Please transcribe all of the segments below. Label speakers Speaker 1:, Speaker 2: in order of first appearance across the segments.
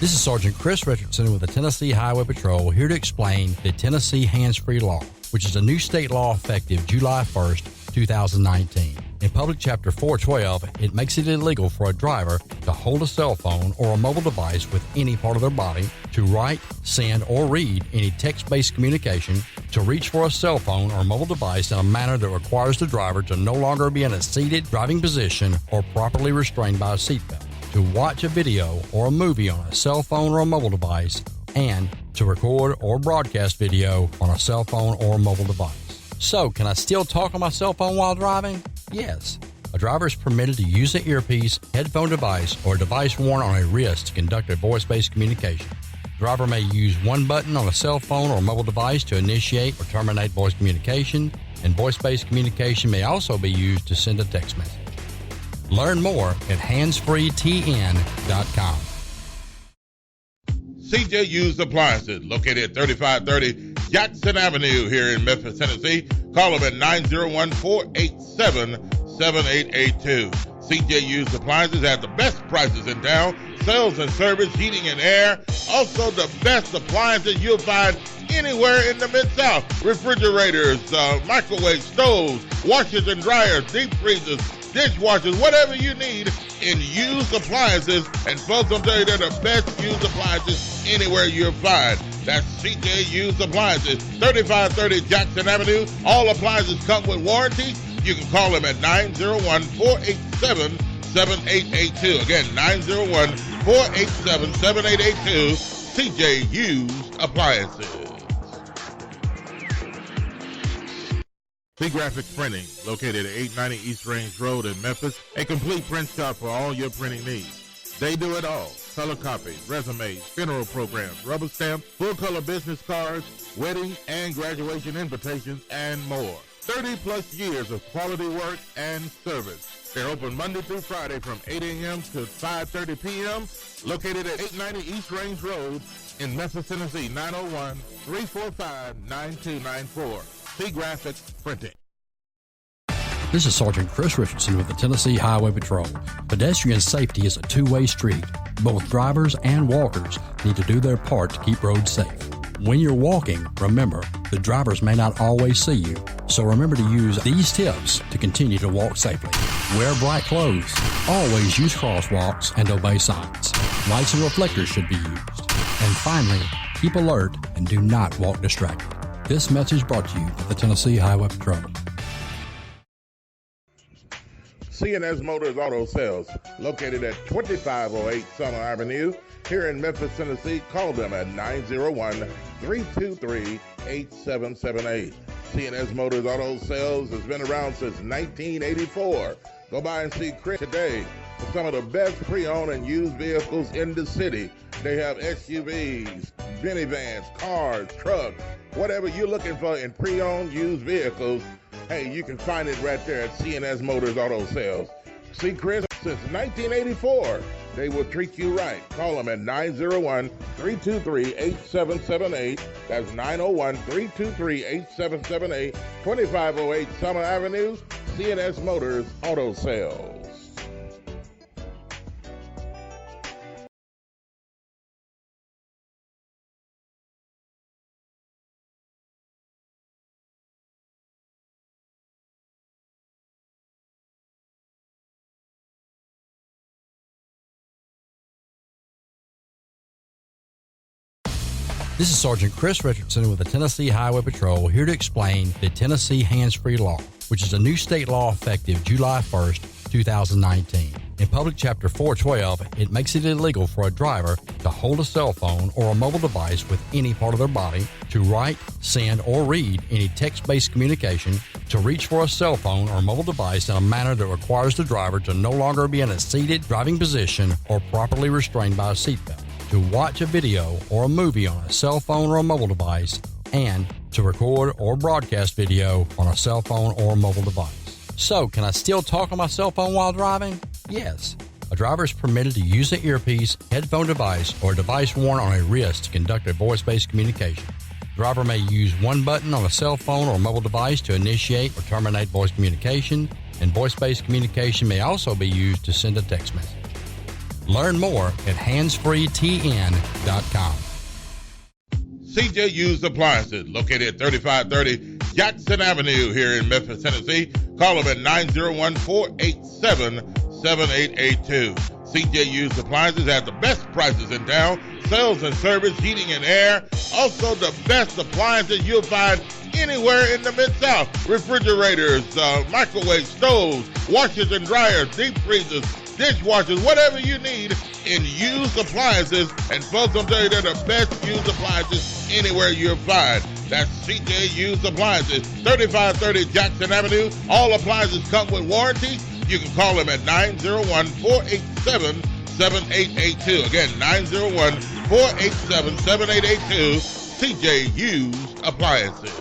Speaker 1: This is Sergeant Chris Richardson with the Tennessee Highway Patrol, here to explain the Tennessee Hands-Free Law, which is a new state law effective July 1st, 2019. In Public Chapter 412, it makes it illegal for a driver to hold a cell phone or a mobile device with any part of their body, to write, send, or read any text-based communication, to reach for a cell phone or mobile device in a manner that requires the driver to no longer be in a seated driving position or properly restrained by a seatbelt, to watch a video or a movie on a cell phone or a mobile device, and to record or broadcast video on a cell phone or mobile device. So, can I still talk on my cell phone while driving? Yes. A driver is permitted to use an earpiece, headphone device, or a device worn on a wrist to conduct a voice-based communication. The driver may use one button on a cell phone or mobile device to initiate or terminate voice communication, and voice-based communication may also be used to send a text message. Learn more at handsfreetn.com.
Speaker 2: CJ Used Appliances, located at 3530 Jackson Avenue here in Memphis, Tennessee. Call them at 901-487-7882. CJ Used Appliances have the best prices in town, sales and service, heating and air. Also the best appliances you'll find anywhere in the Mid-South. Refrigerators, microwave stoves, washers and dryers, deep freezers, dishwashers, whatever you need in used appliances. And folks, I'll tell you, they're the best used appliances anywhere you'll find. That's CJ Used Appliances, 3530 Jackson Avenue. All appliances come with warranty. You can call them at 901-487-7882. Again, 901-487-7882, CJ Used Appliances. Graphics Printing, located at 890 East Range Road in Memphis, a complete print shop for all your printing needs. They do it all: color copies, resumes, funeral programs, rubber stamps, full-color business cards, wedding and graduation invitations, and more. 30-plus years of quality work and service. They're open Monday through Friday from 8 a.m. to 5:30 p.m., located at 890 East Range Road in Memphis, Tennessee, 901-345-9294. Graphics Printing.
Speaker 1: This is Sergeant Chris Richardson with the Tennessee Highway Patrol. Pedestrian safety is a two-way street. Both drivers and walkers need to do their part to keep roads safe. When you're walking, remember, the drivers may not always see you, so remember to use these tips to continue to walk safely. Wear bright clothes. Always use crosswalks and obey signs. Lights and reflectors should be used. And finally, keep alert and do not walk distracted. This message brought to you by the Tennessee Highway Patrol.
Speaker 2: C&S Motors Auto Sales, located at 2508 Summer Avenue here in Memphis, Tennessee. Call them at 901-323-8778. C&S Motors Auto Sales has been around since 1984. Go by and see Chris today for some of the best pre-owned and used vehicles in the city. They have SUVs, minivans, cars, trucks, whatever you're looking for in pre-owned used vehicles. Hey, you can find it right there at C&S Motors Auto Sales. See Chris since 1984. They will treat you right. Call them at 901-323-8778. That's 901-323-8778, 2508 Summer Avenue, C&S Motors Auto Sales.
Speaker 1: This is Sergeant Chris Richardson with the Tennessee Highway Patrol, here to explain the Tennessee Hands-Free Law, which is a new state law effective July 1st, 2019. In Public Chapter 412, it makes it illegal for a driver to hold a cell phone or a mobile device with any part of their body, to write, send, or read any text-based communication, to reach for a cell phone or mobile device in a manner that requires the driver to no longer be in a seated driving position or properly restrained by a seatbelt, to watch a video or a movie on a cell phone or a mobile device, and to record or broadcast video on a cell phone or mobile device. So, can I still talk on my cell phone while driving? Yes. A driver is permitted to use an earpiece, headphone device, or a device worn on a wrist to conduct a voice-based communication. The driver may use one button on a cell phone or mobile device to initiate or terminate voice communication, and voice-based communication may also be used to send a text message. Learn more at handsfreetn.com.
Speaker 2: CJ Used Appliances, located at 3530 Jackson Avenue here in Memphis, Tennessee. Call them at 901-487-7882. CJ Used Appliances has the best prices in town. Sales and service, heating and air. Also the best appliances you'll find anywhere in the Mid-South. Refrigerators, microwave stoves, washers and dryers, deep freezers, dishwashers, whatever you need in used appliances. And folks, I'm telling you, they're the best used appliances anywhere you'll find. That's CJ Used Appliances, 3530 Jackson Avenue. All appliances come with warranty. You can call them at 901-487-7882. Again, 901-487-7882. CJ Used Appliances.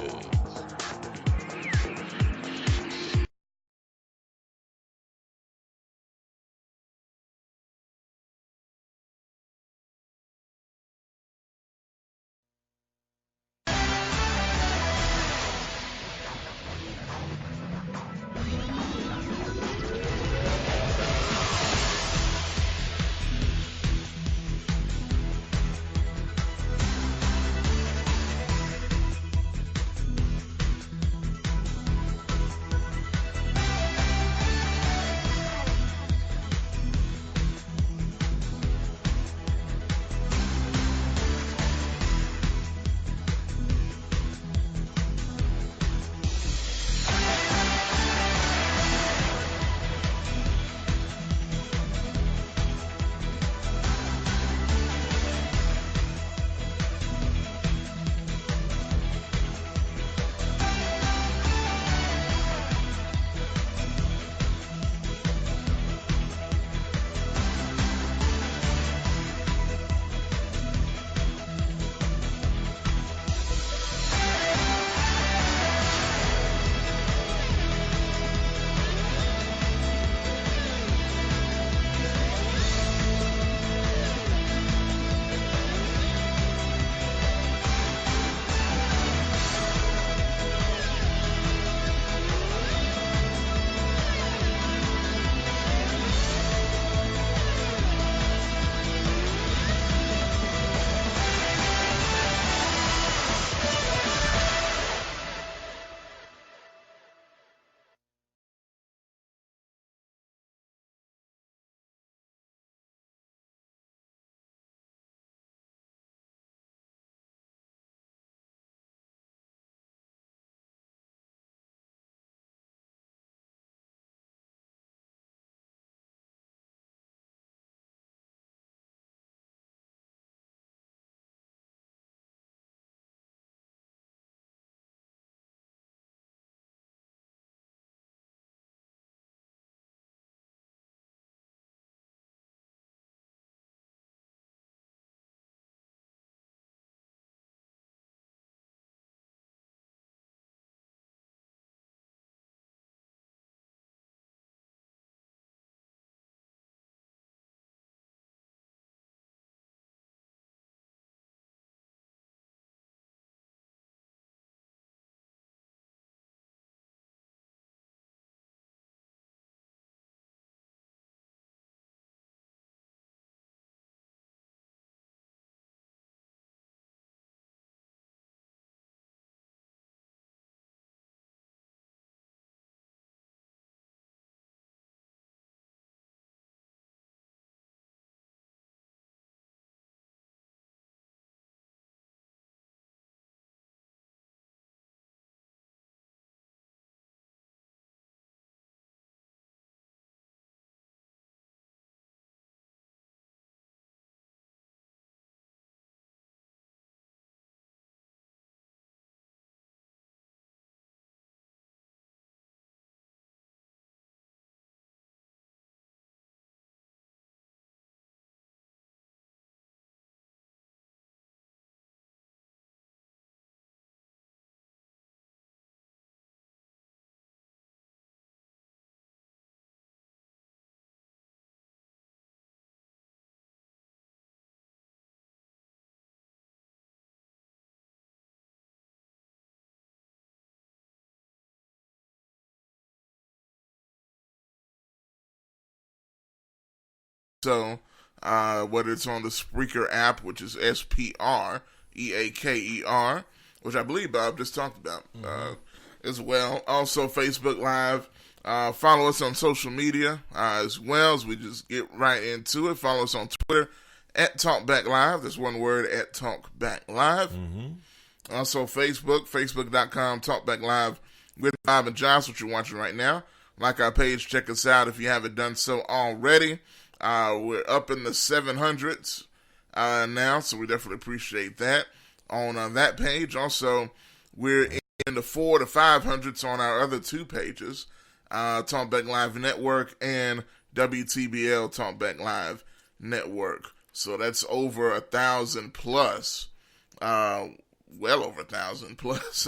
Speaker 3: So
Speaker 2: whether it's on the Spreaker app, which is SPREAKER, which I believe Bob just talked about as well. Also, Facebook Live. Follow us on social media as well, as we just get right into it. Follow us on Twitter at TalkBackLive. That's one word, at TalkBackLive. Also, Facebook.com, TalkBackLive with Bob and Josh, what you're watching right now. Like our page, check us out if you haven't done so already. We're up in the 700s now, so we definitely appreciate that on that page. Also, we're in the 400 to 500s on our other two pages, Talkback Live Network and WTBL Talkback Live Network. So that's over 1,000 plus, well over 1,000 plus,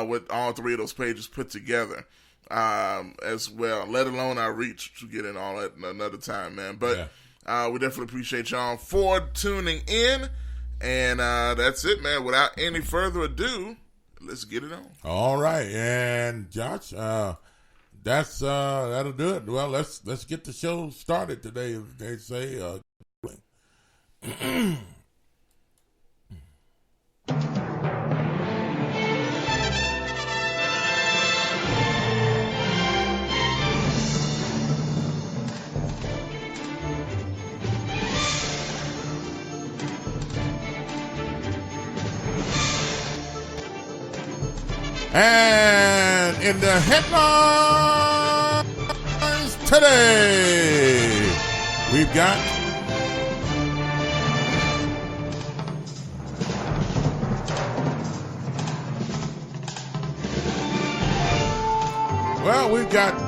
Speaker 2: with all three of those pages put together. As well, let alone our reach, to get in all that another time, man. But we definitely appreciate y'all for tuning in, and that's it, man. Without any further ado, let's get it on.
Speaker 3: All right, and Josh, that's that'll do it. Well, let's get the show started today, as they say. And in the headlines today, we've got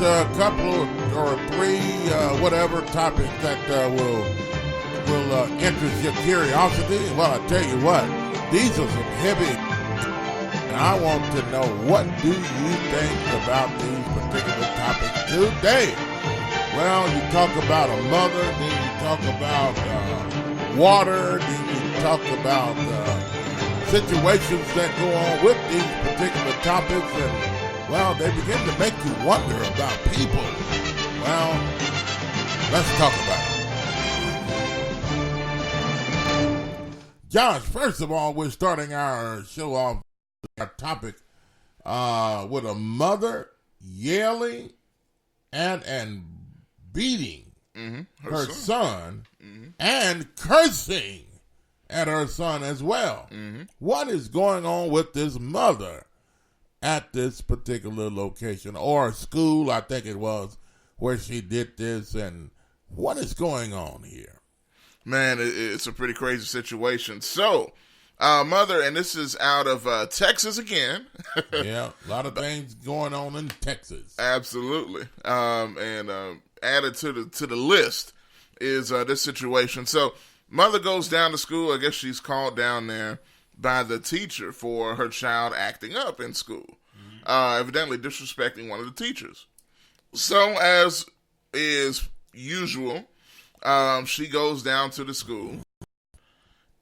Speaker 3: a couple or three whatever topics that will interest your curiosity. Well, I tell you what, these are some heavy. I want to know, what do you think about these particular topics today? Well, you talk about a mother, then you talk about water, then you talk about situations that go on with these particular topics, and, well, they begin to make you wonder about people. Well, let's talk about it. Josh, first of all, we're starting our show off our topic with a mother yelling and beating her son and cursing at her son as well. What is going on with this mother at this particular location or school, I think it was, where she did this, and what is going on here?
Speaker 2: Man, it's a pretty crazy situation. So, mother, and this is out of Texas again.
Speaker 3: Yeah, a lot of things going on in Texas.
Speaker 2: Absolutely. And added to the list is this situation. So, mother goes down to school. I guess she's called down there by the teacher for her child acting up in school, evidently disrespecting one of the teachers. So, as is usual, she goes down to the school.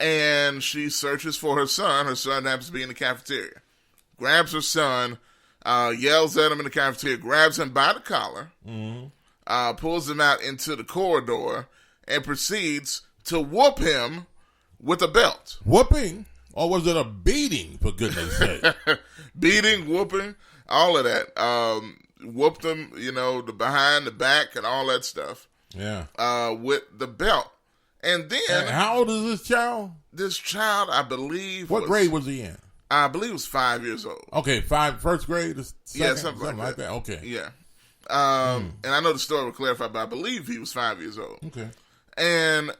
Speaker 2: And she searches for her son. Her son happens to be in the cafeteria. Grabs her son, yells at him in the cafeteria, grabs him by the collar, pulls him out into the corridor, and proceeds to whoop him with a belt.
Speaker 3: Whooping? Or was it a beating, for goodness sake?
Speaker 2: Beating, whooping, all of that. Whooped him, the behind, the back, and all that stuff.
Speaker 3: Yeah.
Speaker 2: With the belt. And then...
Speaker 3: how old is this child?
Speaker 2: This child, I believe...
Speaker 3: What grade was he in?
Speaker 2: I believe he was 5 years old.
Speaker 3: Okay, first grade?
Speaker 2: Yeah, something like that.
Speaker 3: Okay.
Speaker 2: Yeah. And I know the story will clarify, but I believe he was 5 years old.
Speaker 3: Okay.
Speaker 2: And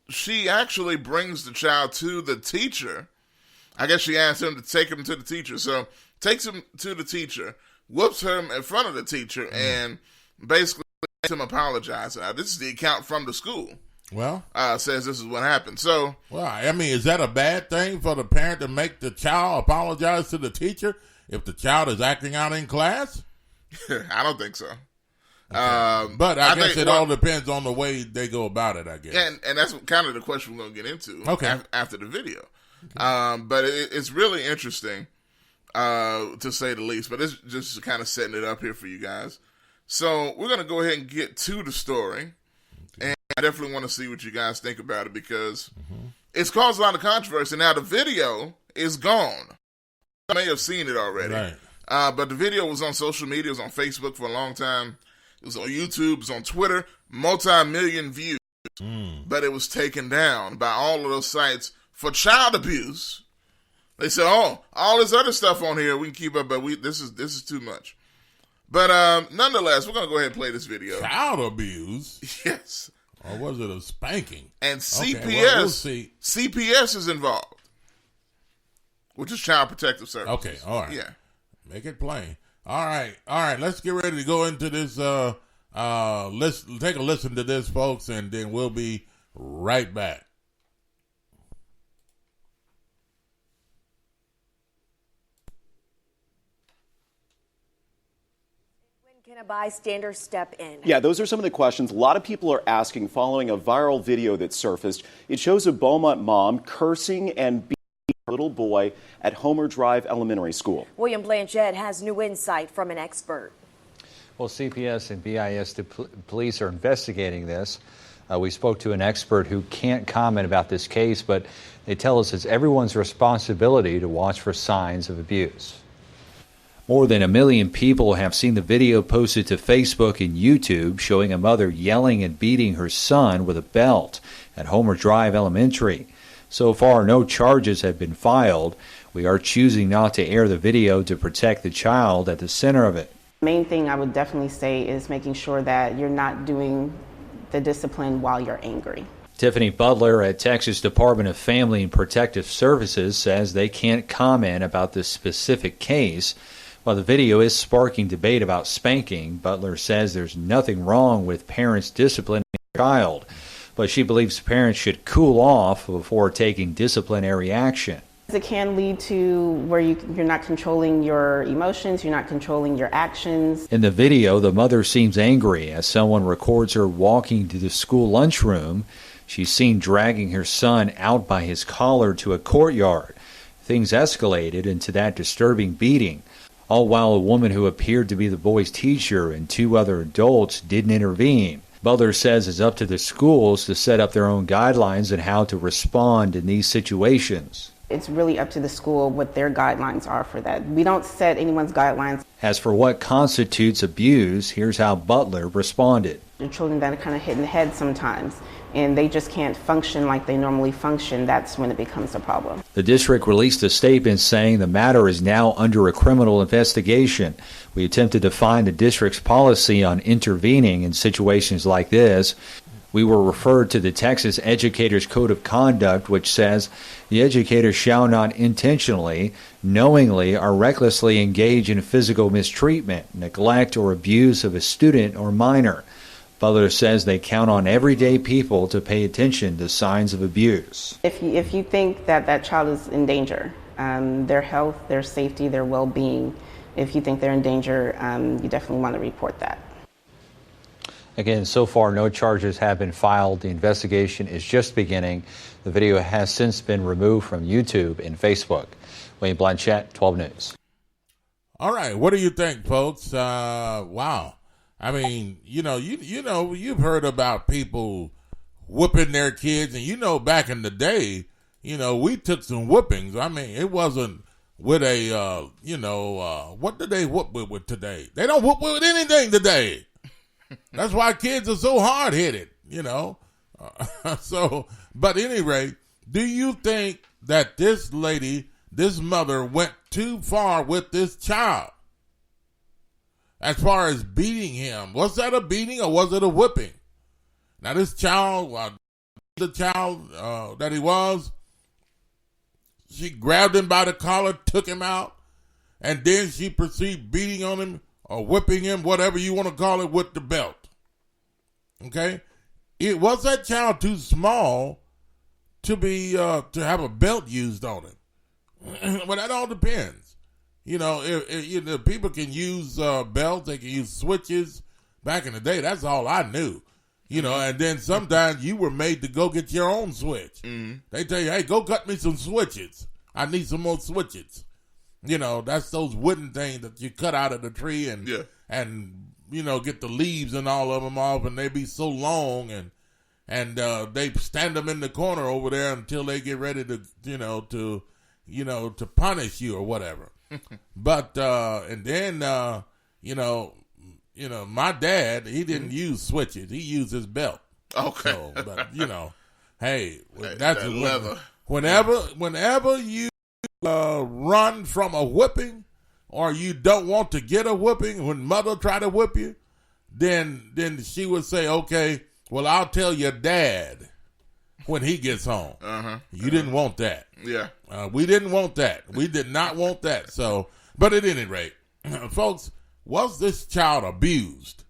Speaker 2: she actually brings the child to the teacher. I guess she asked him to take him to the teacher. So, takes him to the teacher, whoops him in front of the teacher, and basically makes him apologize. Now, this is the account from the school.
Speaker 3: Well,
Speaker 2: says this is what happened. So,
Speaker 3: well, I mean, is that a bad thing for the parent to make the child apologize to the teacher if the child is acting out in class?
Speaker 2: I don't think so.
Speaker 3: Okay. But I guess it all depends on the way they go about it, I guess.
Speaker 2: And that's kind of the question we're going to get into after the video.
Speaker 3: Okay.
Speaker 2: But it's really interesting, to say the least. But it's just kind of setting it up here for you guys. So we're going to go ahead and get to the story. And
Speaker 3: I definitely want to see what you guys think about it because it's caused a lot of controversy. Now, the video is gone. I may have seen it already.
Speaker 2: Right.
Speaker 3: But the video was on social media. It was on Facebook for a long time. It was on YouTube. It was on Twitter. Multi-million views. But it was taken down by all of those sites for child abuse. They said, "Oh, all this other stuff on here we can keep up, but this is too much." But nonetheless, we're gonna go ahead and play this video.
Speaker 2: Child abuse?
Speaker 3: Yes.
Speaker 2: Or was it a spanking?
Speaker 3: And CPS,
Speaker 2: Okay, well, we'll see.
Speaker 3: CPS is involved, which is Child Protective Service.
Speaker 2: Okay, all right.
Speaker 3: Yeah.
Speaker 2: Make it plain. All right. Let's get ready to go into this. Let's take a listen to this, folks, and then we'll be right back.
Speaker 4: Can a bystander step in?
Speaker 5: Yeah, those are some of the questions a lot of people are asking following a viral video that surfaced. It shows a Beaumont mom cursing and beating her little boy at Homer Drive Elementary School.
Speaker 4: William Blanchett has new insight from an expert.
Speaker 6: Well, CPS and BIS police are investigating this. We spoke to an expert who can't comment about this case, but they tell us it's everyone's responsibility to watch for signs of abuse. More than 1 million people have seen the video posted to Facebook and YouTube showing a mother yelling and beating her son with a belt at Homer Drive Elementary. So far, no charges have been filed. We are choosing not to air the video to protect the child at the center of it.
Speaker 7: Main thing I would definitely say is making sure that you're not doing the discipline while you're angry.
Speaker 6: Tiffany Butler at Texas Department of Family and Protective Services says they can't comment about this specific case. While the video is sparking debate about spanking, Butler says there's nothing wrong with parents disciplining their child, but she believes parents should cool off before taking disciplinary action.
Speaker 7: It can lead to where you're not controlling your emotions, you're not controlling your actions.
Speaker 6: In the video, the mother seems angry as someone records her walking to the school lunchroom. She's seen dragging her son out by his collar to a courtyard. Things escalated into that disturbing beating, all while a woman who appeared to be the boy's teacher and 2 other adults didn't intervene. Butler says it's up to the schools to set up their own guidelines on how to respond in these situations.
Speaker 7: It's really up to the school what their guidelines are for that. We don't set anyone's guidelines.
Speaker 6: As for what constitutes abuse, here's how Butler responded.
Speaker 7: The children that are kind of hit in the head sometimes, and they just can't function like they normally function, that's when it becomes a problem.
Speaker 6: The district released a statement saying the matter is now under a criminal investigation. We attempted to find the district's policy on intervening in situations like this. We were referred to the Texas Educators Code of Conduct, which says the educator shall not intentionally, knowingly, or recklessly engage in physical mistreatment, neglect, or abuse of a student or minor. Butler says they count on everyday people to pay attention to signs of abuse.
Speaker 7: If you think that child is in danger, their health, their safety, their well-being, if you think they're in danger, you definitely want to report that.
Speaker 6: Again, so far, no charges have been filed. The investigation is just beginning. The video has since been removed from YouTube and Facebook. William Blanchett, 12 News.
Speaker 2: All right, what do you think, folks? Wow. I mean, you've heard about people whipping their kids, and back in the day, we took some whippings. I mean, it wasn't with a, what do they whoop with today? They don't whoop with anything today. That's why kids are so hard-headed, But at any rate, do you think that this lady, this mother, went too far with this child? As far as beating him, was that a beating or was it a whipping? Now this child, the child that he was, she grabbed him by the collar, took him out, and then she proceeded beating on him or whipping him, whatever you want to call it, with the belt. Okay? Was that child too small to be to have a belt used on him? Well, that all depends. If people can use belts, they can use switches. Back in the day, that's all I knew. And then sometimes you were made to go get your own switch. Mm-hmm. They tell you, hey, go cut me some switches. I need some more switches. That's those wooden things that you cut out of the tree and get the leaves and all of them off, and they be so long,
Speaker 3: and they stand them in the corner over there until they get ready to to punish you or whatever. But and then my dad, he didn't use switches; he used his belt.
Speaker 2: Okay,
Speaker 3: so, but hey,
Speaker 2: that's
Speaker 3: that
Speaker 2: leather.
Speaker 3: Whenever you run from a whipping, or you don't want to get a whipping, when mother try to whip you, then she would say, "Okay, well, I'll tell your dad when he gets home." You didn't want that.
Speaker 2: Yeah,
Speaker 3: we didn't want that. We did not want that. So, but at any rate, folks, was this child abused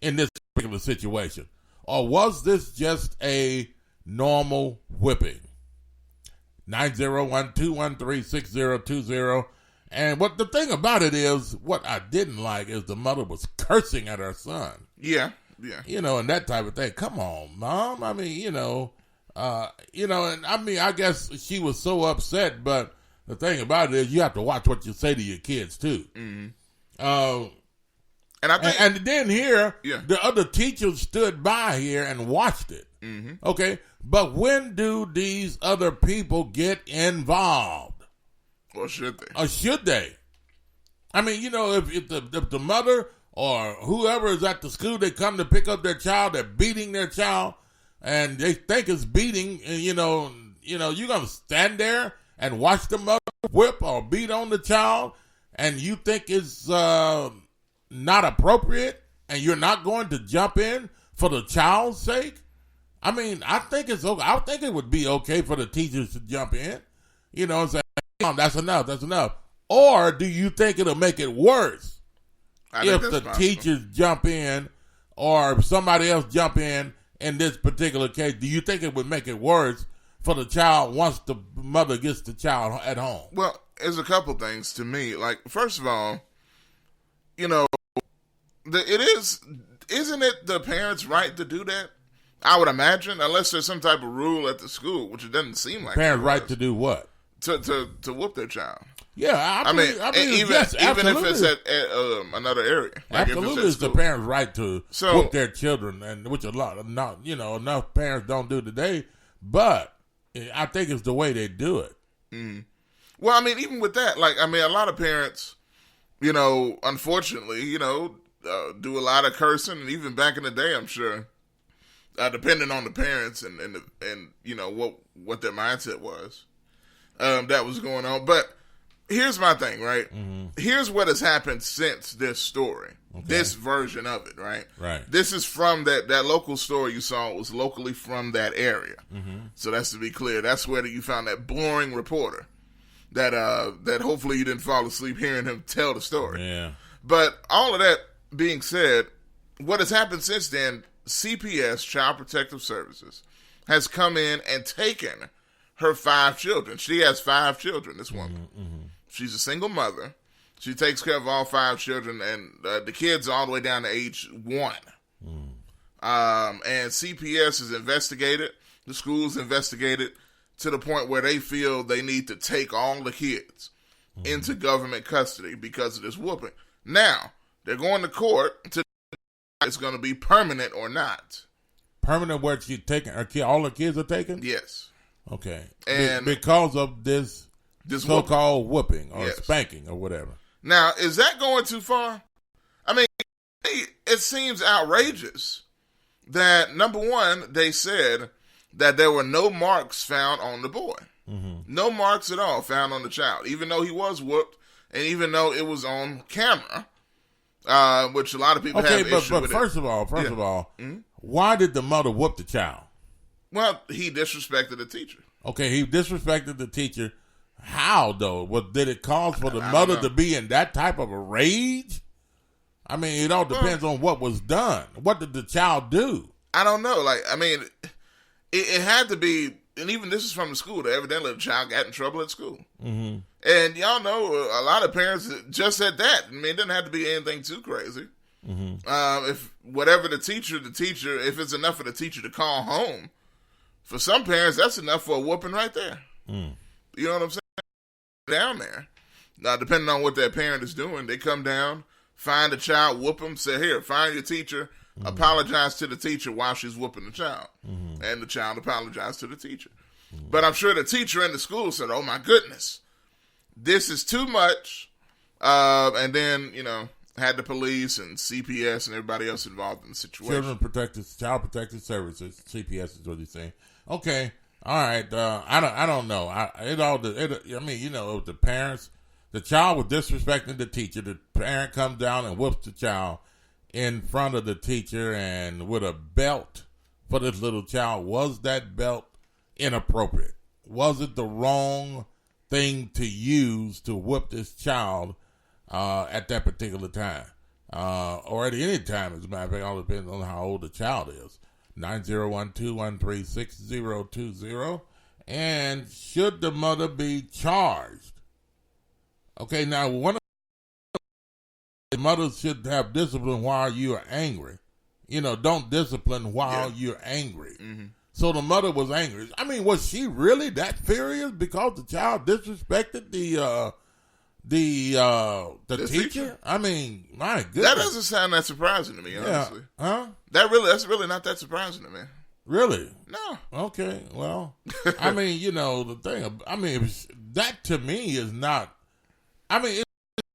Speaker 3: in this particular situation, or was this just a normal whipping? 901-213-6020. And what the thing about it is, what I didn't like is the mother was cursing at her son.
Speaker 2: Yeah.
Speaker 3: And that type of thing. Come on, Mom. I mean, and I mean, I guess she was so upset, but the thing about it is you have to watch what you say to your kids too.
Speaker 2: Mm-hmm.
Speaker 3: And then here,
Speaker 2: yeah,
Speaker 3: the other teachers stood by here and watched it.
Speaker 2: Mm-hmm.
Speaker 3: Okay, but when do these other people get involved?
Speaker 2: Or should they?
Speaker 3: I mean, if the mother or whoever is at the school, they come to pick up their child, they're beating their child, and they think it's beating, and you're gonna stand there and watch the mother whip or beat on the child, and you think it's not appropriate, and you're not going to jump in for the child's sake? I mean, I think it's okay. I think it would be okay for the teachers to jump in, and say, "That's enough." Or do you think it'll make it worse if the teachers jump in, or if somebody else jump in this particular case? Do you think it would make it worse for the child once the mother gets the child at home?
Speaker 2: Well, there's a couple things to me. Like, first of all, isn't it the parents' right to do that? I would imagine, unless there's some type of rule at the school, which it doesn't seem like.
Speaker 3: Parents' right to do what?
Speaker 2: To whoop their child.
Speaker 3: Yeah, I mean,
Speaker 2: yes, even if it's at another area. Like
Speaker 3: absolutely, it's the parents' right to whoop their children, and which enough parents don't do today. But I think it's the way they do it.
Speaker 2: Mm. Well, I mean, even with that, a lot of parents, unfortunately, do a lot of cursing, and even back in the day, I'm sure, depending on the parents and what their mindset was, that was going on. But here's my thing, right? Mm-hmm. Here's what has happened since this story, this version of it, right?
Speaker 3: Right.
Speaker 2: This is from that local story you saw. It was locally from that area.
Speaker 3: Mm-hmm.
Speaker 2: So that's to be clear. That's where you found that boring reporter that hopefully you didn't fall asleep hearing him tell the story.
Speaker 3: Yeah.
Speaker 2: But all of that being said, what has happened since then, CPS, Child Protective Services, has come in and taken her 5 children. She has 5 children, this woman.
Speaker 3: Mm-hmm.
Speaker 2: She's a single mother. She takes care of all 5 children, and the kids are all the way down to age 1. And CPS is investigated. The school's investigated to the point where they feel they need to take all the kids into government custody because of this whooping. Now, they're going to court to it's going to be permanent or not.
Speaker 3: Permanent where she's taking all the kids are taken?
Speaker 2: Yes.
Speaker 3: Okay.
Speaker 2: And
Speaker 3: because of this so-called whooping or spanking or whatever.
Speaker 2: Now, is that going too far? I mean, it seems outrageous that, number one, they said that there were no marks found on the boy. Mm-hmm. No marks at all found on the child, even though he was whooped and even though it was on camera, which a lot of people have issue with.
Speaker 3: But first of all, mm-hmm. Why did the mother whoop the child?
Speaker 2: Well, he disrespected the teacher.
Speaker 3: Okay, he disrespected the teacher. How, though? Did it cause for the mother to be in that type of a rage? I mean, it all depends on what was done. What did the child do?
Speaker 2: I don't know. It had to be, and even this is from the school, that evidently the child got in trouble at school.
Speaker 3: Mm-hmm.
Speaker 2: And y'all know a lot of parents just said that. I mean, it doesn't have to be anything too crazy. Mm-hmm. If whatever the teacher, if it's enough for the teacher to call home, for some parents, that's enough for a whooping right there.
Speaker 3: Mm.
Speaker 2: You know what I'm saying? Down there. Now, depending on what that parent is doing, they come down, find a child, whoop them, say, here, find your teacher,
Speaker 3: apologized to the teacher while she's whooping the child. And the child apologized to the teacher. But I'm sure the teacher in the school said, oh my goodness, this is too much. And then, had the police and CPS and everybody else involved in the situation.
Speaker 2: Child Protective Services, CPS is what he's saying. Okay, all right. I don't know. With the parents, the child was disrespecting the teacher. The parent comes down and whoops the child in front of the teacher and with a belt for this little child. Was that belt inappropriate? Was it the wrong thing to use to whoop this child at that particular time? Or at any time, as a matter of fact, it all depends on how old the child is. 901-213-6020. And should the mother be charged? Okay, now one of the mothers should have discipline while you are angry. Don't discipline while you're angry. So the mother was angry. I mean, was she really that furious because the child disrespected the teacher? I mean, my goodness.
Speaker 3: That doesn't sound that surprising to me, honestly.
Speaker 2: Huh?
Speaker 3: That's really not that surprising to me.
Speaker 2: Really?
Speaker 3: No.
Speaker 2: Okay, well, I mean, the thing, that to me is not, it's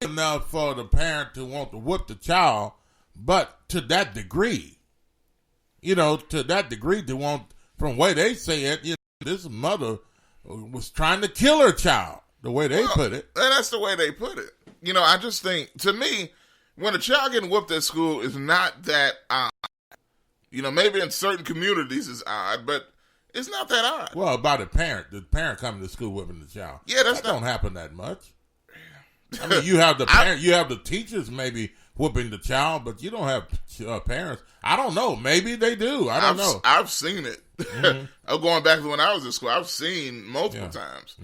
Speaker 2: enough for the parent to want to whoop the child, but to that degree, to that degree to want, from the way they say it, this mother was trying to kill her child, the way they put it.
Speaker 3: And that's the way they put it. I just think, to me, when a child getting whooped at school is not that odd. Maybe in certain communities it's odd, but it's not that odd.
Speaker 2: Well, about the parent coming to school whipping the child.
Speaker 3: Yeah,
Speaker 2: that don't happen that much. I mean, you have the parent, you have the teachers maybe whooping the child, but you don't have parents. I don't know. Maybe they do. I don't know.
Speaker 3: I've seen it. I'm going back to when I was in school. I've seen multiple times.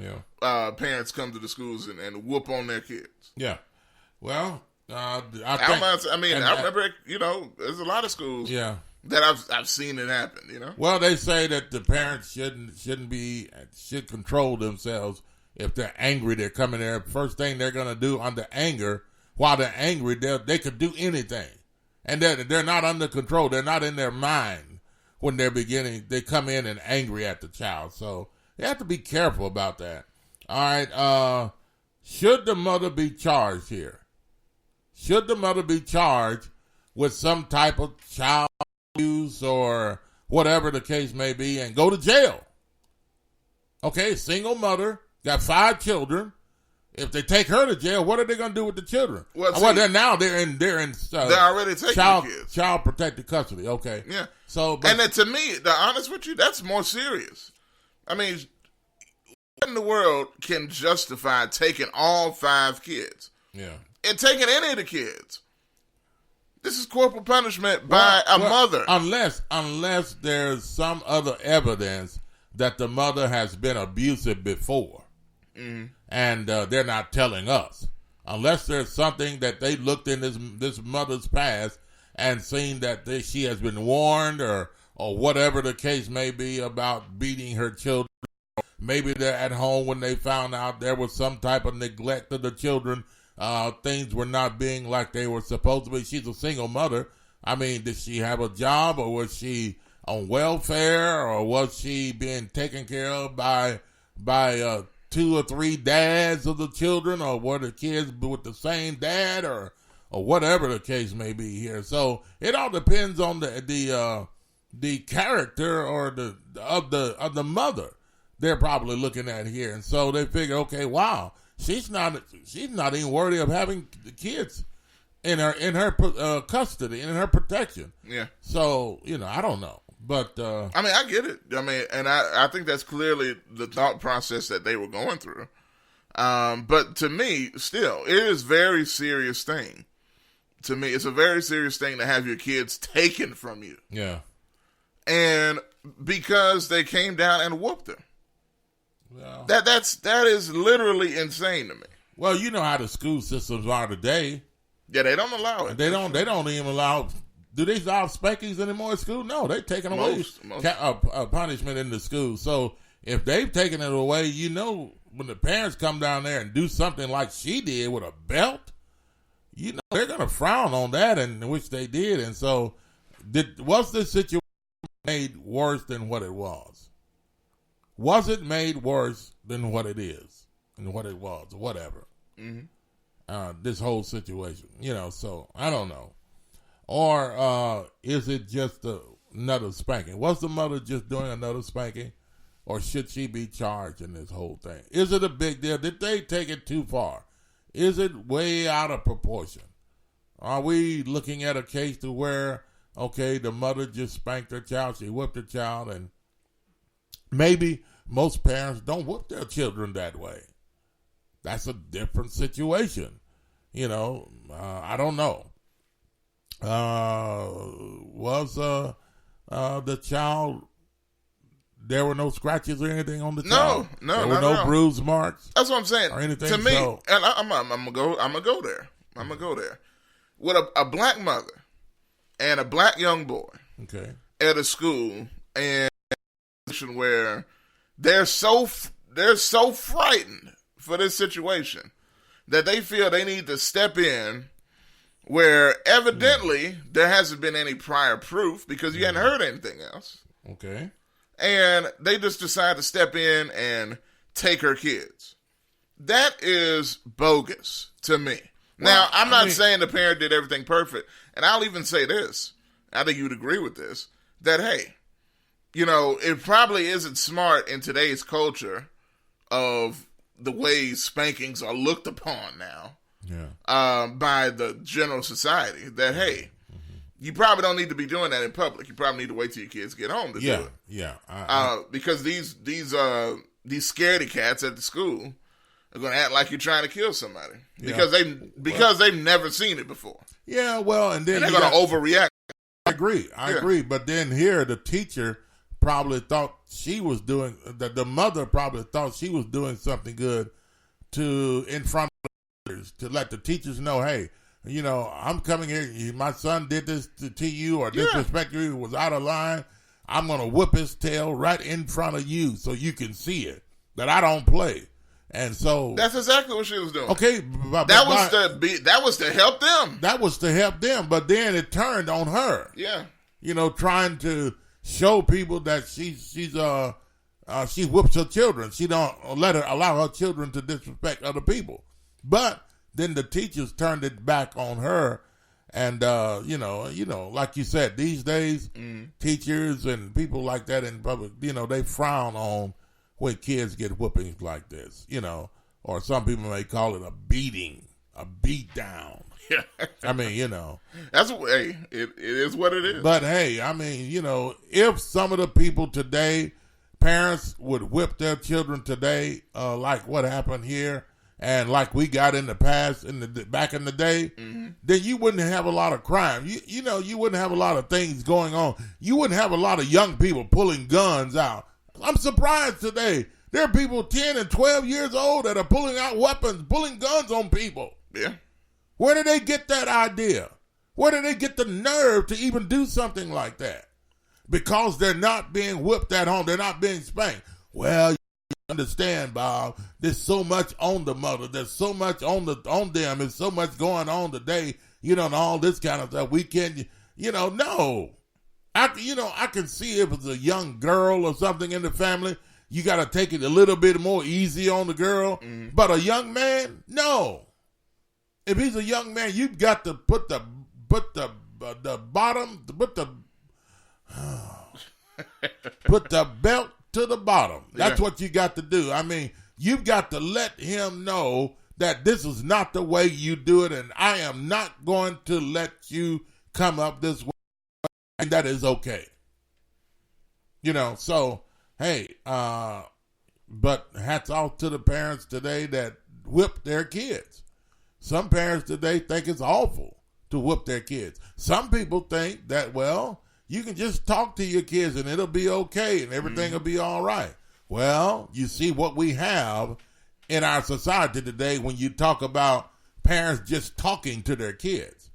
Speaker 3: Parents come to the schools and whoop on their kids.
Speaker 2: Yeah. Well, I
Speaker 3: remember. There's a lot of schools.
Speaker 2: Yeah.
Speaker 3: That I've seen it happen.
Speaker 2: Well, they say that the parents should control themselves. If they're angry, they're coming there. First thing they're going to do under anger, while they're angry, they could do anything. And they're not under control. They're not in their mind when they're beginning. They come in and angry at the child. So you have to be careful about that. All right. Should the mother be charged here? Should the mother be charged with some type of child abuse or whatever the case may be and go to jail? Okay, single mother. Got 5 children. If they take her to jail, what are they going to do with the children?
Speaker 3: Well,
Speaker 2: they're
Speaker 3: already taking the kids.
Speaker 2: Child protective custody. Okay.
Speaker 3: Yeah.
Speaker 2: So,
Speaker 3: and then to me, to be honest with you, that's more serious. I mean, what in the world can justify taking all 5 kids?
Speaker 2: Yeah.
Speaker 3: And taking any of the kids? This is corporal punishment by a mother.
Speaker 2: Unless there's some other evidence that the mother has been abusive before. And they're not telling us. Unless there's something that they looked in this mother's past and seen that she has been warned or whatever the case may be about beating her children. Maybe they're at home when they found out there was some type of neglect of the children. Things were not being like they were supposed to be. She's a single mother. I mean, did she have a job, or was she on welfare, or was she being taken care of by 2 or 3 dads of the children, or were the kids with the same dad, or whatever the case may be here? So it all depends on the character or of the mother they're probably looking at here, and so they figure, okay, wow, she's not even worthy of having the kids in her custody, in her protection.
Speaker 3: Yeah.
Speaker 2: So I don't know. But
Speaker 3: I get it. And I think that's clearly the thought process that they were going through. But to me, still, it is a very serious thing. To me, it's a very serious thing to have your kids taken from you.
Speaker 2: Yeah.
Speaker 3: And because they came down and whooped them.
Speaker 2: Well,
Speaker 3: that is literally insane to me.
Speaker 2: Well, you know how the school systems are today.
Speaker 3: Yeah, they don't allow it.
Speaker 2: They don't even allow. Do they allow spankings anymore at school? No, they've taken away punishment in the school. So if they've taken it away, when the parents come down there and do something like she did with a belt, they're going to frown on that, and which they did. And so
Speaker 3: Was this situation made worse than what it was? Was it made worse than what it is and what it was, or whatever? This whole situation, so I don't know. Or is it just another spanking? Was the mother just doing another spanking? Or should she be charged in this whole thing? Is it a big deal? Did they take it too far? Is it way out of proportion? Are we looking at a case to where, okay, the mother just spanked her child, she whipped her child, and maybe most parents don't whip their children that way. That's a different situation. I don't know. Was the child... There were no scratches or anything on the child.
Speaker 8: No,
Speaker 3: there were no bruise marks.
Speaker 8: That's what I'm saying.
Speaker 3: Or anything.
Speaker 8: To me, and I'm gonna go there. I'm gonna go there with a black mother and a black young boy.
Speaker 3: Okay.
Speaker 8: At a school and where they're so frightened for this situation that they feel they need to step in. Where evidently there hasn't been any prior proof because you hadn't heard anything else.
Speaker 3: Okay.
Speaker 8: And they just decide to step in and take her kids. That is bogus to me. Now, I'm not saying the parent did everything perfect. And I'll even say this. I think you'd agree with this. That, hey, it probably isn't smart in today's culture of the way spankings are looked upon now.
Speaker 3: Yeah.
Speaker 8: By the general society. That, hey, you probably don't need to be doing that in public. You probably need to wait till your kids get home to do it.
Speaker 3: Yeah.
Speaker 8: Because these scaredy cats at the school are going to act like you're trying to kill somebody because they've never seen it before.
Speaker 3: Yeah, well, and then
Speaker 8: they're going to overreact.
Speaker 3: I agree. But then here, the teacher probably thought she was doing the mother probably thought she was doing something good in front of others to let the teachers know, hey. I'm coming here. My son did this to you or disrespect you, was out of line. I'm going to whip his tail right in front of you so you can see it, that I don't play. And so... That's
Speaker 8: exactly what she was doing.
Speaker 3: Okay.
Speaker 8: That was to help them.
Speaker 3: That was to help them, but then it turned on her.
Speaker 8: Yeah.
Speaker 3: Trying to show people that she whips her children. She don't allow her children to disrespect other people. But... Then the teachers turned it back on her, and like you said, these days, teachers and people like that in public, they frown on when kids get whoopings like this, or some people may call it a beating, a beat down.
Speaker 8: Yeah,
Speaker 3: I mean,
Speaker 8: that's it is what it is.
Speaker 3: But hey, I mean, if some of the people today, parents would whip their children today, like what happened here. And like we got in the past, back in the day, then you wouldn't have a lot of crime. You wouldn't have a lot of things going on. You wouldn't have a lot of young people pulling guns out. I'm surprised today. There are people 10 and 12 years old that are pulling out weapons, pulling guns on people.
Speaker 8: Yeah.
Speaker 3: Where did they get that idea? Where did they get the nerve to even do something like that? Because they're not being whipped at home. They're not being spanked. Well, understand, Bob, there's so much on the mother, there's so much on them, there's so much going on today, and all this kind of stuff. We can't, no. I can see if it's a young girl or something in the family, you got to take it a little bit more easy on the girl. But a young man, no. If he's a young man, you've got to put the belt to the bottom. That's what you got to do. I mean, you've got to let him know that this is not the way you do it, and I am not going to let you come up this way, and that is okay. So, hey, but hats off to the parents today that whip their kids. Some parents today think it's awful to whip their kids. Some people think that, well, you can just talk to your kids and it'll be okay and everything will be all right. Well, you see what we have in our society today when you talk about parents just talking to their kids.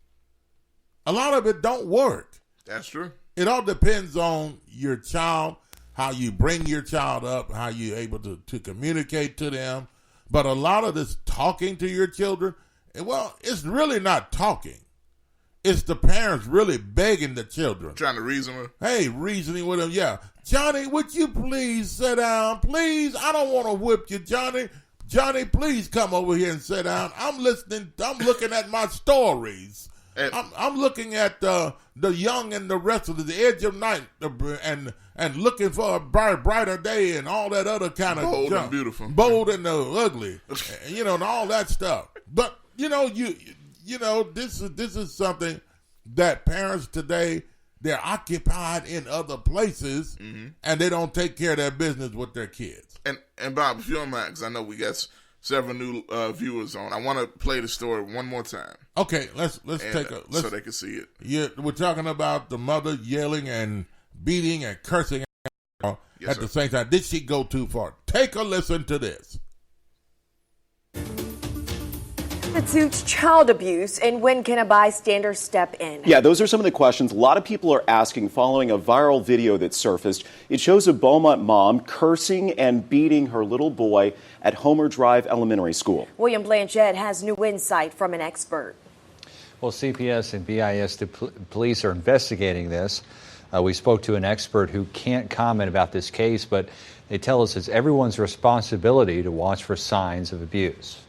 Speaker 3: A lot of it don't work.
Speaker 8: That's true.
Speaker 3: It all depends on your child, how you bring your child up, how you're able to communicate to them. But a lot of this talking to your children, well, it's really not talking. It's the parents really begging the children.
Speaker 8: Trying to reason with them.
Speaker 3: Hey, reasoning with them, yeah. Johnny, would you please sit down? Please, I don't want to whip you, Johnny. Johnny, please come over here and sit down. I'm listening. I'm looking at my stories. I'm looking at the young and the rest of the edge of night and looking for a brighter day and all that other kind of
Speaker 8: bold
Speaker 3: junk.
Speaker 8: And beautiful,
Speaker 3: bold and ugly, and all that stuff. But this is something that parents today, they're occupied in other places, and they don't take care of their business with their kids.
Speaker 8: And Bob, if you don't mind, because I know we got several new viewers on, I want to play the story one more time.
Speaker 3: Okay, let's
Speaker 8: so they can see it.
Speaker 3: Yeah, we're talking about the mother yelling and beating and cursing at the same time. Did she go too far? Take a listen to this.
Speaker 4: Constitutes child abuse, and when can a bystander step in?
Speaker 5: Yeah, those are some of the questions a lot of people are asking following a viral video that surfaced. It shows a Beaumont mom cursing and beating her little boy at Homer Drive Elementary School.
Speaker 4: William Blanchett has new insight from an expert.
Speaker 6: Well, CPS and BIS police are investigating this. We spoke to an expert who can't comment about this case, but they tell us it's everyone's responsibility to watch for signs of abuse.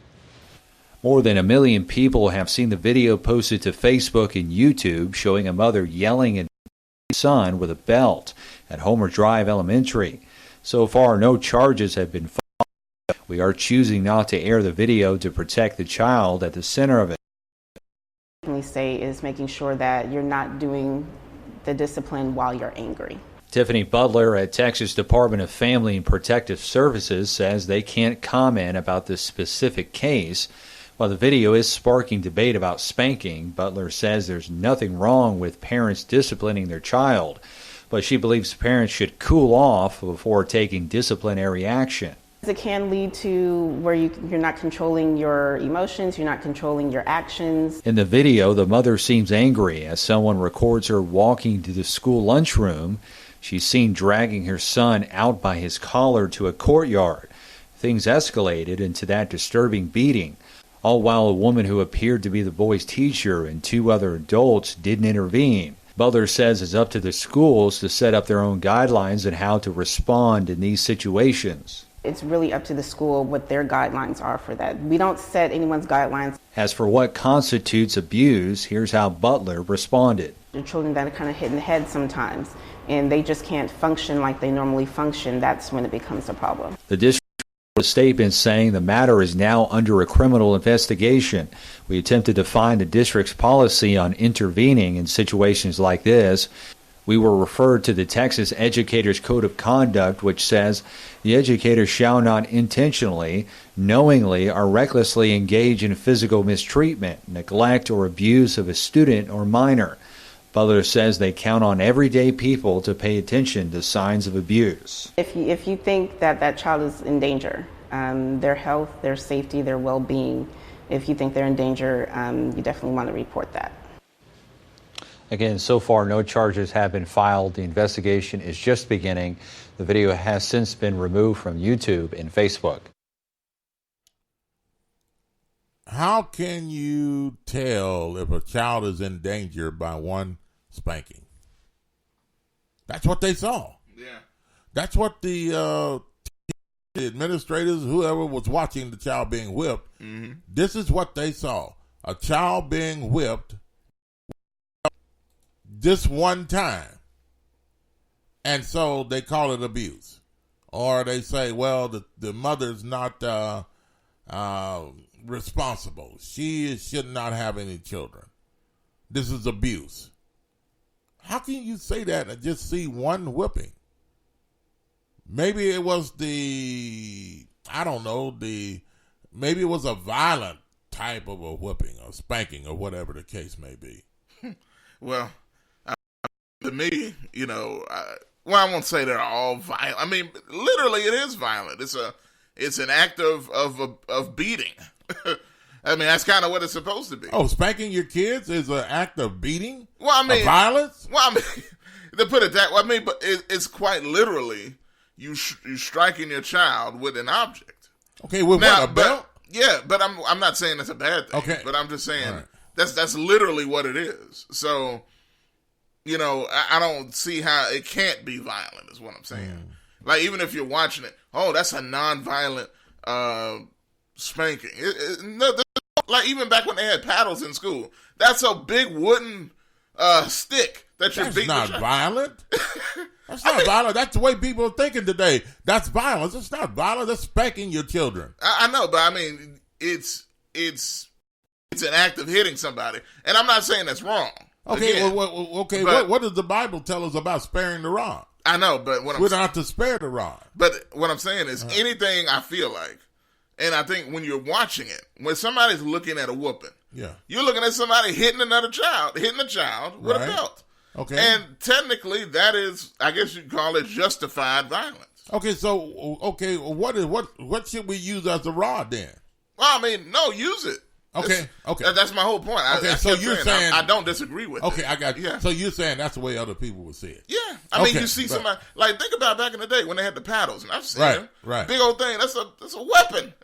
Speaker 6: More than 1 million people have seen the video posted to Facebook and YouTube showing a mother yelling at her son with a belt at Homer Drive Elementary. So far, no charges have been filed. We are choosing not to air the video to protect the child at the center of it.
Speaker 7: What we say is making sure that you're not doing the discipline while you're angry.
Speaker 6: Tiffany Butler at Texas Department of Family and Protective Services says they can't comment about this specific case. While the video is sparking debate about spanking, Butler says there's nothing wrong with parents disciplining their child, but she believes parents should cool off before taking disciplinary action.
Speaker 7: It can lead to where you're not controlling your emotions, you're not controlling your actions.
Speaker 6: In the video, the mother seems angry as someone records her walking to the school lunchroom. She's seen dragging her son out by his collar to a courtyard. Things escalated into that disturbing beating, all while a woman who appeared to be the boy's teacher and 2 other adults didn't intervene. Butler says it's up to the schools to set up their own guidelines on how to respond in these situations.
Speaker 7: It's really up to the school what their guidelines are for that. We don't set anyone's guidelines.
Speaker 6: As for what constitutes abuse, here's how Butler responded.
Speaker 7: The children that are kind of hit in the head sometimes, and they just can't function like they normally function, that's when it becomes a problem.
Speaker 6: The district a statement saying the matter is now under a criminal investigation. We attempted to find the district's policy on intervening in situations like this. We were referred to the Texas Educators Code of Conduct, which says the educator shall not intentionally, knowingly, or recklessly engage in physical mistreatment, neglect, or abuse of a student or minor. Butler says they count on everyday people to pay attention to signs of abuse.
Speaker 7: If you think that child is in danger, their health, their safety, their well-being, if you think they're in danger, you definitely want to report that.
Speaker 6: Again, so far no charges have been filed. The investigation is just beginning. The video has since been removed from YouTube and Facebook.
Speaker 3: How can you tell if a child is in danger by one spanking? That's what they saw.
Speaker 8: Yeah.
Speaker 3: That's what the administrators, whoever was watching the child being whipped, this is what they saw. A child being whipped this one time. And so they call it abuse. Or they say, well, the mother's not responsible. She should not have any children. This is abuse. How can you say that and just see one whipping? Maybe it was maybe it was a violent type of a whipping or spanking or whatever the case may be.
Speaker 8: Well, to me, I won't say they're all violent. I mean, literally it is violent. It's an act of beating. I mean, that's kind of what it's supposed to be.
Speaker 3: Oh, spanking your kids is an act of beating?
Speaker 8: Well, I mean,
Speaker 3: violence?
Speaker 8: Well, I mean, to put it that way, I mean, but it's quite literally you striking your child with an object.
Speaker 3: Okay, with a belt?
Speaker 8: Yeah, but I'm not saying it's a bad thing.
Speaker 3: Okay.
Speaker 8: But I'm just saying That's literally what it is. So, you know, I don't see how it can't be violent, is what I'm saying. Like, even if you're watching it, oh, that's a non-violent spanking. Like, even back when they had paddles in school, that's a big wooden stick that you're beating.
Speaker 3: That's not violent. That's not violent. That's the way people are thinking today. That's violence. It's not violence. That's spanking your children.
Speaker 8: I know, but I mean, it's an act of hitting somebody, and I'm not saying that's wrong.
Speaker 3: Okay,
Speaker 8: Again,
Speaker 3: what does the Bible tell us about sparing the rod?
Speaker 8: I know, but
Speaker 3: we're not to spare the rod.
Speaker 8: But what I'm saying is, anything I feel like, and I think when you're watching it, when somebody's looking at a whooping, you're looking at somebody hitting a child with a belt.
Speaker 3: Okay,
Speaker 8: and technically that is, I guess you'd call it justified violence.
Speaker 3: Okay, so what should we use as a rod then?
Speaker 8: Well, I mean, no, use it.
Speaker 3: Okay.
Speaker 8: That's my whole point.
Speaker 3: Okay, so you're saying
Speaker 8: I don't disagree with it.
Speaker 3: Okay, I got you.
Speaker 8: Yeah.
Speaker 3: So you're saying that's the way other people would see it.
Speaker 8: Yeah. I mean, you see somebody, like, think about back in the day when they had the paddles, and I've seen them.
Speaker 3: Right.
Speaker 8: Big old thing. That's a weapon.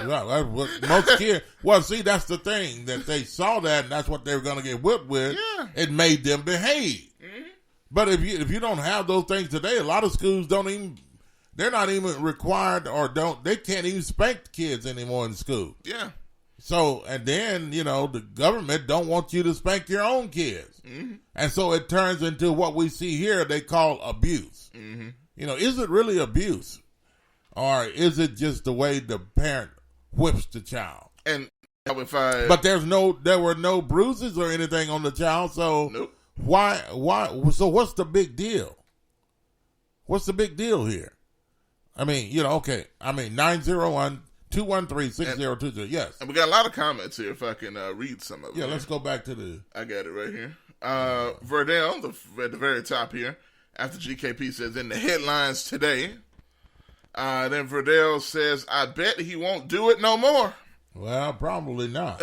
Speaker 3: Right. Most kids, well, see, that's the thing, that they saw that, and that's what they were going to get whipped with.
Speaker 8: Yeah.
Speaker 3: It made them behave.
Speaker 8: Mm-hmm.
Speaker 3: But if you don't have those things today, a lot of schools they're not even required, they can't even spank the kids anymore in school.
Speaker 8: Yeah.
Speaker 3: So, and then, you know, the government don't want you to spank your own kids. Mm-hmm. And so it turns into what we see here they call abuse. Mm-hmm. You know, is it really abuse? Or is it just the way the parent whips the child?
Speaker 8: And if
Speaker 3: but there were no bruises or anything on the child, so
Speaker 8: nope.
Speaker 3: Why, so what's the big deal? What's the big deal here? I mean, you know, 901-213-6020. Yes.
Speaker 8: And we got a lot of comments here, if I can read some of them.
Speaker 3: Yeah, let's go back to
Speaker 8: I got it right here. Verdell, at the very top here, after GKP says, in the headlines today. Then Verdell says, I bet he won't do it no more.
Speaker 3: Well, probably not.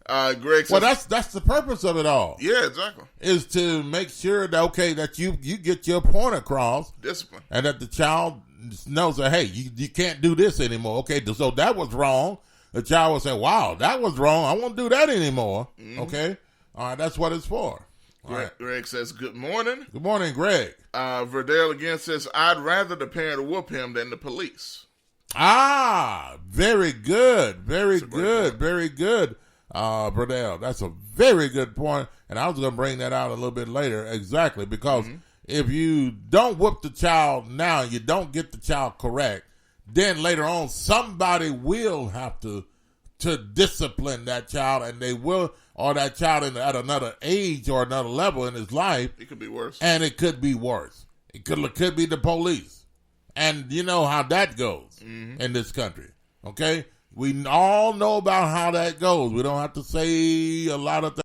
Speaker 8: Greg says,
Speaker 3: well, that's the purpose of it all.
Speaker 8: Yeah, exactly.
Speaker 3: Is to make sure that you get your point across.
Speaker 8: Discipline. And
Speaker 3: that the child knows that, hey, you can't do this anymore. Okay, so that was wrong. The child will say, wow, that was wrong. I won't do that anymore. Mm-hmm. Okay? All right, that's what it's for.
Speaker 8: Greg says, good morning.
Speaker 3: Good morning, Greg.
Speaker 8: Verdell again says, I'd rather the parent whoop him than the police.
Speaker 3: Very good. Very good. Very good, Verdell. That's a very good point. And I was going to bring that out a little bit later. Exactly, because if you don't whoop the child now, you don't get the child correct, then later on somebody will have to discipline that child, and they will, or that child at another age or another level in his life.
Speaker 8: It could be worse.
Speaker 3: And it could be worse. It could be the police. And you know how that goes in this country. Okay? We all know about how that goes. We don't have to say a lot of things.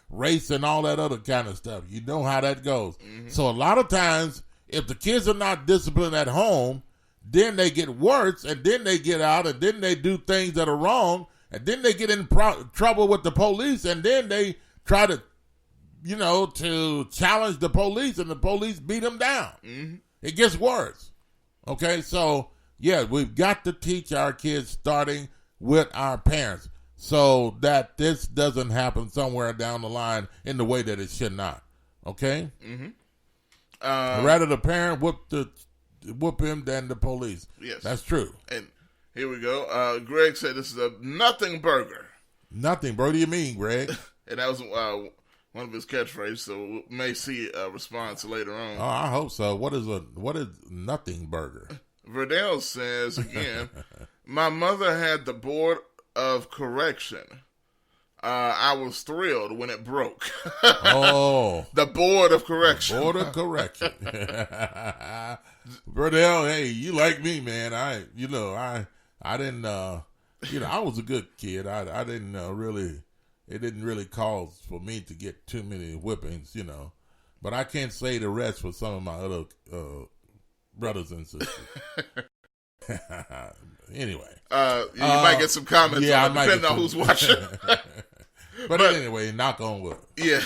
Speaker 3: Race and all that other kind of stuff. You know how that goes. Mm-hmm. So a lot of times, if the kids are not disciplined at home, then they get worse, and then they get out, and then they do things that are wrong, and then they get in trouble with the police, and then they try to, to challenge the police, and the police beat them down. Mm-hmm. It gets worse. Okay, so, yeah, we've got to teach our kids starting with our parents, so that this doesn't happen somewhere down the line in the way that it should not. Okay? Mm-hmm. Rather the parent whoop him than the police.
Speaker 8: Yes.
Speaker 3: That's true.
Speaker 8: And here we go. Greg said this is a nothing burger.
Speaker 3: Nothing, bro. What do you mean, Greg?
Speaker 8: And that was one of his catchphrases, so we may see a response later on.
Speaker 3: Oh, I hope so. What is nothing burger?
Speaker 8: Verdell says again, my mother had the board of correction. I was thrilled when it broke.
Speaker 3: Oh.
Speaker 8: The board of correction.
Speaker 3: Board of correction. Verdell, hey, you like me, man. I didn't, I was a good kid. I didn't it didn't really cause for me to get too many whippings, But I can't say the rest for some of my other brothers and sisters. Anyway.
Speaker 8: You might get some comments depending on who's watching.
Speaker 3: but anyway, knock on wood.
Speaker 8: Yeah.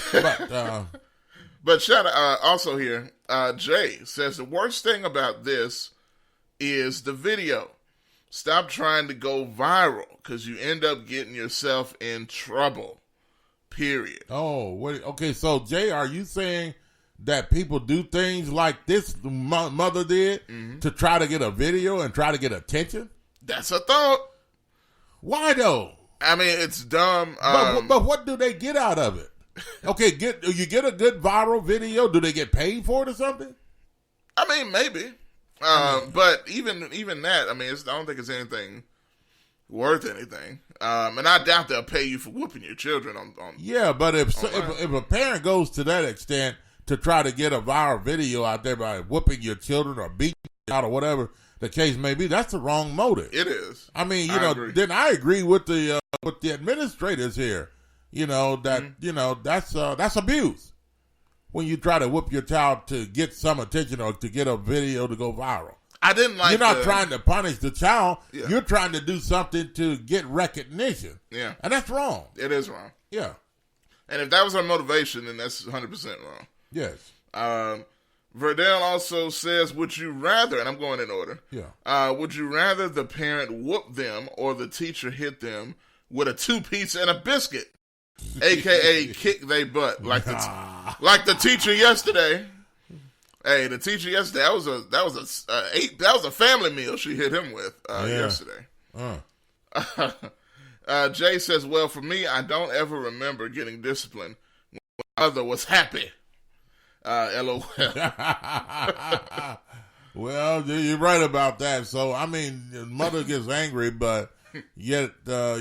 Speaker 8: But shout out, also here, Jay says the worst thing about this is the video. Stop trying to go viral because you end up getting yourself in trouble. Period.
Speaker 3: Oh, wait, okay. So, Jay, are you saying that people do things like this mother did to try to get a video and try to get attention?
Speaker 8: That's a thought.
Speaker 3: Why though?
Speaker 8: I mean, it's dumb.
Speaker 3: But what do they get out of it? Okay, you get a good viral video. Do they get paid for it or something?
Speaker 8: I mean, maybe. But even that, I mean, I don't think it's anything worth anything. And I doubt they'll pay you for whooping your children on
Speaker 3: Yeah, but if a parent goes to that extent to try to get a viral video out there by whooping your children or beating you out or whatever the case may be, that's the wrong motive.
Speaker 8: It is.
Speaker 3: I mean,
Speaker 8: agree.
Speaker 3: Then I agree with the administrators here. That's abuse when you try to whoop your child to get some attention or to get a video to go viral.
Speaker 8: I didn't like.
Speaker 3: You're not trying to punish the child.
Speaker 8: Yeah.
Speaker 3: You're trying to do something to get recognition.
Speaker 8: Yeah,
Speaker 3: and that's wrong.
Speaker 8: It is wrong.
Speaker 3: Yeah,
Speaker 8: and if that was our motivation, then that's 100% wrong.
Speaker 3: Yes.
Speaker 8: Verdell also says, would you rather, and I'm going in order.
Speaker 3: Yeah.
Speaker 8: Would you rather the parent whoop them or the teacher hit them with a 2-piece and a biscuit, aka kick they butt like the teacher yesterday? Hey, the teacher yesterday, that was a family meal she hit him with yesterday. Jay says, well, for me, I don't ever remember getting disciplined when my mother was happy. LOL.
Speaker 3: Well, you're right about that. So, I mean, mother gets angry, but yet, my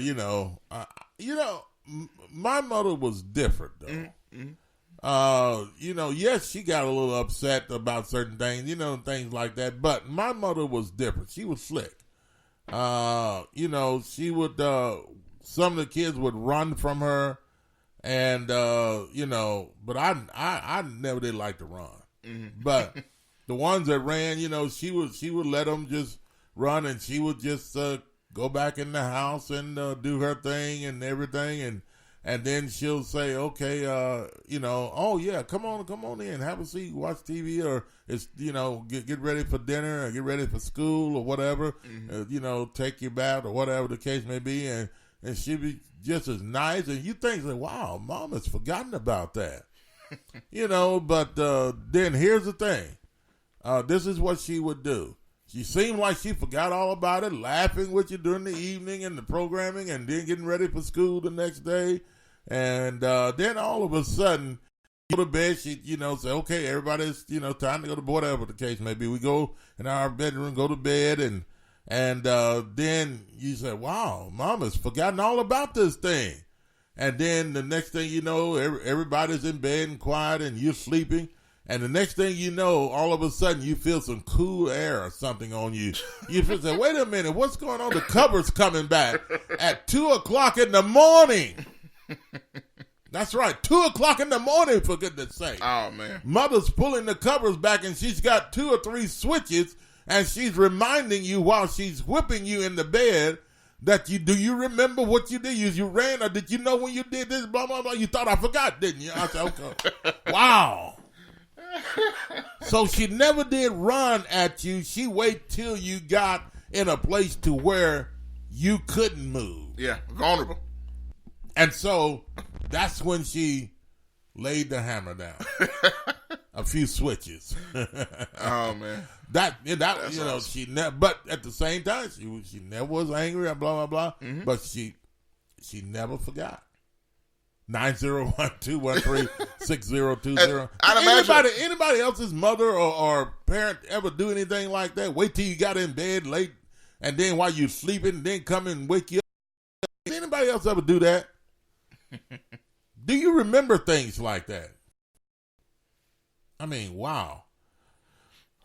Speaker 3: mother was different, though. Yes, she got a little upset about certain things, things like that. But my mother was different. She was slick. She would, some of the kids would run from her, and but I never did like to run. But the ones that ran, she would let them just run, and she would just go back in the house and do her thing and everything, and then she'll say, okay, oh yeah, come on in, have a seat, watch TV, or it's, get ready for dinner or get ready for school or whatever, take your bath or whatever the case may be, and she'll be just as nice, and you think, wow, mom has forgotten about that, but then here's the thing, this is what she would do. She seemed like she forgot all about it, laughing with you during the evening and the programming, and then getting ready for school the next day. And then all of a sudden, you go to bed, she, say, okay, everybody's, time to go to bed, whatever the case may be. We go in our bedroom, go to bed, and then you say, wow, mama's forgotten all about this thing. And then the next thing you know, everybody's in bed and quiet, and you're sleeping. And the next thing you know, all of a sudden, you feel some cool air or something on you. You feel, say, wait a minute, what's going on? The cover's coming back at 2:00 in the morning. That's right, 2:00 in the morning, for goodness sake.
Speaker 8: Oh, man.
Speaker 3: Mother's pulling the covers back, and she's got 2 or 3 switches, and she's reminding you while she's whipping you in the bed that do you remember what you did? You ran, or did you know when you did this, blah, blah, blah? You thought I forgot, didn't you? I said, okay. Wow. So she never did run at you. She waited till you got in a place to where you couldn't move.
Speaker 8: Yeah, vulnerable.
Speaker 3: And so that's when she laid the hammer down. A few switches.
Speaker 8: Oh, man.
Speaker 3: That's
Speaker 8: awesome.
Speaker 3: She never. But at the same time, she never was angry and blah blah blah. Mm-hmm. But she never forgot. 901-213-6020. Anybody else's mother or parent ever do anything like that? Wait till you got in bed late, and then while you're sleeping, then come and wake you up. Did anybody else ever do that? Do you remember things like that? I mean, wow.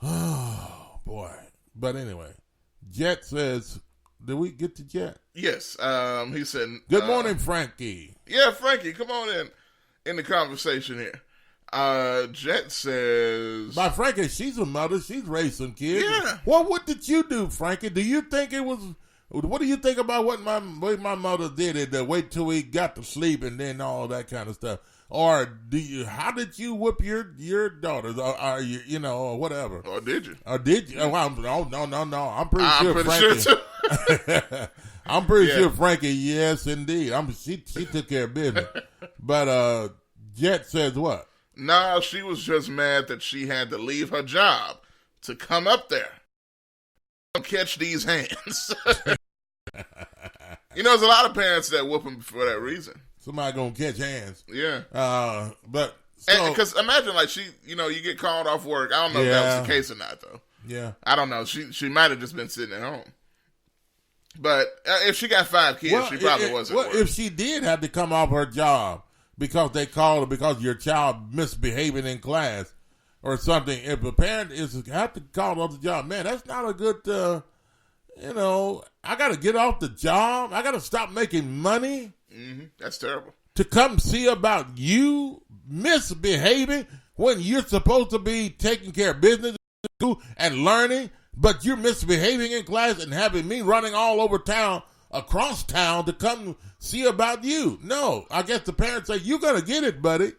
Speaker 3: Oh, boy. But anyway, Jet says, did we get to Jet?
Speaker 8: Yes. He said,
Speaker 3: good morning, Frankie.
Speaker 8: Yeah, Frankie, come on in the conversation here. Jet says,
Speaker 3: by Frankie, she's a mother. She's raised some kids.
Speaker 8: Yeah.
Speaker 3: Well, what did you do, Frankie? Do you think it was? What do you think about what my mother did? Wait till we got to sleep and then all that kind of stuff. Or how did you whip your daughters, or or whatever?
Speaker 8: Or did you?
Speaker 3: Or did you? Oh, no. I'm pretty sure, Frankie.
Speaker 8: Sure too.
Speaker 3: I'm pretty sure Frankie, yes, indeed. She took care of business. But Jet says what?
Speaker 8: No, she was just mad that she had to leave her job to come up there. Catch these hands. There's a lot of parents that whoop them for that reason.
Speaker 3: Somebody gonna catch hands.
Speaker 8: Yeah.
Speaker 3: But
Speaker 8: because imagine like she, you get called off work. I don't know if that was the case or not though.
Speaker 3: Yeah.
Speaker 8: I don't know. She might have just been sitting at home. But if she got 5 kids, she probably wasn't.
Speaker 3: Well, if she did have to come off her job because they called her because your child misbehaving in class or something, if a parent have to call off the job, man, that's not a good. I got to get off the job. I got to stop making money.
Speaker 8: Mm-hmm. That's terrible.
Speaker 3: To come see about you misbehaving when you're supposed to be taking care of business and learning, but you're misbehaving in class and having me running all over town, across town to come see about you. No, I guess the parents say, you're going to get it, buddy.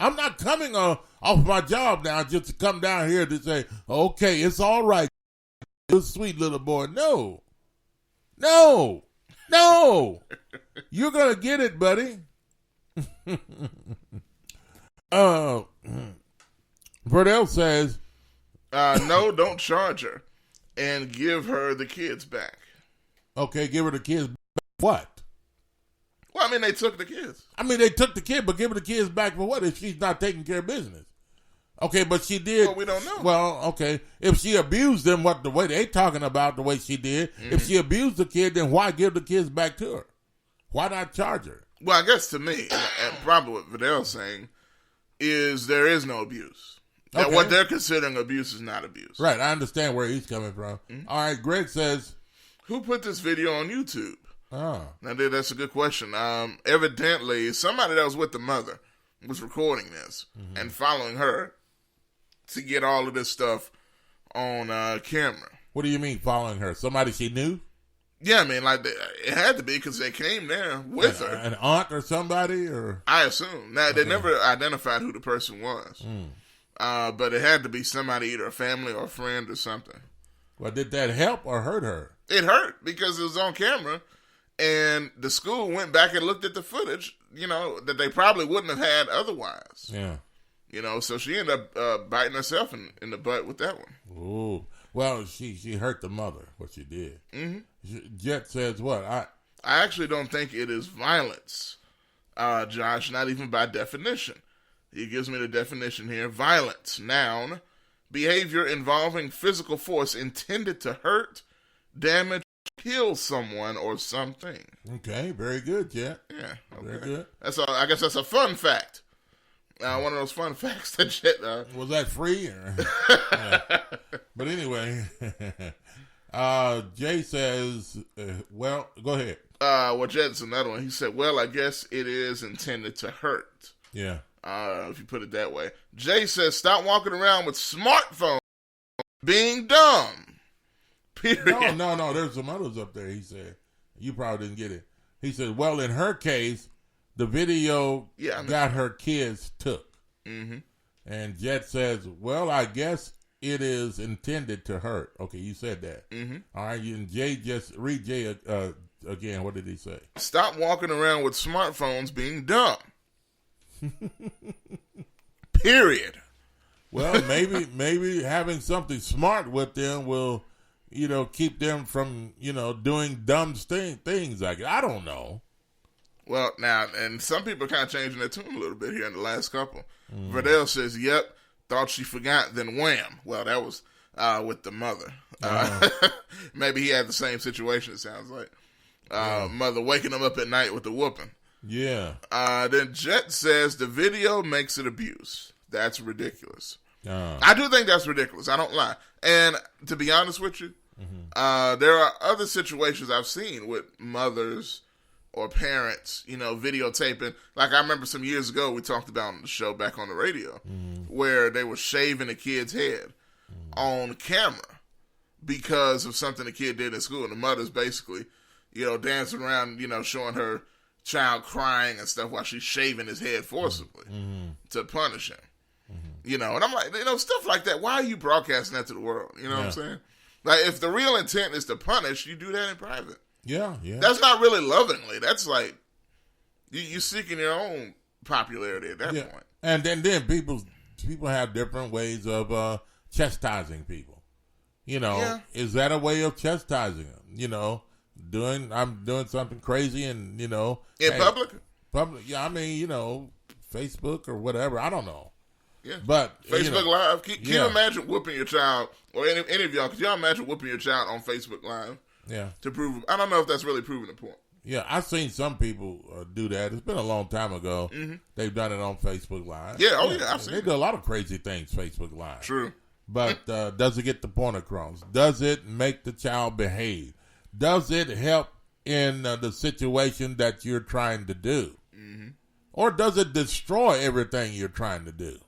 Speaker 3: I'm not coming off my job now just to come down here to say, okay, it's all right. You sweet little boy. No. You're going to get it, buddy. Verdell says,
Speaker 8: no, don't charge her and give her the kids back.
Speaker 3: Okay, give her the kids back. What?
Speaker 8: Well, I mean, they took the kids.
Speaker 3: They took the kid, but give her the kids back for what if she's not taking care of business? Okay, but she did.
Speaker 8: Well, we don't know.
Speaker 3: Well, okay. If she abused them, the way they talking about the way she did, if she abused the kid, then why give the kids back to her? Why not charge her?
Speaker 8: Well, I guess to me, and probably what Vidal's saying, is there is no abuse. That what they're considering abuse is not abuse.
Speaker 3: Right, I understand where he's coming from. Mm-hmm. All right, Greg says,
Speaker 8: who put this video on YouTube?
Speaker 3: Oh.
Speaker 8: Now, that's a good question. Evidently, somebody that was with the mother was recording this and following her to get all of this stuff on camera.
Speaker 3: What do you mean following her? Somebody she knew?
Speaker 8: Yeah, I mean, like it had to be because they came there with her.
Speaker 3: An aunt or somebody, or
Speaker 8: I assume. Now they never identified who the person was, but it had to be somebody, either a family or a friend or something.
Speaker 3: Well, did that help or hurt her?
Speaker 8: It hurt because it was on camera, and the school went back and looked at the footage. That they probably wouldn't have had otherwise.
Speaker 3: Yeah.
Speaker 8: So she ended up biting herself in the butt with that one.
Speaker 3: Ooh. Well, she hurt the mother, what she did. Mm-hmm. Jet says what? I
Speaker 8: actually don't think it is violence, Josh, not even by definition. He gives me the definition here. Violence, noun, behavior involving physical force intended to hurt, damage, kill someone or something.
Speaker 3: Okay, very good, Jet.
Speaker 8: Yeah, okay.
Speaker 3: Very good.
Speaker 8: I guess that's a fun fact. One of those fun facts that Jet...
Speaker 3: Was that free? Or? But anyway, Jay says, well, go ahead.
Speaker 8: Well, Jet's another one. He said, well, I guess it is intended to hurt.
Speaker 3: Yeah.
Speaker 8: If you put it that way. Jay says, stop walking around with smartphones being dumb. Period.
Speaker 3: No. There's some others up there, he said. You probably didn't get it. He said, well, in her case, the video got her kids took. Mm-hmm. And Jet says, well, I guess it is intended to hurt. Okay, you said that. Mm-hmm. All right, and Jay, just read Jay again. What did he say?
Speaker 8: Stop walking around with smartphones being dumb. Period.
Speaker 3: Well, maybe having something smart with them will, keep them from, doing dumb things like it. I don't know.
Speaker 8: Well, now, and some people are kind of changing their tune a little bit here in the last couple. Verdell says, yep, thought she forgot, then wham. Well, that was with the mother. Maybe he had the same situation, it sounds like. Mother waking him up at night with the whooping.
Speaker 3: Yeah.
Speaker 8: Then Jet says, the video makes it abuse. That's ridiculous. I do think that's ridiculous. I don't lie. And to be honest with you, there are other situations I've seen with mothers or parents, videotaping. Like I remember some years ago, we talked about on the show back on the radio, where they were shaving a kid's head on camera because of something the kid did in school. And the mother's basically, dancing around, showing her child crying and stuff while she's shaving his head forcibly to punish him. And I'm like, stuff like that. Why are you broadcasting that to the world? You know what I'm saying? Like, if the real intent is to punish, you do that in private.
Speaker 3: Yeah.
Speaker 8: That's not really lovingly. That's like you seeking your own popularity at that point.
Speaker 3: And then people have different ways of chastising people. Is that a way of chastising them? I'm doing something crazy, and
Speaker 8: in public.
Speaker 3: Yeah, I mean, Facebook or whatever. I don't know.
Speaker 8: Yeah,
Speaker 3: but
Speaker 8: Facebook Live. Can you imagine whooping your child, or any of y'all? Could y'all imagine whooping your child on Facebook Live?
Speaker 3: Yeah.
Speaker 8: To prove, I don't know if that's really proving the point.
Speaker 3: Yeah, I've seen some people do that. It's been a long time ago.
Speaker 8: Mm-hmm.
Speaker 3: They've done it on Facebook Live.
Speaker 8: Yeah, I've seen.
Speaker 3: They do a lot of crazy things Facebook Live.
Speaker 8: True.
Speaker 3: But does it get the point across? Does it make the child behave? Does it help in the situation that you're trying to do?
Speaker 8: Mm-hmm.
Speaker 3: Or does it destroy everything you're trying to do?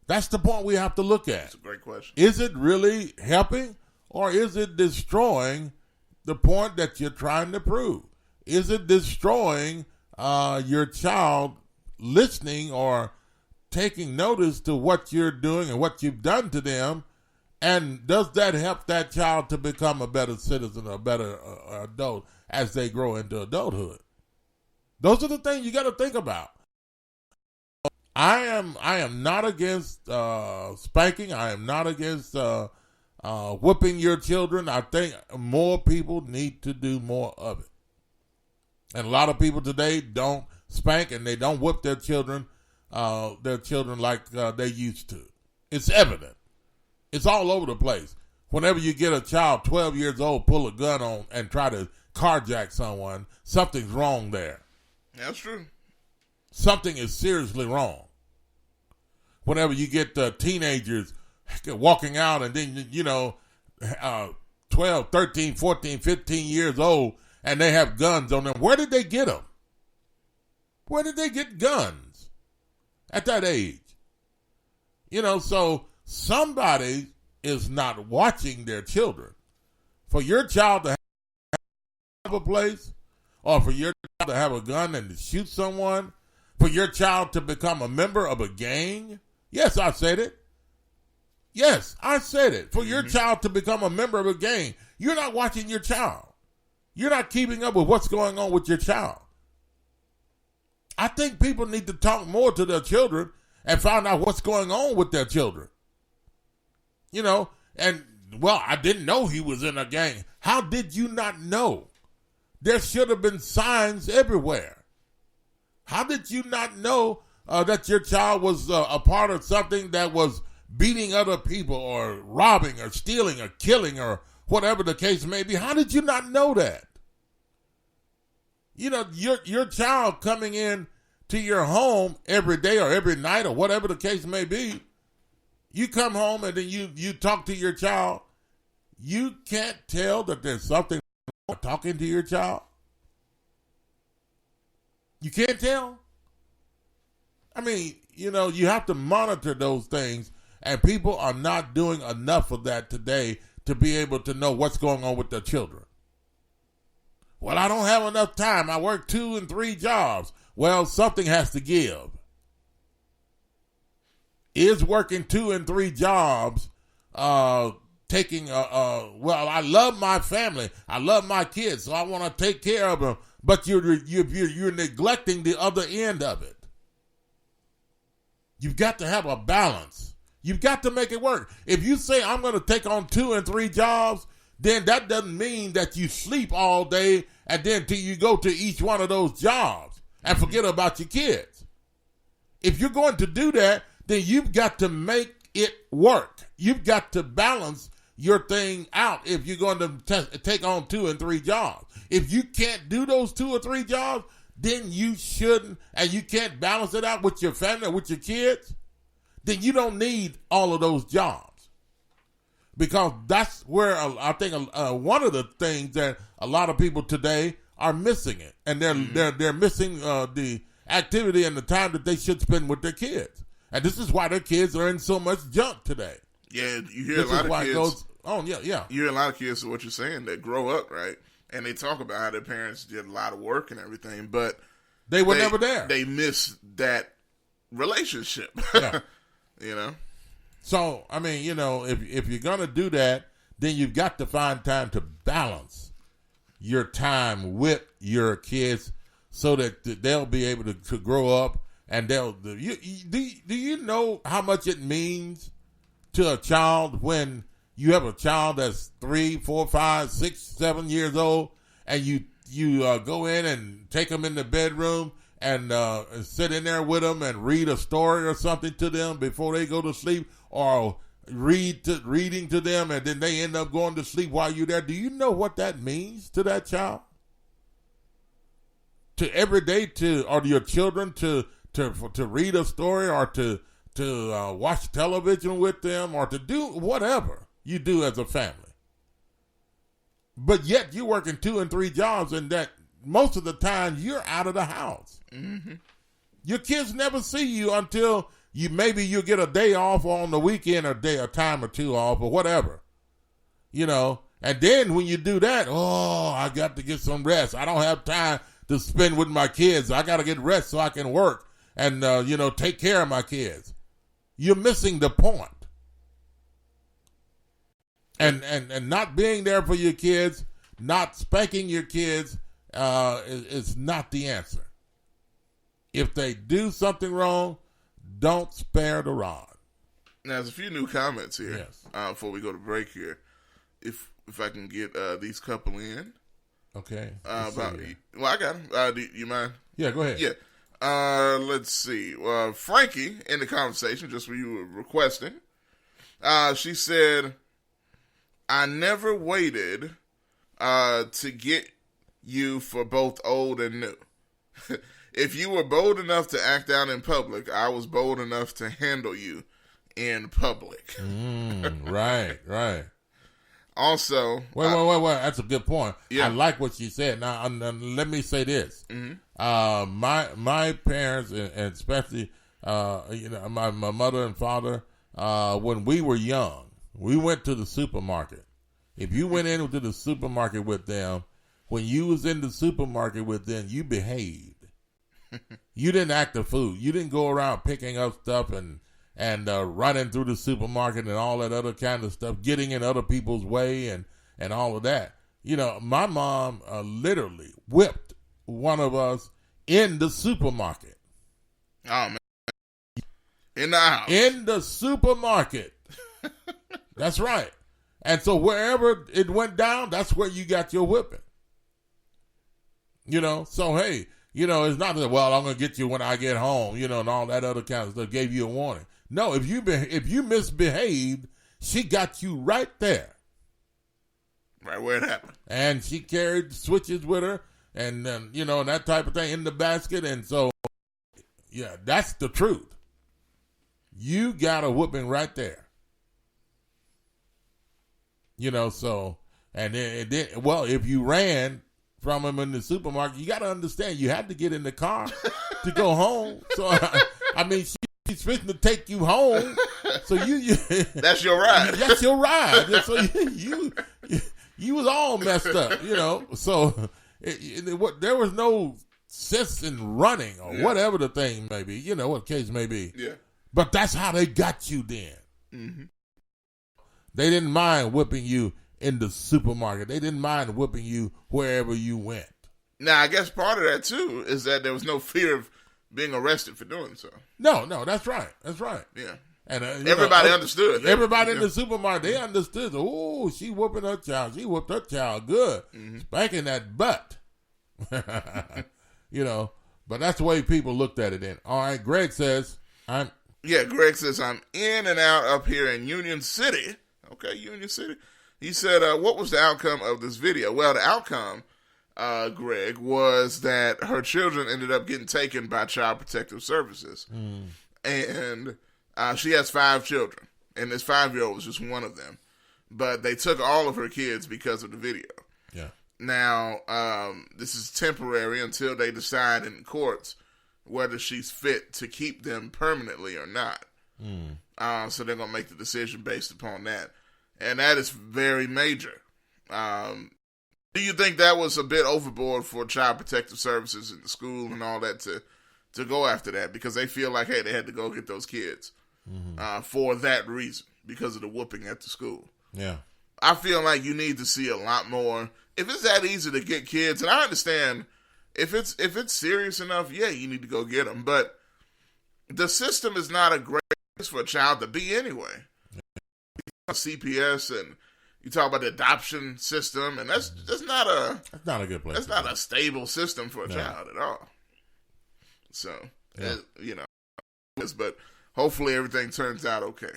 Speaker 3: That's the point we have to look at.
Speaker 8: That's a great question.
Speaker 3: Is it really helping, or is it destroying the point that you're trying to prove? Is it destroying your child listening or taking notice to what you're doing and what you've done to them? And does that help that child to become a better citizen, a better adult as they grow into adulthood? Those are the things you got to think about. I am not against spanking. I am not against whipping your children. I think more people need to do more of it. And a lot of people today don't spank and they don't whip their children like they used to. It's evident. It's all over the place. Whenever you get a child 12 years old, pull a gun on and try to carjack someone, something's wrong there.
Speaker 8: That's true.
Speaker 3: Something is seriously wrong. Whenever you get teenagers walking out and then, 12, 13, 14, 15 years old, and they have guns on them, where did they get them? Where did they get guns at that age? So somebody is not watching their children. For your child to have a place, or for your child to have a gun and to shoot someone, for your child to become a member of a gang. Yes, I said it. Yes, I said it. For your child to become a member of a gang, you're not watching your child. You're not keeping up with what's going on with your child. I think people need to talk more to their children and find out what's going on with their children. I didn't know he was in a gang. How did you not know? There should have been signs everywhere. How did you not know that your child was a part of something that was beating other people or robbing or stealing or killing or whatever the case may be? How did you not know that? Your child coming in to your home every day or every night or whatever the case may be, you come home and then you talk to your child. You can't tell that there's something wrong with talking to your child. You can't tell. I mean, you have to monitor those things, and people are not doing enough of that today to be able to know what's going on with their children. Well, I don't have enough time. I work 2 and 3 jobs. Well, something has to give. Is working 2 and 3 jobs taking I love my family. I love my kids, so I want to take care of them. But you're neglecting the other end of it. You've got to have a balance. You've got to make it work. If you say I'm going to take on 2 and 3 jobs, then that doesn't mean that you sleep all day and then till you go to each one of those jobs and forget about your kids. If you're going to do that, then you've got to make it work. You've got to balance your thing out if you're going to take on 2 and 3 jobs. If you can't do those 2 or 3 jobs, then you shouldn't, and you can't balance it out with your family or with your kids, then you don't need all of those jobs. Because that's where I think one of the things that a lot of people today are missing it. And they're missing the activity and the time that they should spend with their kids. And this is why their kids are in so much junk today.
Speaker 8: Yeah, you hear a lot of kids.
Speaker 3: Yeah.
Speaker 8: You hear a lot of kids, what you're saying, that grow up, right? And they talk about how their parents did a lot of work and everything, but
Speaker 3: they were never there.
Speaker 8: They miss that relationship.
Speaker 3: Yeah.
Speaker 8: You know?
Speaker 3: So, I mean, if you're going to do that, then you've got to find time to balance your time with your kids so that they'll be able to grow up and do you know how much it means to a child when you have a child that's 3, 4, 5, 6, 7 years old and you go in and take them in the bedroom and sit in there with them and read a story or something to them before they go to sleep, or reading to them, and then they end up going to sleep while you're there. Do you know what that means to that child? To every day or your children to read a story or to watch television with them or to do whatever you do as a family. But yet you're working 2 and 3 jobs, and that most of the time you're out of the house. Mm-hmm. Your kids never see you until you'll get a day off on the weekend, a time or two off or whatever, and then when you do that, I got to get some rest. I don't have time to spend with my kids. I got to get rest so I can work and, take care of my kids. You're missing the point. And not being there for your kids, not spanking your kids, is not the answer. If they do something wrong, don't spare the rod.
Speaker 8: Now, there's a few new comments here.
Speaker 3: Yes.
Speaker 8: Before we go to break here. If I can get these couple in.
Speaker 3: Okay.
Speaker 8: I got them. Do you mind?
Speaker 3: Yeah, go ahead.
Speaker 8: Yeah. Let's see. Frankie, in the conversation, just what you were requesting, she said, I never waited to get you for both old and new. If you were bold enough to act out in public, I was bold enough to handle you in public.
Speaker 3: Right. Also, wait. That's a good point. Yeah. I like what she said. Now, let me say this. Mm-hmm. My parents, and especially my mother and father, when we were young, we went to the supermarket. If you went into the supermarket with them, when you was in the supermarket with them, you behaved. You didn't act a fool. You didn't go around picking up stuff and running through the supermarket and all that other kind of stuff, getting in other people's way and all of that. My mom literally whipped one of us in the supermarket.
Speaker 8: Oh, man. In the house.
Speaker 3: In the supermarket. That's right. And so wherever it went down, that's where you got your whipping. So hey, it's not that, well, I'm going to get you when I get home, and all that other kind of stuff, gave you a warning. No, if you misbehaved, she got you right there.
Speaker 8: Right where it happened.
Speaker 3: And she carried switches with her and, and that type of thing in the basket. And so, yeah, that's the truth. You got a whooping right there. So, and then, if you ran from him in the supermarket, you got to understand you had to get in the car to go home. So I mean, she's fixing to take you home. So you
Speaker 8: that's your ride.
Speaker 3: That's your ride. So you was all messed up, So there was no sense in running or whatever the thing may be, what case may be.
Speaker 8: Yeah.
Speaker 3: But that's how they got you then. Mm-hmm. They didn't mind whipping you in the supermarket. They didn't mind whipping you wherever you went.
Speaker 8: Now, I guess part of that, too, is that there was no fear of being arrested for doing so.
Speaker 3: No, that's right. That's right.
Speaker 8: Yeah.
Speaker 3: And
Speaker 8: everybody understood.
Speaker 3: Everybody in the supermarket, they understood. Oh, she whooping her child. She whooped her child good. Mm-hmm. Spanking that butt. But that's the way people looked at it then. All right, Greg says,
Speaker 8: Greg says, I'm in and out up here in Union City. Okay, Union City. He said, what was the outcome of this video? Well, the outcome, Greg, was that her children ended up getting taken by Child Protective Services. Mm. And she has 5 children, and this 5-year-old was just one of them. But they took all of her kids because of the video.
Speaker 3: Yeah.
Speaker 8: Now, this is temporary until they decide in the courts whether she's fit to keep them permanently or not. Mm. So they're going to make the decision based upon that. And that is very major. Do you think that was a bit overboard for Child Protective Services in the school and all that to go after that? Because they feel like, hey, they had to go get those kids for that reason, because of the whooping at the school.
Speaker 3: Yeah.
Speaker 8: I feel like you need to see a lot more. If it's that easy to get kids, and I understand if it's serious enough, yeah, you need to go get them. But the system is not a great place for a child to be anyway. CPS, and you talk about the adoption system, and that's not a
Speaker 3: good place.
Speaker 8: That's not a stable system for a child at all. So, but hopefully everything turns out okay.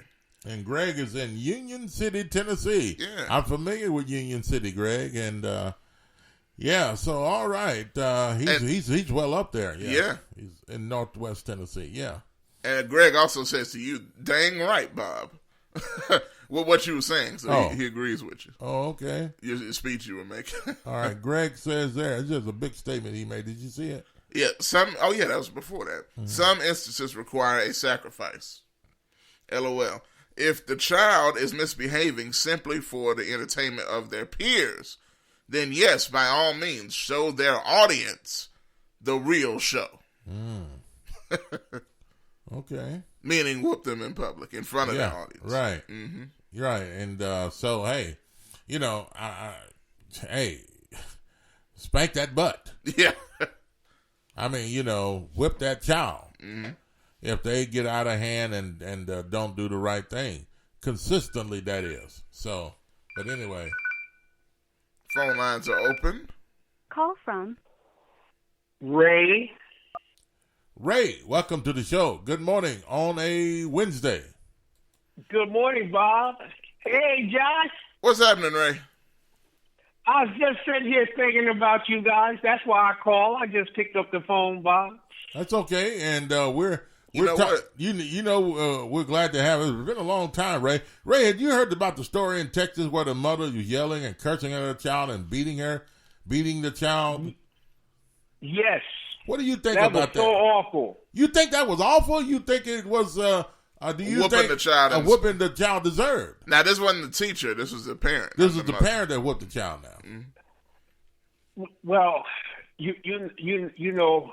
Speaker 3: And Greg is in Union City, Tennessee.
Speaker 8: Yeah.
Speaker 3: I'm familiar with Union City, Greg. And, so, all right. He's well up there. Yeah. He's in Northwest Tennessee. Yeah.
Speaker 8: And Greg also says to you, dang right, Bob. Well, what you were saying. So he agrees with you.
Speaker 3: Oh, okay.
Speaker 8: Your speech you were making.
Speaker 3: All right. Greg says there. It's just a big statement he made. Did you see it?
Speaker 8: Yeah. That was before that. Mm-hmm. Some instances require a sacrifice. LOL. If the child is misbehaving simply for the entertainment of their peers, then yes, by all means, show their audience the real show.
Speaker 3: Okay.
Speaker 8: Meaning whoop them in public, in front of their audience.
Speaker 3: Right.
Speaker 8: Mm-hmm.
Speaker 3: Right. And so, hey, hey, spank that butt.
Speaker 8: Yeah.
Speaker 3: I mean, whip that child.
Speaker 8: Mm-hmm.
Speaker 3: If they get out of hand and don't do the right thing. Consistently, that is. So, but anyway.
Speaker 8: Phone lines are open.
Speaker 9: Call from
Speaker 10: Ray.
Speaker 3: Ray, welcome to the show. Good morning on a Wednesday.
Speaker 10: Good morning, Bob. Hey, Josh.
Speaker 8: What's happening, Ray?
Speaker 10: I was just sitting here thinking about you guys. That's why I called. I just picked up the phone, Bob.
Speaker 3: That's okay, and we're glad to have it. It's been a long time, Ray. Ray, had you heard about the story in Texas where the mother was yelling and cursing at her child and beating the child?
Speaker 10: Yes.
Speaker 3: What do you think about that?
Speaker 10: That was so awful.
Speaker 3: You think that was awful? You think it was? Do you
Speaker 8: whooping
Speaker 3: think
Speaker 8: the child?
Speaker 3: A whooping the child deserved?
Speaker 8: Now, this wasn't the teacher. This was the parent.
Speaker 3: This is the parent that whooped the child. Now,
Speaker 10: well, you know,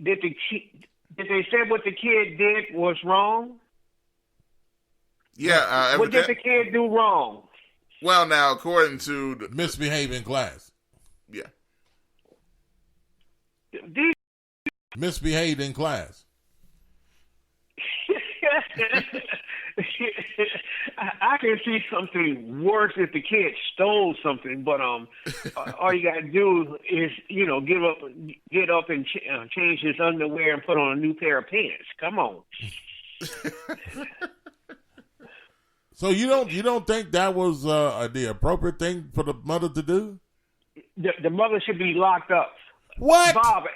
Speaker 10: did they say what the kid did was wrong?
Speaker 8: Yeah.
Speaker 10: What did the kid do wrong?
Speaker 8: Well, now, according to
Speaker 3: misbehave in class.
Speaker 8: Yeah.
Speaker 3: Misbehaved in class.
Speaker 10: I can see something worse if the kid stole something, but all you gotta do is get up and change his underwear and put on a new pair of pants. Come on.
Speaker 3: So you don't think that was the appropriate thing for the mother to do?
Speaker 10: The mother should be locked up.
Speaker 3: What,
Speaker 10: Bob?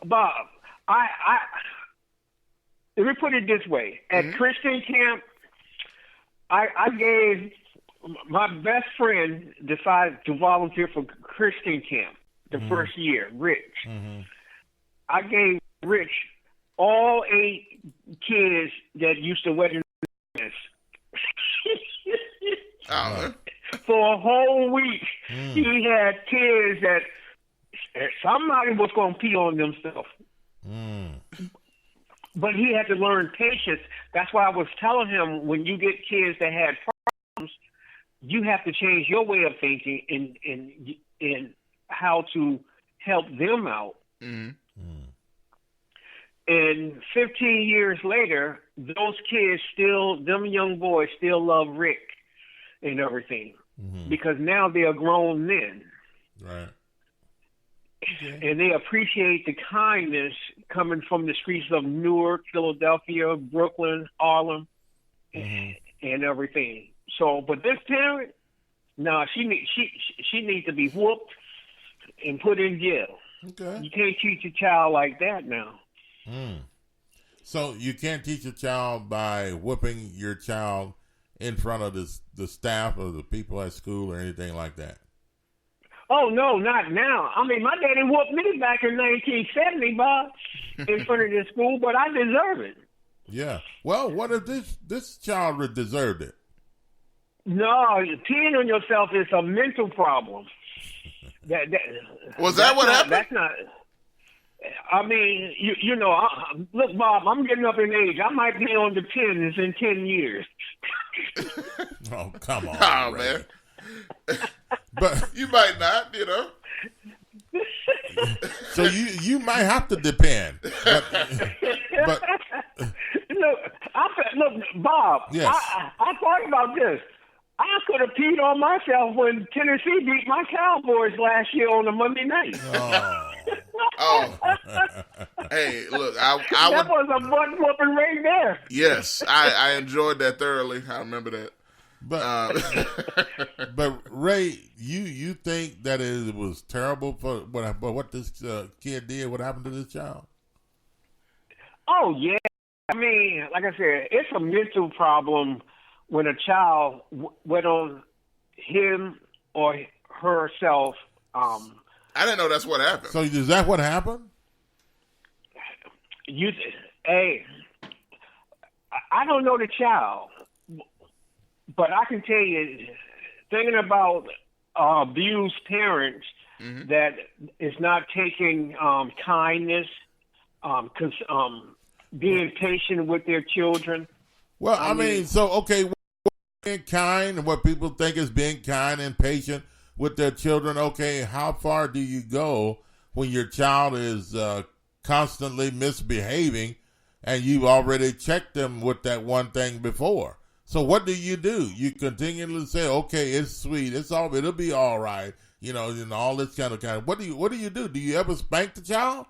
Speaker 10: Bob, I let me put it this way. At Christian camp, I gave my best friend decided to volunteer for Christian camp the first year, Rich. I gave Rich all 8 kids that used to wear the for a whole week. He had kids that somebody was going to pee on themselves. But he had to learn patience. That's why I was telling him, when you get kids that had problems, you have to change your way of thinking in how to help them out. And 15 years later, those kids them young boys still love Rick and everything, because now they are grown men.
Speaker 3: Right.
Speaker 10: Okay. And they appreciate the kindness coming from the streets of Newark, Philadelphia, Brooklyn, Harlem, and everything. So, but this parent, she needs to be whooped and put in jail.
Speaker 3: Okay.
Speaker 10: You can't teach a child like that now.
Speaker 3: So you can't teach a child by whooping your child in front of the staff or the people at school or anything like that?
Speaker 10: Oh, no, not now. I mean, my daddy whooped me back in 1970, Bob, in front of the school, but I deserve it.
Speaker 3: Yeah. Well, what if this child deserved it?
Speaker 10: No, peeing on yourself is a mental problem.
Speaker 8: Was that what happened?
Speaker 10: That's not. I mean, look, Bob, I'm getting up in age. I might be on the 10s in 10 years.
Speaker 3: Oh, come on.
Speaker 8: Oh,
Speaker 3: Ray.
Speaker 8: man.
Speaker 3: But
Speaker 8: You might not, you know.
Speaker 3: so you might have to depend. But
Speaker 10: Look, Bob.
Speaker 3: Yes.
Speaker 10: I thought about this. I could have peed on myself when Tennessee beat my Cowboys last year on a Monday night.
Speaker 8: Oh. Hey, look, I
Speaker 10: that was a butt whooping right there.
Speaker 8: Yes, I enjoyed that thoroughly. I remember that.
Speaker 3: But Ray, you think that it was terrible for what this kid did? What happened to this child?
Speaker 10: Oh yeah, I mean, like I said, it's a mental problem when a child, whether him or herself.
Speaker 8: I didn't know that's what happened.
Speaker 3: So is that what happened?
Speaker 10: Hey, I don't know the child. But I can tell you, thinking about abused parents that is not taking kindness, being patient with their children.
Speaker 3: Well, I mean, so, okay, being kind and what people think is being kind and patient with their children, okay, how far do you go when your child is constantly misbehaving and you've already checked them with that one thing before? So what do? You continually say, okay, it's sweet, it'll be all right, and all this kind of. What do you do? Do you ever spank the child?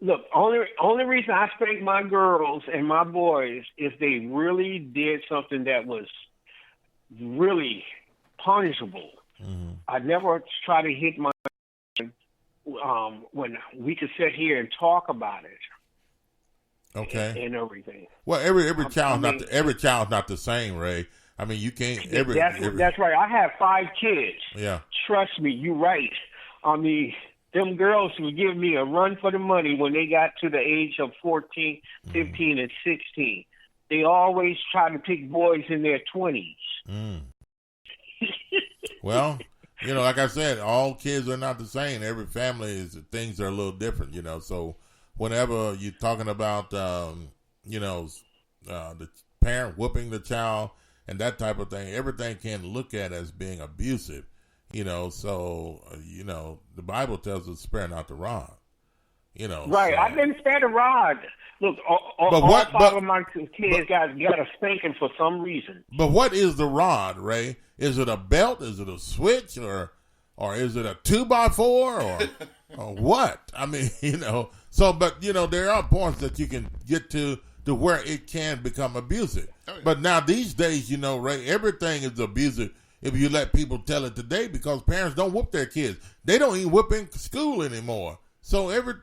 Speaker 10: Look, only reason I spank my girls and my boys if they really did something that was really punishable. Mm-hmm. I never try to hit my when we could sit here and talk about it.
Speaker 3: Okay.
Speaker 10: And everything.
Speaker 3: Well, every child's not the same, Ray. I mean, you can't
Speaker 10: That's right. I have 5 kids.
Speaker 3: Yeah.
Speaker 10: Trust me, you're right. I mean, them girls would give me a run for the money when they got to the age of 14, 15, and 16. They always try to pick boys in their 20s.
Speaker 3: Mm. Well, like I said, all kids are not the same. Every family things are a little different, so whenever you're talking about, the parent whooping the child and that type of thing, everything can look at as being abusive, so, the Bible tells us spare not the rod,
Speaker 10: Right.
Speaker 3: So.
Speaker 10: I didn't spare the rod. Look, all 5 of my kids got a spanking for some reason.
Speaker 3: But what is the rod, Ray? Is it a belt? Is it a switch? Or is it a 2x4? Or what? I mean, So, but, there are points that you can get to where it can become abusive. Oh, yeah. But now these days, Ray, everything is abusive if you let people tell it today because parents don't whoop their kids. They don't even whoop in school anymore. So every.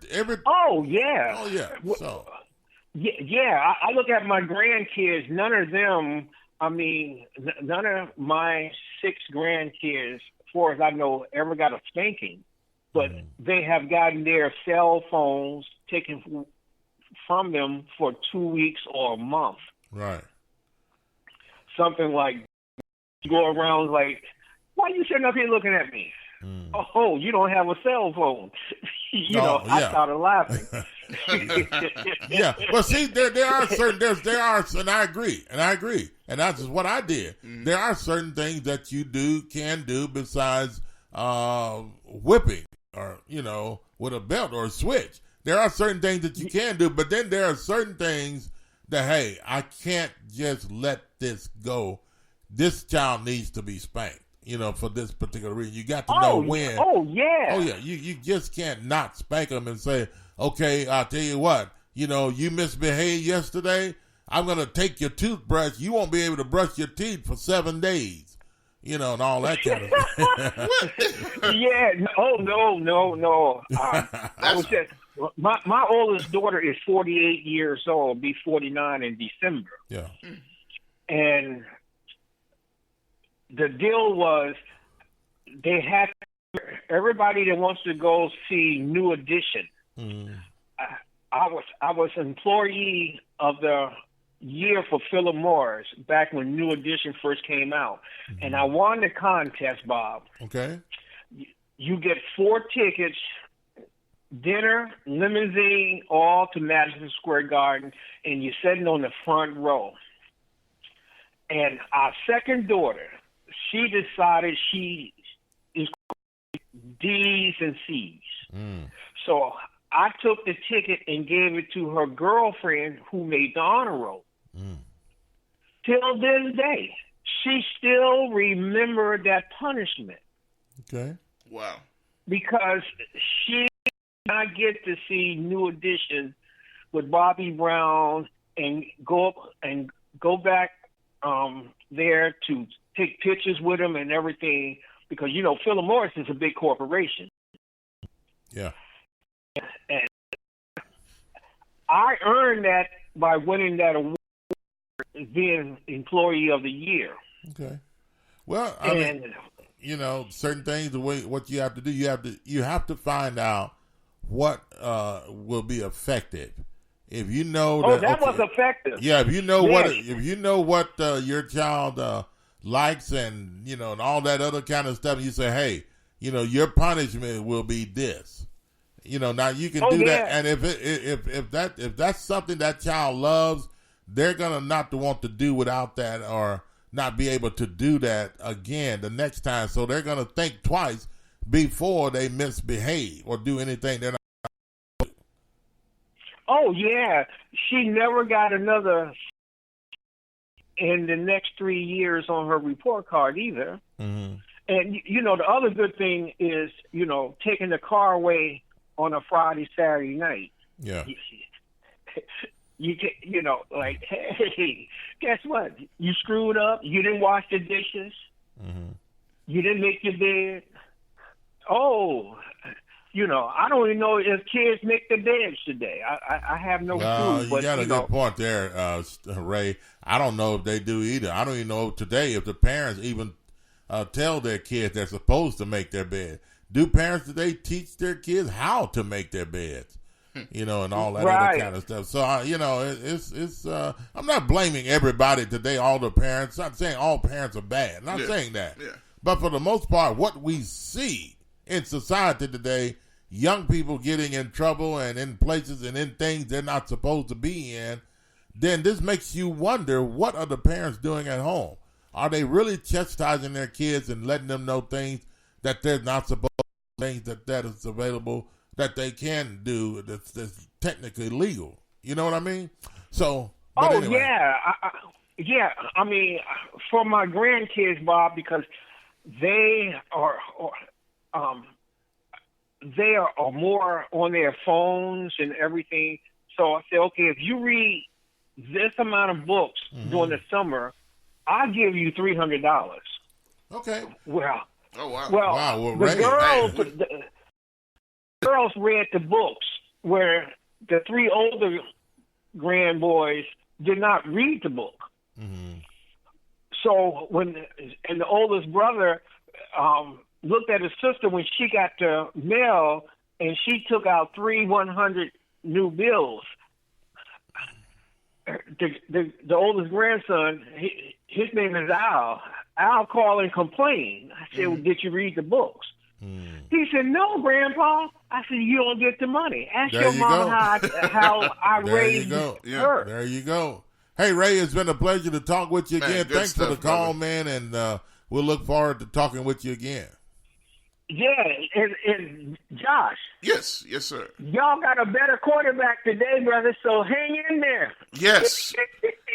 Speaker 10: Oh, yeah.
Speaker 3: Oh, yeah. So.
Speaker 10: Yeah. I look at my grandkids. None of them, none of my 6 grandkids, as far as I know, ever got a spanking. But they have gotten their cell phones taken from them for 2 weeks or a month.
Speaker 3: Right.
Speaker 10: Something like, you go around like, why you sitting up here looking at me? Oh, you don't have a cell phone. I started laughing.
Speaker 3: Yeah. Well, see, there are certain, and I agree. And that's just what I did. There are certain things that you can do besides whipping. Or, with a belt or a switch. There are certain things that you can do, but then there are certain things that, hey, I can't just let this go. This child needs to be spanked, for this particular reason. You got to know when.
Speaker 10: Oh, yeah.
Speaker 3: Oh, yeah. You just can't not spank them and say, okay, I'll tell you what, you misbehaved yesterday. I'm going to take your toothbrush. You won't be able to brush your teeth for 7 days. And all that kind of thing.
Speaker 10: Yeah. Oh, no. I was just, my oldest daughter is 48 years old, be 49 in December.
Speaker 3: Yeah.
Speaker 10: And the deal was they had everybody that wants to go see New Edition. I was employee of the year for Philip Morris back when New Edition first came out, and I won the contest, Bob.
Speaker 3: Okay.
Speaker 10: You get 4 tickets, dinner, limousine, all to Madison Square Garden, and you're sitting on the front row. And our second daughter, she decided she is D's and C's. So I took the ticket and gave it to her girlfriend who made the honor roll. Till this day, she still remembered that punishment.
Speaker 3: Okay.
Speaker 8: Wow.
Speaker 10: Because she did not get to see New Edition with Bobby Brown and go back there to take pictures with him and everything, because Philip Morris is a big corporation.
Speaker 3: Yeah.
Speaker 10: And I earned that by winning that award as being Employee of the Year.
Speaker 3: Okay. Well, I mean, certain things, the way what you have to do, you have to find out what will be effective. If you know
Speaker 10: that was effective.
Speaker 3: Yeah, if you know what your child likes and and all that other kind of stuff, you say, hey, your punishment will be this. Now you can do that, and if that's something that child loves, they're gonna not want to do without that, or not be able to do that again the next time. So they're gonna think twice before they misbehave or do anything they're not.
Speaker 10: Oh yeah, she never got another in the next 3 years on her report card either.
Speaker 3: Mm-hmm.
Speaker 10: And the other good thing is taking the car away on a Friday, Saturday night.
Speaker 3: Yeah.
Speaker 10: You get, like, hey, guess what? You screwed up. You didn't wash the dishes.
Speaker 3: Mm-hmm.
Speaker 10: You didn't make your bed. Oh, I don't even know if kids make their beds today. I have no clue.
Speaker 3: You got a good point there, Ray. I don't know if they do either. I don't even know today if the parents even tell their kids they're supposed to make their bed. Do parents today teach their kids how to make their beds? And all that other kind of stuff. So, it's I'm not blaming everybody today, all the parents. I'm not saying all parents are bad. I'm not saying that.
Speaker 8: Yeah.
Speaker 3: But for the most part, what we see in society today, young people getting in trouble and in places and in things they're not supposed to be in, then this makes you wonder, what are the parents doing at home? Are they really chastising their kids and letting them know things that they're not supposed to, things that is available that they can do that's technically legal? You know what I mean? So, anyway.
Speaker 10: Yeah. I mean, for my grandkids, Bob, because they are more on their phones and everything. So I say, okay, if you read this amount of books during the summer, I'll give you $300.
Speaker 3: Okay.
Speaker 10: Well.
Speaker 8: Oh wow.
Speaker 3: Well,
Speaker 10: the girls read the books, where the three older grand boys did not read the book.
Speaker 3: Mm-hmm.
Speaker 10: So the oldest brother looked at his sister when she got the mail, and she took out 3 100 new bills. The oldest grandson, his name is Al. Al called and complained. I said, well, did you read the books? He said, no, Grandpa. I said, you don't get the money. Ask your mom how I raised her.
Speaker 3: There you go. Hey, Ray, it's been a pleasure to talk with you again. Thanks for the call, man, and we'll look forward to talking with you again.
Speaker 10: Yeah, and Josh.
Speaker 8: Yes, sir.
Speaker 10: Y'all got a better quarterback today, brother, so hang in there.
Speaker 8: Yes.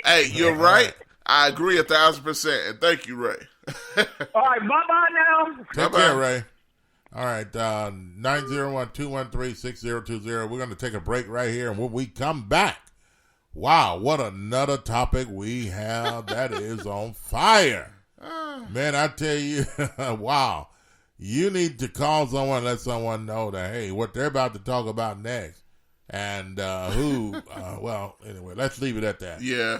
Speaker 8: Hey, you're right. I agree 1,000%, and thank you, Ray.
Speaker 10: All right, bye-bye now.
Speaker 3: Take care, Ray. All right, 901-213-6020. We're going to take a break right here, and when we come back, wow, what another topic we have that is on fire. Man, I tell you, wow. You need to call someone and let someone know that, hey, what they're about to talk about next. And well, anyway, let's leave it at that.
Speaker 8: Yeah.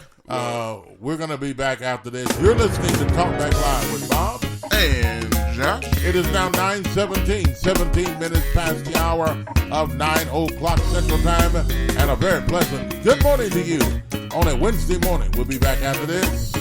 Speaker 3: We're going to be back after this. You're listening to Talk Back Live with Bob
Speaker 8: and Josh.
Speaker 3: It is now 9:17, 17 minutes past the hour of 9 o'clock Central Time. And a very pleasant good morning to you on a Wednesday morning. We'll be back after this.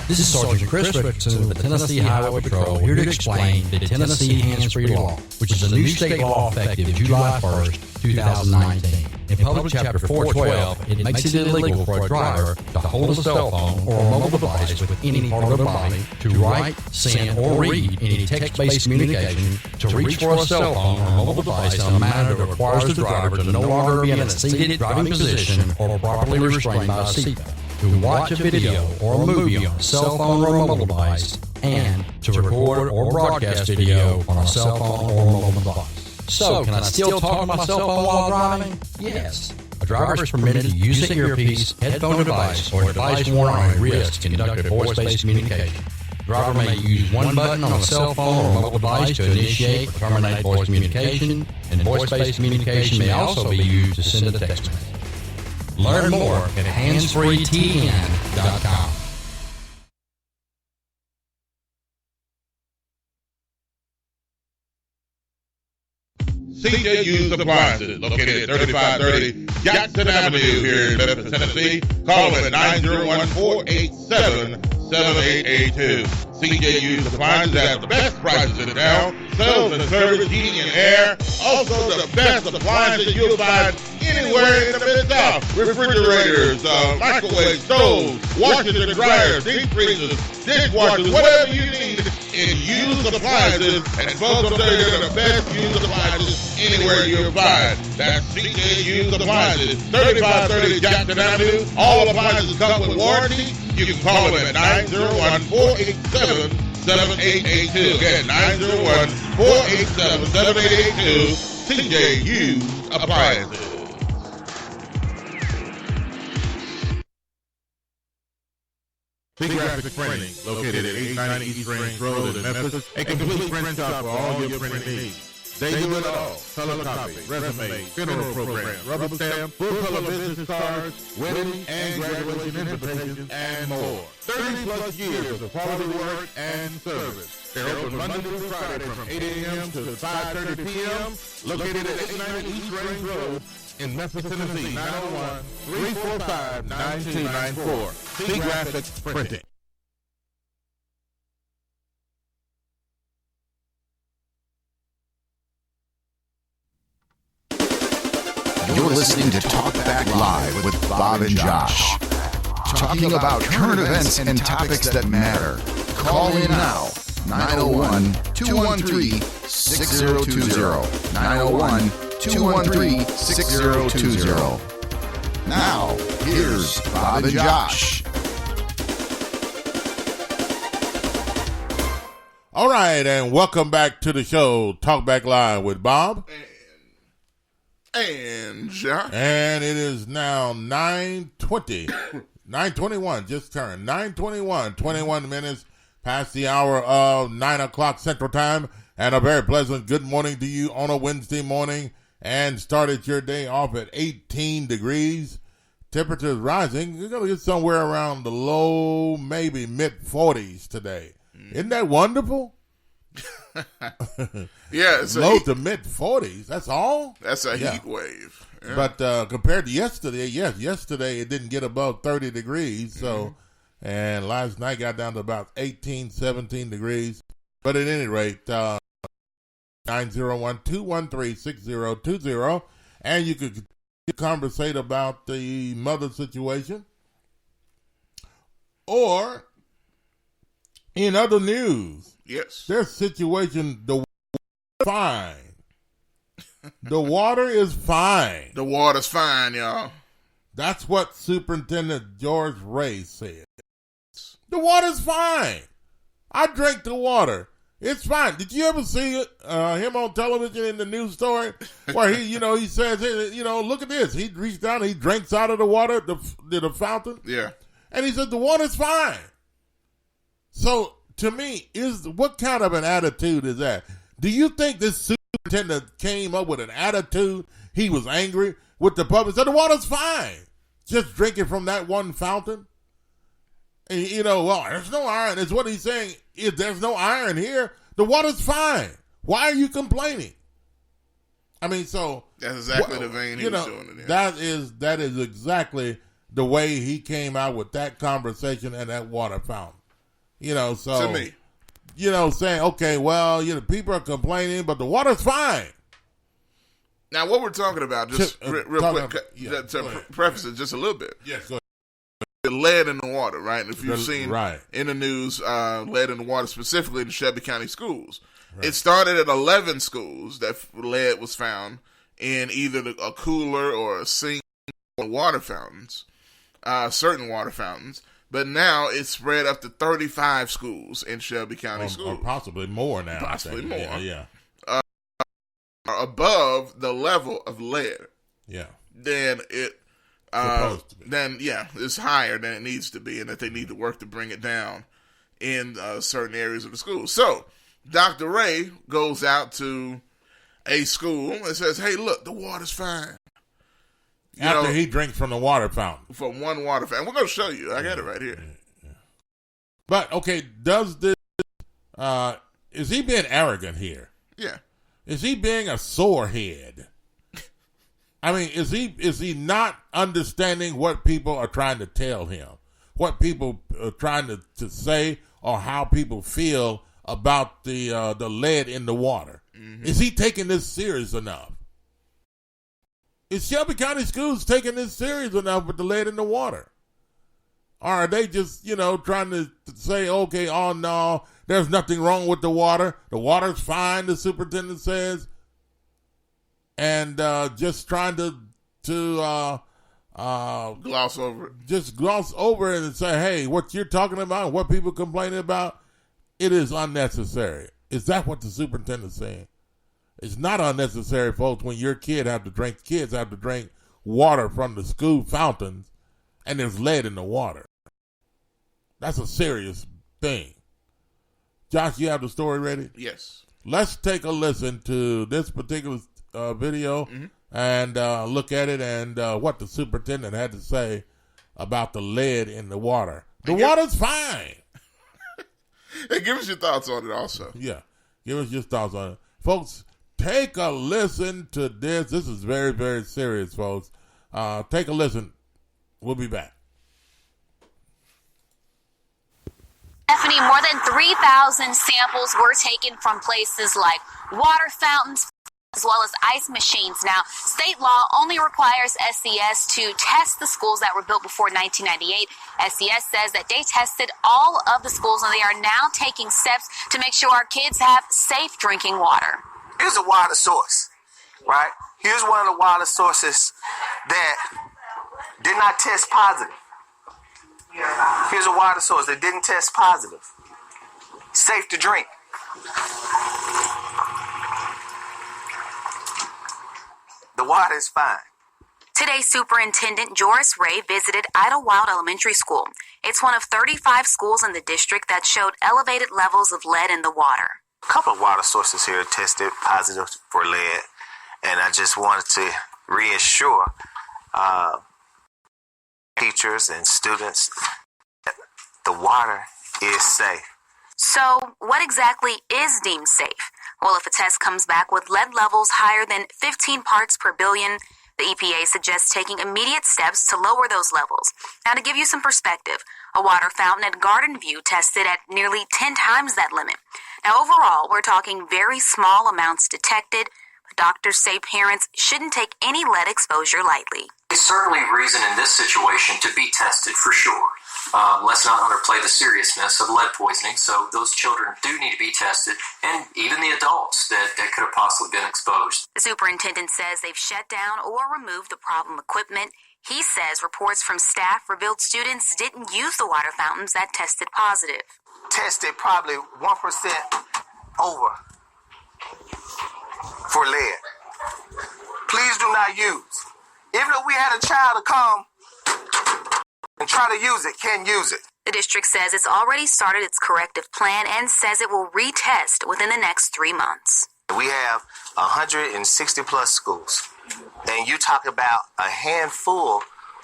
Speaker 1: This is Sergeant Chris Richardson with the Tennessee Highway Patrol here to explain the Tennessee Hands-Free Law, which is a new state law effective July 1st, 2019. In Public Chapter 412, it makes it illegal for a driver to hold a cell phone or a mobile device with any part of the body, to write, send, or read any text-based communication, to reach for a cell phone or mobile device in a manner that requires the driver to no longer be in a seated driving position or properly restrained by a seatbelt, to watch a video or a movie on a cell phone or a mobile device, and to record or broadcast video on a cell phone or a mobile device. So, can I still talk on my cell phone while driving? Yes. A driver is permitted to use an earpiece, headphone device, or a device worn on a wrist to conduct a voice-based communication. The driver may use one button on a cell phone or mobile device to initiate or terminate voice communication, and voice-based communication may also be used to send a text message. Learn more at handsfreetn.com.
Speaker 2: CJ Used Appliances, located at 3530 Jackson Avenue here in Memphis, Tennessee. Call them at 901-487-7882. CJ Used Appliances has the best prices in town. Sales and service, heating and air. Also the best appliances you'll find anywhere in the Mid-South. Refrigerators, microwave stoves, washers and dryers, deep freezers, dishwashers, whatever you need in used appliances. And folks will tell you they're the best used appliances anywhere you'll find. That's CJ Used Appliances, 3530 Jackson Avenue. All appliances come with warranty. You can call them at 901-487-7882. Again, 901-487-7882. CJ Used Appliances.
Speaker 3: Big Graphic Printing, located at 890 East Range Road in Memphis, a complete print shop for all your printing needs. They do it all: color copy, resume, funeral program, rubber stamp, full color business cards, wedding and graduation invitations, and more. 30 plus years of quality work and service. They're open Monday through Friday from 8 a.m. to 5:30 p.m. Located at 890 East Range Road in Memphis, Tennessee, 901-345-9294. C Graphics Printing.
Speaker 9: You're listening to Talk Back Live with Bob and Josh. Talking about current events and topics that matter. Call in now. 901-213-6020. 901-213-6020. Now, here's Bob and Josh.
Speaker 3: All right, and welcome back to the show, Talk Back Live with Bob.
Speaker 8: And Josh.
Speaker 3: And it is now 9:20. 9:21, just turned 9:21, 21 minutes past the hour of 9 o'clock Central Time. And a very pleasant good morning to you on a Wednesday morning. And started your day off at 18 degrees. Temperatures rising. You're going to get somewhere around the low, maybe mid-40s today. Isn't that wonderful?
Speaker 8: Yeah, it's
Speaker 3: low to mid-40s. That's all?
Speaker 8: That's a heat wave. Yeah.
Speaker 3: But compared to yesterday, yesterday it didn't get above 30 degrees. So, and last night got down to about 18, 17 degrees. But at any rate, 901-213-6020. And you could conversate about the mother situation. Or, in other news,
Speaker 8: yes,
Speaker 3: their situation, the water is fine. The water is fine.
Speaker 8: The water's fine, y'all.
Speaker 3: That's what Superintendent George Ray said. The water's fine. I drank the water. It's fine. Did you ever see him on television in the news story where he says, look at this. He reached down and he drinks out of the water, the fountain.
Speaker 8: Yeah.
Speaker 3: And he said, the water's fine. So, to me, what kind of an attitude is that? Do you think this superintendent came up with an attitude? He was angry with the public. Said the water's fine. Just drinking from that one fountain. And, there's no iron. Is what he's saying. If there's no iron here, the water's fine. Why are you complaining? I mean, so
Speaker 8: that's exactly the vein he was doing it in.
Speaker 3: That is exactly the way he came out with that conversation and that water fountain. So
Speaker 8: to me,
Speaker 3: saying, okay, well, people are complaining, but the water's fine.
Speaker 8: Now, what we're talking about, just real quick, to preface it just a little bit.
Speaker 3: Yes, go ahead.
Speaker 8: The lead in the water, right? And if you've seen
Speaker 3: right.
Speaker 8: in the news, lead in the water, specifically in the Shelby County schools. Right. It started at 11 schools that lead was found in either a cooler or a sink or water fountains, certain water fountains. But now it's spread up to 35 schools in Shelby County schools.
Speaker 3: Or possibly more now.
Speaker 8: Possibly more.
Speaker 3: Yeah.
Speaker 8: Above the level of lead.
Speaker 3: Yeah.
Speaker 8: Then it... it's higher than it needs to be, and that they need to work to bring it down in certain areas of the school. So, Dr. Ray goes out to a school and says, hey, look, the water's fine.
Speaker 3: After he drinks from the water fountain.
Speaker 8: From one water fountain. We're going to show you. I got it right here.
Speaker 3: Yeah. But, okay, does this, is he being arrogant here?
Speaker 8: Yeah.
Speaker 3: Is he being a sore head? I mean, is he not understanding what people are trying to tell him? What people are trying to say, or how people feel about the lead in the water? Mm-hmm. Is he taking this serious enough? Is Shelby County Schools taking this serious enough with the lead in the water? Or are they just, trying to say, okay, oh no, there's nothing wrong with the water. The water's fine, the superintendent says. And just trying to
Speaker 8: gloss over it.
Speaker 3: Just gloss over it and say, hey, what you're talking about, what people complaining about, it is unnecessary. Is that what the superintendent's saying? It's not unnecessary, folks, when your kids have to drink water from the school fountains and there's lead in the water. That's a serious thing. Josh, you have the story ready?
Speaker 8: Yes.
Speaker 3: Let's take a listen to this particular video and look at it and what the superintendent had to say about the lead in the water. The water's fine.
Speaker 8: Hey, give us your thoughts on it also.
Speaker 3: Yeah, give us your thoughts on it. Folks, take a listen to this. This is very, very serious, folks. Take a listen. We'll be back.
Speaker 11: Stephanie, more than 3,000 samples were taken from places like water fountains, as well as ice machines. Now, state law only requires SES to test the schools that were built before 1998. SES says that they tested all of the schools, and they are now taking steps to make sure our kids have safe drinking water.
Speaker 12: Here's a water source, right? Here's one of the water sources that did not test positive. Here's a water source that didn't test positive. Safe to drink. The water is fine.
Speaker 11: Today, Superintendent Joris Ray visited Idlewild Elementary School. It's one of 35 schools in the district that showed elevated levels of lead in the water.
Speaker 12: A couple of water sources here tested positive for lead, and I just wanted to reassure teachers and students that the water is safe.
Speaker 11: So, what exactly is deemed safe? Well, if a test comes back with lead levels higher than 15 parts per billion, the EPA suggests taking immediate steps to lower those levels. Now, to give you some perspective, a water fountain at Garden View tested at nearly 10 times that limit. Now, overall, we're talking very small amounts detected, but doctors say parents shouldn't take any lead exposure lightly.
Speaker 13: There's certainly reason in this situation to be tested for sure. Let's not underplay the seriousness of lead poisoning, so those children do need to be tested, and even the adults that could have possibly been exposed.
Speaker 11: The superintendent says they've shut down or removed the problem equipment. He says reports from staff revealed students didn't use the water fountains that tested positive.
Speaker 12: Tested probably 1% over for lead. Please do not use. Even if we had a child to come and try to use it, can't use it.
Speaker 11: The district says it's already started its corrective plan and says it will retest within the next 3 months.
Speaker 12: We have 160 plus schools, and you talk about a handful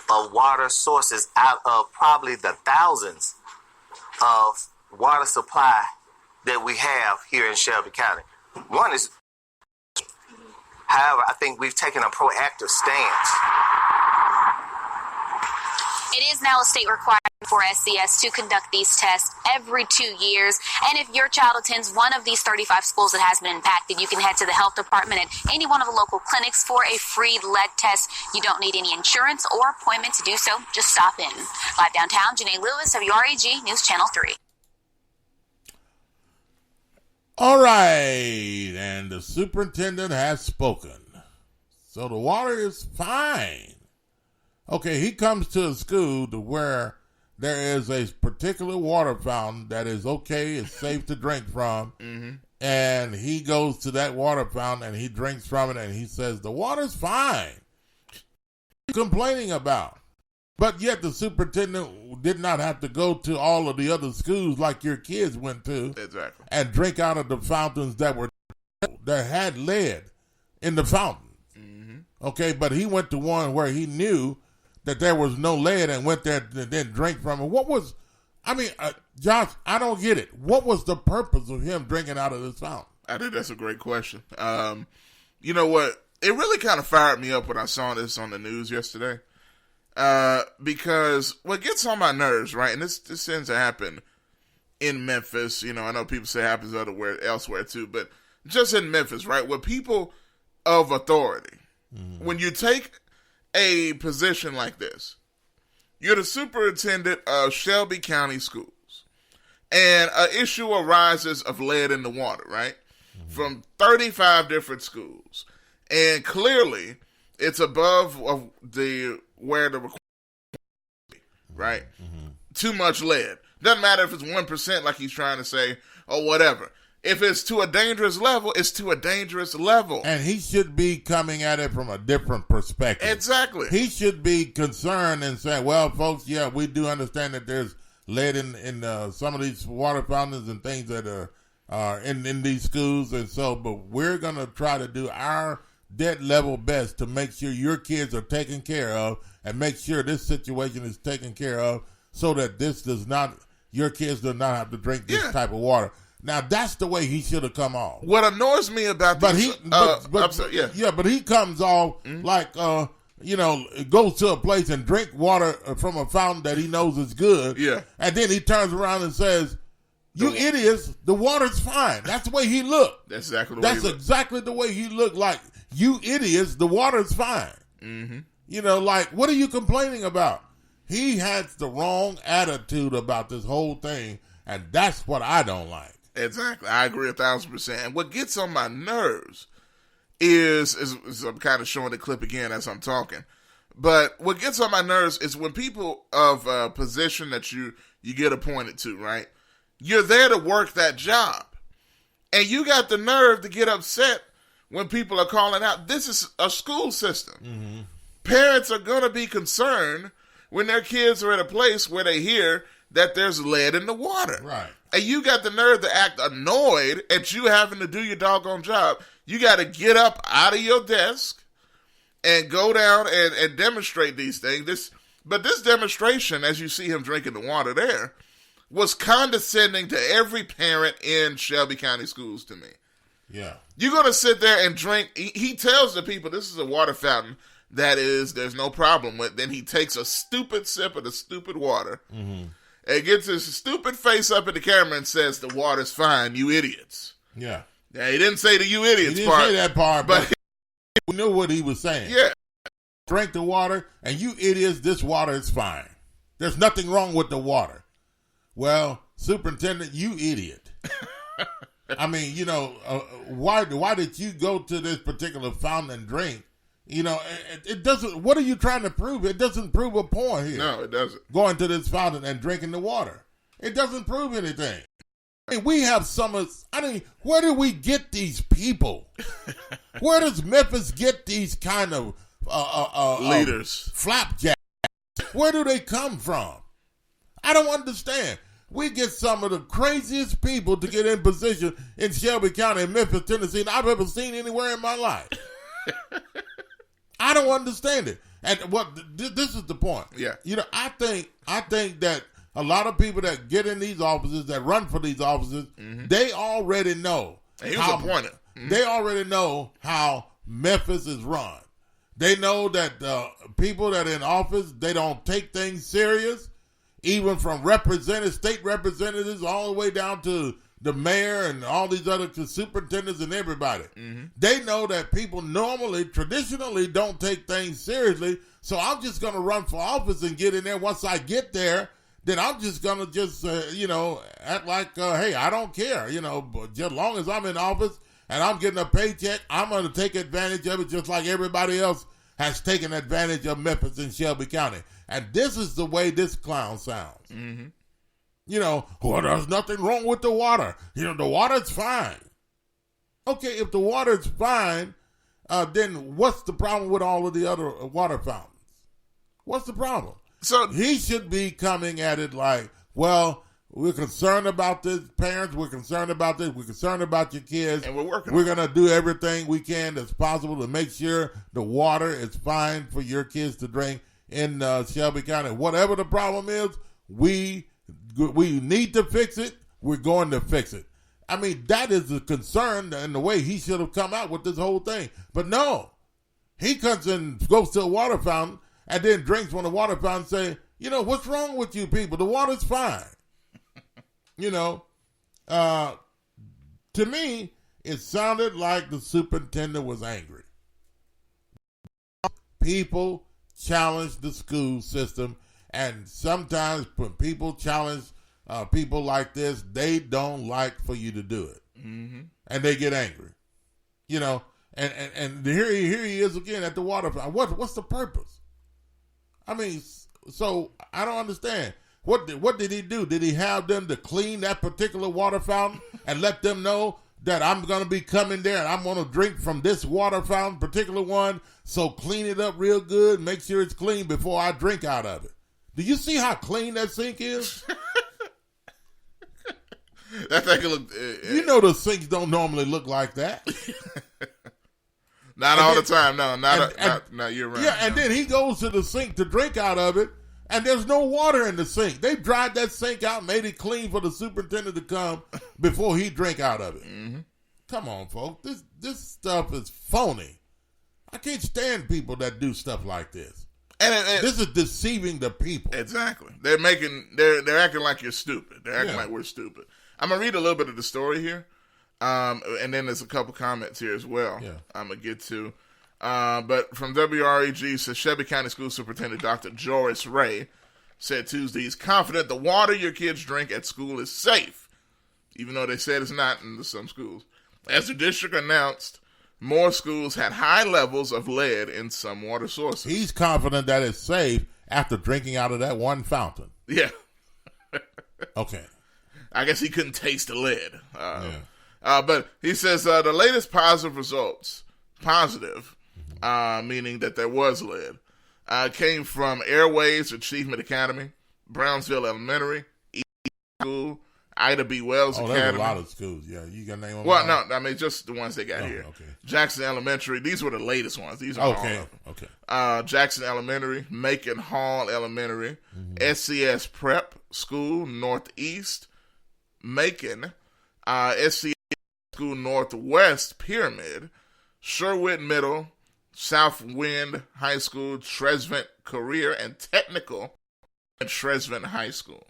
Speaker 12: of water sources out of probably the thousands of water supply that we have here in Shelby County. One is, however, I think we've taken a proactive stance.
Speaker 11: It is now a state requirement for SCS to conduct these tests every 2 years. And if your child attends one of these 35 schools that has been impacted, you can head to the health department at any one of the local clinics for a free lead test. You don't need any insurance or appointment to do so. Just stop in. Live downtown, Janae Lewis, WRAG News Channel 3.
Speaker 3: All right, and the superintendent has spoken. So the water is fine. Okay, he comes to a school to where there is a particular water fountain that is okay, it's safe to drink from, and he goes to that water fountain and he drinks from it and he says, the water's fine. What are you complaining about? But yet the superintendent did not have to go to all of the other schools like your kids went to and drink out of the fountains that had lead in the fountain. Okay, but he went to one where he knew that there was no lead and went there and then drank from it. Josh, I don't get it. What was the purpose of him drinking out of this fountain?
Speaker 8: I think that's a great question. You know what? It really kind of fired me up when I saw this on the news yesterday. Because what gets on my nerves, right, and this tends to happen in Memphis. You know, I know people say it happens elsewhere too, but just in Memphis, right, with people of authority, when you take a position like this, you're the superintendent of Shelby County Schools, and an issue arises of lead in the water, right, from 35 different schools, and clearly it's above where the requirement is, right? Too much lead. Doesn't matter if it's 1%, like he's trying to say, or whatever. If it's to a dangerous level, it's to a dangerous level.
Speaker 3: And he should be coming at it from a different perspective.
Speaker 8: Exactly.
Speaker 3: He should be concerned and saying, well, folks, yeah, we do understand that there's lead in some of these water fountains and things that are in these schools. And so, but we're going to try to do our dead level best to make sure your kids are taken care of and make sure this situation is taken care of so that your kids do not have to drink this type of water. Now, that's the way he should have come off.
Speaker 8: What annoys me about this...
Speaker 3: But he comes off like, goes to a place and drink water from a fountain that he knows is good.
Speaker 8: Yeah.
Speaker 3: And then he turns around and says, you idiots, the water's fine. That's the way he looked.
Speaker 8: That's exactly
Speaker 3: the way he looked. Like, you idiots, the water's fine. You know, like, what are you complaining about? He has the wrong attitude about this whole thing, and that's what I don't like.
Speaker 8: Exactly. I agree 1,000%. And what gets on my nerves is I'm kind of showing the clip again as I'm talking, but what gets on my nerves is when people of a position that you get appointed to, right? You're there to work that job. And you got the nerve to get upset when people are calling out. This is a school system. Parents are going to be concerned when their kids are at a place where they hear that there's lead in the water.
Speaker 3: Right.
Speaker 8: And you got the nerve to act annoyed at you having to do your doggone job. You got to get up out of your desk and go down and demonstrate these things. But this demonstration, as you see him drinking the water there, was condescending to every parent in Shelby County Schools to me.
Speaker 3: Yeah.
Speaker 8: You're going to sit there and drink. He tells the people this is a water fountain there's no problem with. Then he takes a stupid sip of the stupid water and gets his stupid face up in the camera and says, the water's fine, you idiots.
Speaker 3: Yeah.
Speaker 8: Now, he didn't say the you idiots
Speaker 3: he
Speaker 8: part.
Speaker 3: He didn't say that part, but we knew what he was saying.
Speaker 8: Yeah.
Speaker 3: Drink the water, and you idiots, this water is fine. There's nothing wrong with the water. Well, superintendent, you idiot. I mean, why did you go to this particular fountain and drink? You know, it doesn't, what are you trying to prove? It doesn't prove a point here.
Speaker 8: No, it doesn't.
Speaker 3: Going to this fountain and drinking the water. It doesn't prove anything. I mean, we have where do we get these people? Where does Memphis get these kind of
Speaker 8: leaders?
Speaker 3: Flapjacks? Where do they come from? I don't understand. We get some of the craziest people to get in position in Shelby County and Memphis, Tennessee than I've ever seen anywhere in my life. I don't understand it. And this is the point.
Speaker 8: Yeah.
Speaker 3: You know, I think that a lot of people that get in these offices, that run for these offices, they already know.
Speaker 8: And he was appointed.
Speaker 3: They already know how Memphis is run. They know that people that are in office, they don't take things serious. even from state representatives all the way down to the mayor and all these other superintendents and everybody.
Speaker 8: Mm-hmm.
Speaker 3: They know that people traditionally don't take things seriously. So I'm just going to run for office and get in there. Once I get there, then I'm just going to act like, hey, I don't care. But just as long as I'm in office and I'm getting a paycheck, I'm going to take advantage of it just like everybody else has taken advantage of Memphis and Shelby County. And this is the way this clown sounds.
Speaker 8: Mm-hmm.
Speaker 3: There's nothing wrong with the water. The water's fine. Okay, if the water's fine, then what's the problem with all of the other water fountains? What's the problem?
Speaker 8: So
Speaker 3: he should be coming at it like, well, we're concerned about this, parents. We're concerned about this. We're concerned about your kids.
Speaker 8: And we're working.
Speaker 3: We're going to do everything we can that's possible to make sure the water is fine for your kids to drink in Shelby County. Whatever the problem is, we need to fix it. We're going to fix it. I mean, that is the concern and the way he should have come out with this whole thing. But no, he comes and goes to a water fountain and then drinks from the water fountain and say, what's wrong with you people? The water's fine. To me, it sounded like the superintendent was angry. People challenge the school system, and sometimes when people challenge people like this, they don't like for you to do it.
Speaker 8: Mm-hmm.
Speaker 3: And they get angry. And here he is again at the water fountain. What's the purpose? I mean, so I don't understand. What did he do? Did he have them to clean that particular water fountain and let them know that I'm going to be coming there and I'm going to drink from this water fountain, particular one, so clean it up real good, make sure it's clean before I drink out of it? Do you see how clean that sink is?
Speaker 8: That thing look.
Speaker 3: The sinks don't normally look like that.
Speaker 8: Not all the time. No, not year round.
Speaker 3: Yeah, and then he goes to the sink to drink out of it, and there's no water in the sink. They dried that sink out, made it clean for the superintendent to come before he drank out of it.
Speaker 8: Mm-hmm.
Speaker 3: Come on, folks. This stuff is phony. I can't stand people that do stuff like this.
Speaker 8: And
Speaker 3: this is deceiving the people.
Speaker 8: Exactly. They're acting like you're stupid. They're acting like we're stupid. I'm gonna read a little bit of the story here, and then there's a couple comments here as well.
Speaker 3: Yeah.
Speaker 8: I'm gonna get to. But from WREG says Shelby County School Superintendent Dr. Joris Ray said Tuesday he's confident the water your kids drink at school is safe, even though they said it's not in some schools. As the district announced, more schools had high levels of lead in some water sources.
Speaker 3: He's confident that it's safe after drinking out of that one fountain.
Speaker 8: Yeah.
Speaker 3: Okay.
Speaker 8: I guess he couldn't taste the lead. But he says the latest positive results, meaning that there was lead, came from Airways Achievement Academy, Brownsville Elementary, East School, Ida B. Wells Academy.
Speaker 3: There's a lot of schools. Yeah, you got to name them.
Speaker 8: Well, no, I mean just the ones they got here.
Speaker 3: Okay.
Speaker 8: Jackson Elementary. These were the latest ones. These are all of them.
Speaker 3: Okay.
Speaker 8: Jackson Elementary, Macon Hall Elementary, SCS Prep School Northeast, Macon, SCS School Northwest Pyramid, Sherwood Middle, Southwind High School, Tresvent Career and Technical, and Tresvent High School.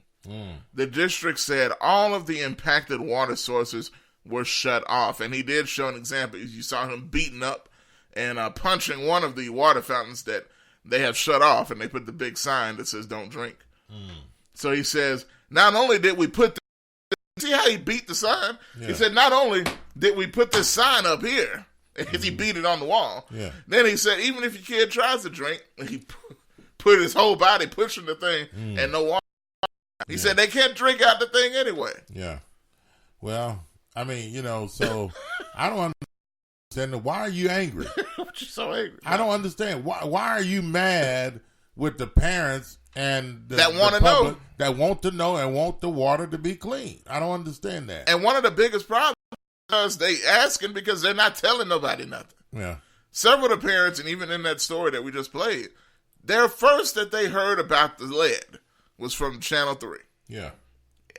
Speaker 8: The district said all of the impacted water sources were shut off, and he did show an example. You saw him beating up and punching one of the water fountains that they have shut off, and they put the big sign that says "Don't drink." So he says, not only did we put see how he beat the sign? Yeah. He said, not only did we put this sign up here, as he beat it on the wall, then he said, even if your kid tries to drink, he put his whole body pushing the thing and no water. He said they can't drink out the thing anyway.
Speaker 3: Yeah. Well, I mean, so I don't understand. Why are you angry?
Speaker 8: You're so angry.
Speaker 3: I don't understand. Why are you mad with the parents and
Speaker 8: that want to know,
Speaker 3: that want to know and want the water to be clean? I don't understand that.
Speaker 8: And one of the biggest problems is they asking because they're not telling nobody nothing.
Speaker 3: Yeah.
Speaker 8: Several of the parents, and even in that story that we just played, their first that they heard about the lead was from Channel 3.
Speaker 3: Yeah.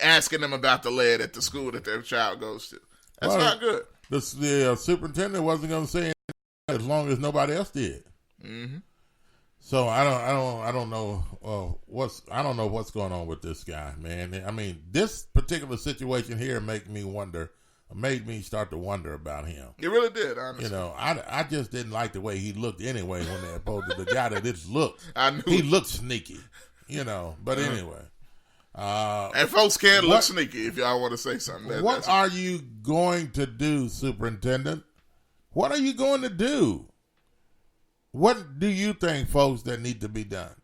Speaker 8: Asking them about the lead at the school that their child goes to. That's not good.
Speaker 3: The superintendent wasn't going to say anything as long as nobody else did.
Speaker 8: Mm-hmm.
Speaker 3: So I don't know I don't know what's going on with this guy, man. I mean, this particular situation here made me start to wonder about him.
Speaker 8: It really did, honestly.
Speaker 3: You know, I just didn't like the way he looked anyway when they opposed to the guy that just looked.
Speaker 8: He
Speaker 3: looked sneaky, you know. But anyway.
Speaker 8: And folks can look sneaky if y'all want to say something.
Speaker 3: What are you going to do, Superintendent? What are you going to do? What do you think, folks, that need to be done?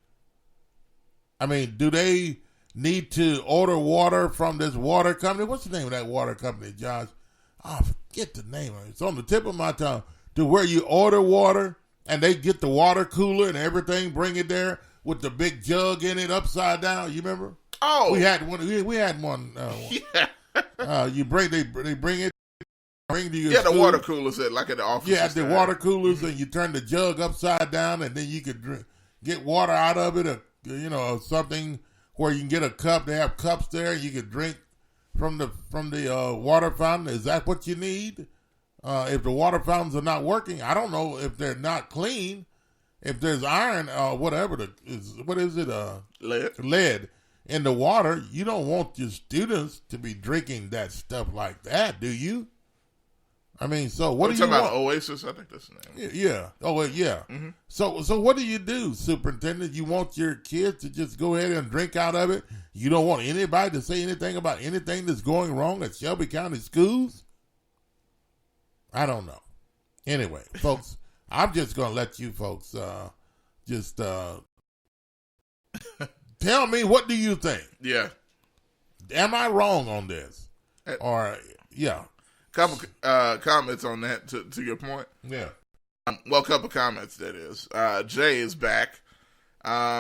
Speaker 3: I mean, do they need to order water from this water company? What's the name of that water company, Josh? I forget the name of it. It's on the tip of my tongue. To where you order water and they get the water cooler and everything, bring it there with the big jug in it upside down. You remember?
Speaker 8: Oh,
Speaker 3: we had one. We had one.
Speaker 8: Yeah.
Speaker 3: They bring it. Bring to your
Speaker 8: the
Speaker 3: school.
Speaker 8: water coolers like at the office.
Speaker 3: Yeah, the water coolers, and you turn the jug upside down, and then you could get water out of it, or something where you can get a cup. They have cups there, and you can drink from the water fountain. Is that what you need? If the water fountains are not working, I don't know if they're not clean. If there's iron or whatever, what is it? Lead in the water. You don't want your students to be drinking that stuff like that, do you? I mean, so what do you
Speaker 8: talking
Speaker 3: want?
Speaker 8: about Oasis? I think that's the name.
Speaker 3: Yeah. Oh, yeah. Mm-hmm. So what do you do, Superintendent? You want your kids to just go ahead and drink out of it? You don't want anybody to say anything about anything that's going wrong at Shelby County schools? I don't know. Anyway, folks, I'm just going to let you folks just tell me, what do you think?
Speaker 8: Yeah.
Speaker 3: Am I wrong on this? Or, yeah.
Speaker 8: Couple comments on that to your point.
Speaker 3: Yeah.
Speaker 8: Well, a couple comments, that is. Jay is back.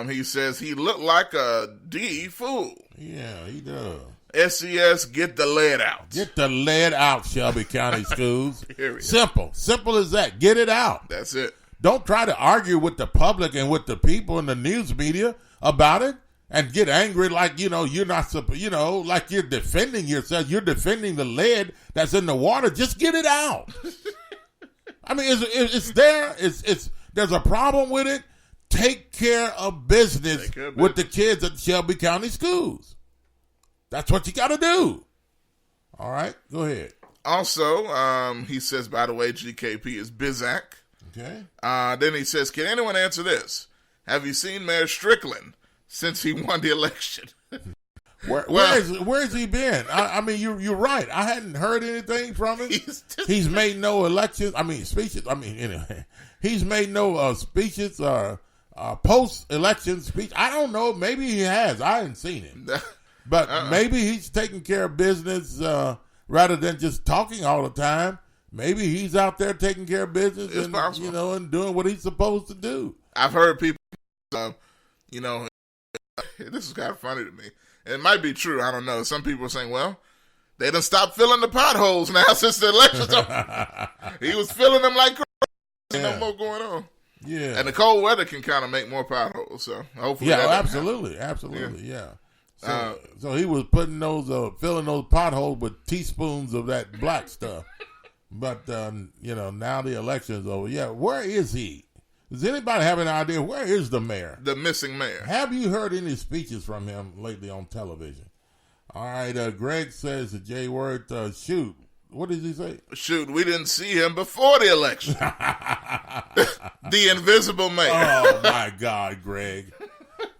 Speaker 8: He says he looked like a D fool.
Speaker 3: Yeah, he does.
Speaker 8: SCS, get the lead out.
Speaker 3: Get the lead out, Shelby County schools.
Speaker 8: Simple
Speaker 3: as that. Get it out.
Speaker 8: That's it.
Speaker 3: Don't try to argue with the public and with the people in the news media about it and get angry like, you're not, like you're defending yourself. You're defending the lead that's in the water. Just get it out. I mean, it's there. There's a problem with it. Take care of business with the kids at Shelby County schools. That's what you got to do. All right, go ahead.
Speaker 8: Also, he says, by the way, GKP is Bizak.
Speaker 3: Okay.
Speaker 8: Then he says, can anyone answer this? Have you seen Mayor Strickland since he won the election?
Speaker 3: Where's he been? I mean, you're right. I hadn't heard anything from him. He's made no speeches. Anyway, he's made no speeches or post-election speech. I don't know. Maybe he has. I haven't seen him. But maybe he's taking care of business rather than just talking all the time. Maybe he's out there taking care of business and and doing what he's supposed to do.
Speaker 8: I've heard people, this is kind of funny to me. It might be true. I don't know. Some people are saying, well, they done stopped filling the potholes now since the election's over. He was filling them like crazy. No more going on.
Speaker 3: Yeah.
Speaker 8: And the cold weather can kind of make more potholes. So hopefully that
Speaker 3: absolutely. Yeah. So he was putting those, filling those potholes with teaspoons of that black stuff. But, now the election is over. Yeah, where is he? Does anybody have an idea? Where is the mayor?
Speaker 8: The missing mayor.
Speaker 3: Have you heard any speeches from him lately on television? All right, Greg says the J word, shoot. What did he say?
Speaker 8: Shoot, we didn't see him before the election. The invisible mayor.
Speaker 3: Oh, my God, Greg.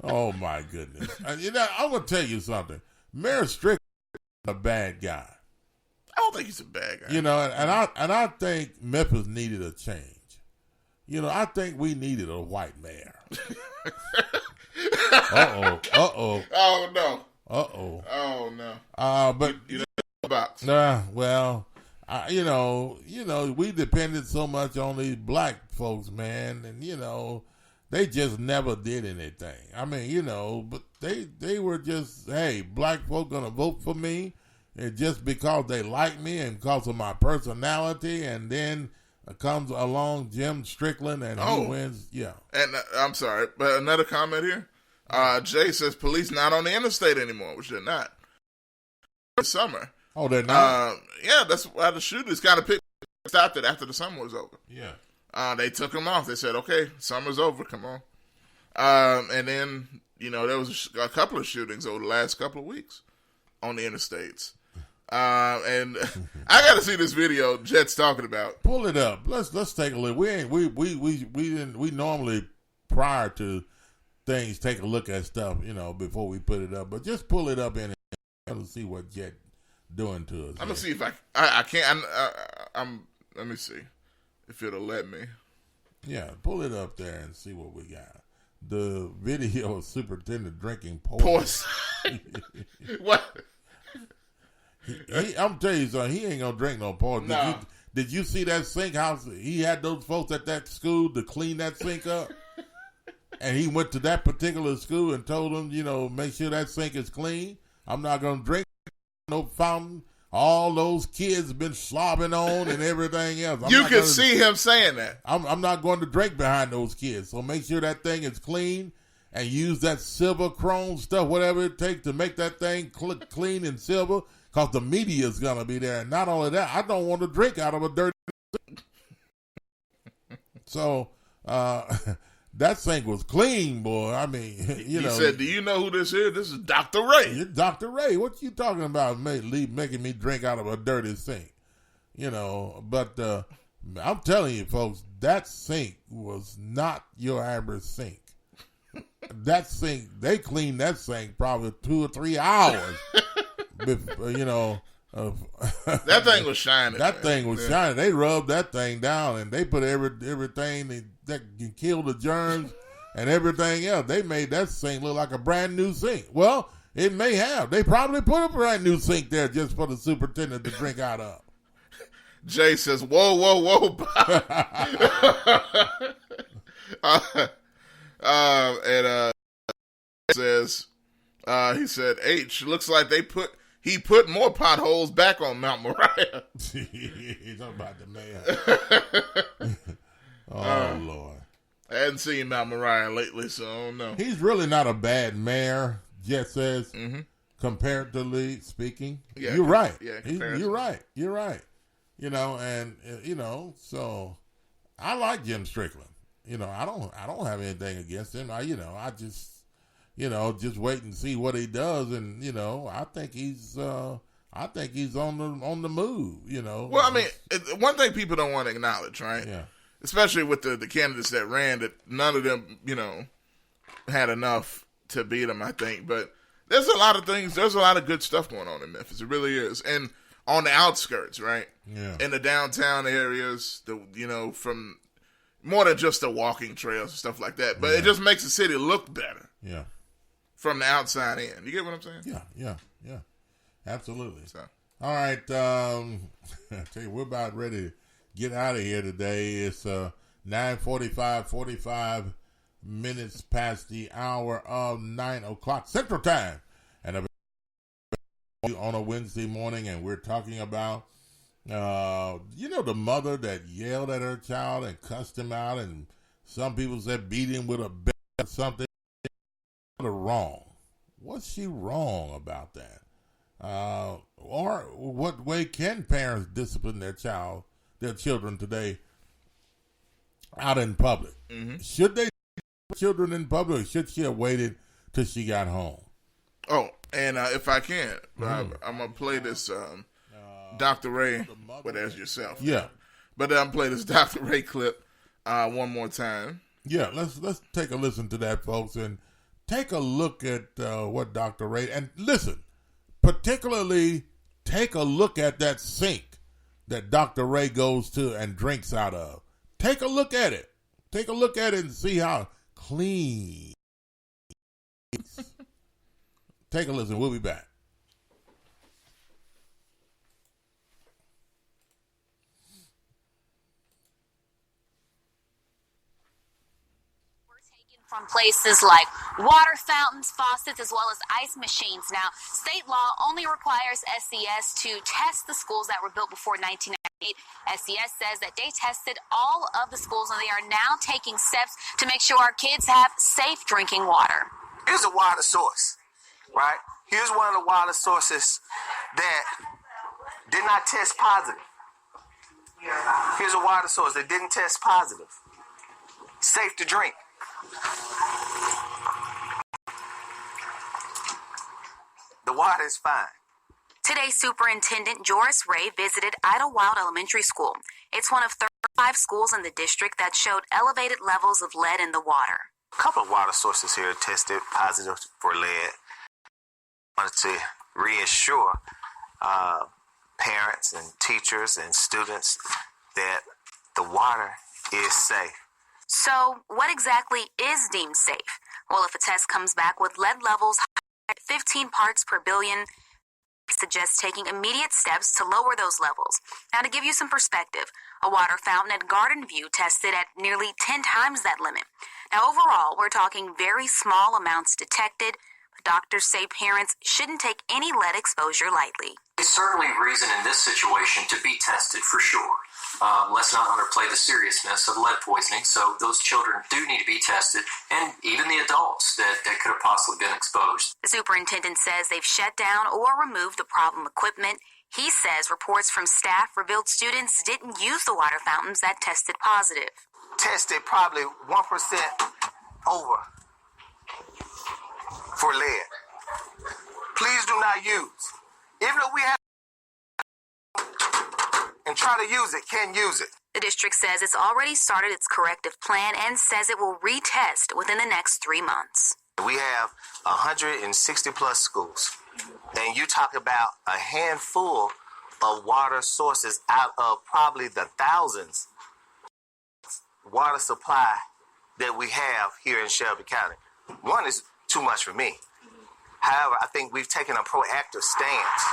Speaker 3: Oh, my goodness. I'm going to tell you something. Mayor Strickland is a bad guy.
Speaker 8: I don't think he's a bad guy.
Speaker 3: And I think Memphis needed a change. I think we needed a white mayor. Uh-oh.
Speaker 8: Oh, no.
Speaker 3: Uh-oh.
Speaker 8: Oh, no.
Speaker 3: But
Speaker 8: box.
Speaker 3: We depended so much on these black folks, man, and they just never did anything. I mean, but they were just, hey, black folk gonna vote for me, and just because they like me and because of my personality, and then comes along Jim Strickland and he wins. Yeah.
Speaker 8: And I'm sorry, but another comment here. Jay says police not on the interstate anymore, which they're not. This summer.
Speaker 3: Oh, they're not?
Speaker 8: Yeah, that's why the shooters kind of stopped it after the summer was over.
Speaker 3: Yeah.
Speaker 8: They took them off. They said, okay, summer's over. Come on. And then, there was a couple of shootings over the last couple of weeks on the interstates. And I got to see this video Jet's talking about.
Speaker 3: Pull it up. Let's take a look. We normally, prior to things, take a look at stuff, before we put it up. But just pull it up and see what Jet doing to us.
Speaker 8: I'm gonna see if I can't. Let me see if it'll let me.
Speaker 3: Yeah, pull it up there and see what we got. The video of superintendent drinking poison.
Speaker 8: What?
Speaker 3: I'm telling you something. He ain't gonna drink no poison.
Speaker 8: No.
Speaker 3: Did you see that sink house? He had those folks at that school to clean that sink up, and he went to that particular school and told them, make sure that sink is clean. I'm not gonna drink no fountain. All those kids been slobbing on and everything else.
Speaker 8: You can see him saying that.
Speaker 3: I'm not going to drink behind those kids. So make sure that thing is clean and use that silver chrome stuff, whatever it takes to make that thing clean and silver, because the media is going to be there. And not only that, I don't want to drink out of a dirty sink. So that sink was clean, boy. I mean,
Speaker 8: He said, do you know who this is? This is Dr. Ray.
Speaker 3: You're Dr. Ray. What you talking about, making me drink out of a dirty sink? But I'm telling you, folks, that sink was not your average sink. That sink, they cleaned that sink probably 2 or 3 hours. That
Speaker 8: thing was shining.
Speaker 3: That thing was shining. They rubbed that thing down and they put everything that can kill the germs and everything else. They made that sink look like a brand new sink. Well, it may have. They probably put a brand new sink there just for the superintendent to drink out of.
Speaker 8: Jay says, whoa, whoa, whoa, Bob. Says, he said, H, looks like he put more potholes back on Mount Moriah.
Speaker 3: He's talking about the mayor. Lord.
Speaker 8: I hadn't seen Mount Moriah lately, so I don't know.
Speaker 3: He's really not a bad mayor, Jet says, comparatively speaking.
Speaker 8: Yeah,
Speaker 3: you're right.
Speaker 8: Yeah,
Speaker 3: you're right. You're right. So I like Jim Strickland. I don't have anything against him. I just wait and see what he does, and I think he's on the move.
Speaker 8: Well, I mean, one thing people don't want to acknowledge, right?
Speaker 3: Yeah.
Speaker 8: Especially with the candidates that ran, that none of them, had enough to beat him, I think. But there's a lot of things. There's a lot of good stuff going on in Memphis. It really is, and on the outskirts, right?
Speaker 3: Yeah.
Speaker 8: In the downtown areas, from more than just the walking trails and stuff like that. But it just makes the city look better.
Speaker 3: Yeah.
Speaker 8: From the outside in. You get what I'm saying?
Speaker 3: Yeah. Absolutely.
Speaker 8: So.
Speaker 3: All right. I tell you, we're about ready to get out of here today. It's 9:45 minutes past the hour of 9 o'clock Central Time. And on a Wednesday morning, and we're talking about, the mother that yelled at her child and cussed him out, and some people said beat him with a belt or something. Wrong. What's she wrong about that? Or what way can parents discipline their children today out in public?
Speaker 8: Mm-hmm.
Speaker 3: Should they children in public, or should she have waited till she got home?
Speaker 8: Oh, and if I can, I'm gonna play this Dr. Ray. But as yourself,
Speaker 3: yeah.
Speaker 8: But I'm play this Dr. Ray clip one more time.
Speaker 3: Yeah, let's take a listen to that, folks, and take a look at what Dr. Ray, and listen, particularly take a look at that sink that Dr. Ray goes to and drinks out of. Take a look at it. Take a look at it and see how clean. Take a listen. We'll be back.
Speaker 11: From places like water fountains, faucets, as well as ice machines. Now, state law only requires SCS to test the schools that were built before 1998. SCS says that they tested all of the schools, and they are now taking steps to make sure our kids have safe drinking water.
Speaker 12: Here's a water source, right? Here's one of the water sources that did not test positive. Here's a water source that didn't test positive. Safe to drink. The water is fine.
Speaker 11: Today, Superintendent Joris Ray visited Idlewild Elementary School. It's one of 35 schools in the district that showed elevated levels of lead in the water.
Speaker 12: A couple of water sources here tested positive for lead. I wanted to reassure parents and teachers and students that the water is safe.
Speaker 11: So, what exactly is deemed safe? Well, if a test comes back with lead levels higher than 15 parts per billion, suggests taking immediate steps to lower those levels. Now, to give you some perspective, a water fountain at Garden View tested at nearly 10 times that limit. Now, overall, we're talking very small amounts detected, but doctors say parents shouldn't take any lead exposure lightly.
Speaker 13: There's certainly reason in this situation to be tested for sure. Let's not underplay the seriousness of lead poisoning, so those children do need to be tested, and even the adults that could have possibly been exposed.
Speaker 11: The superintendent says they've shut down or removed the problem equipment. He says reports from staff revealed students didn't use the water fountains that tested positive.
Speaker 12: Tested probably 1% over for lead. Please do not use. Even though we have and try to use it, can't use it.
Speaker 11: The district says it's already started its corrective plan and says it will retest within the next 3 months.
Speaker 12: We have 160 plus schools, and you talk about a handful of water sources out of probably the thousands water supply that we have here in Shelby County. One is too much for me. However, I think we've taken a proactive stance.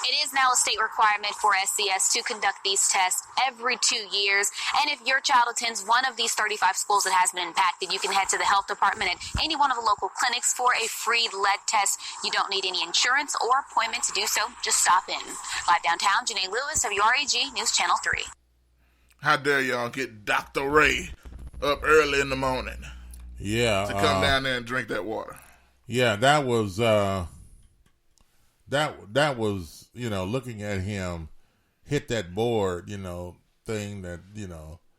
Speaker 11: It is now a state requirement for SCS to conduct these tests every 2 years. And if your child attends one of these 35 schools that has been impacted, you can head to the health department at any one of the local clinics for a free lead test. You don't need any insurance or appointment to do so. Just stop in. Live downtown, Janae Lewis, WRAG News Channel 3.
Speaker 8: How dare y'all get Dr. Ray up early in the morning?
Speaker 3: Yeah.
Speaker 8: To come down there and drink that water.
Speaker 3: Yeah, that was that was, looking at him hit that board, thing that,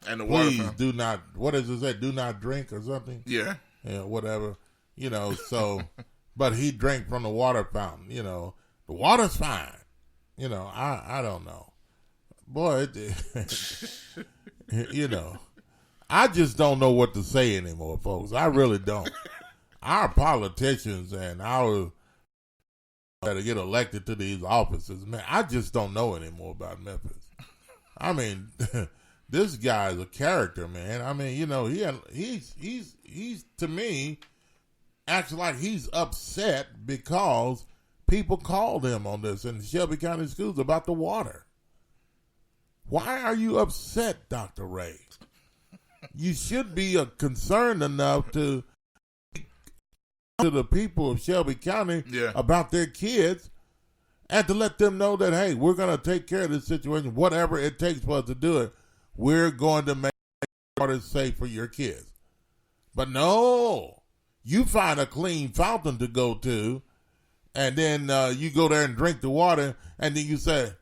Speaker 8: and the water
Speaker 3: please
Speaker 8: fountain.
Speaker 3: do not, what does it say? Do not drink or something?
Speaker 8: Yeah.
Speaker 3: Yeah, whatever. So, but he drank from the water fountain, the water's fine. I don't know. Boy, I just don't know what to say anymore, folks. I really don't. Our politicians and our that get elected to these offices, man, I just don't know anymore about Memphis. I mean, this guy is a character, man. I mean, he's to me acts like he's upset because people called him on this in Shelby County schools about the water. Why are you upset, Dr. Ray? You should be concerned enough to the people of Shelby County about their kids and to let them know that, hey, we're going to take care of this situation, whatever it takes for us to do it. We're going to make water safe for your kids. But no, you find a clean fountain to go to, and then you go there and drink the water, and then you say,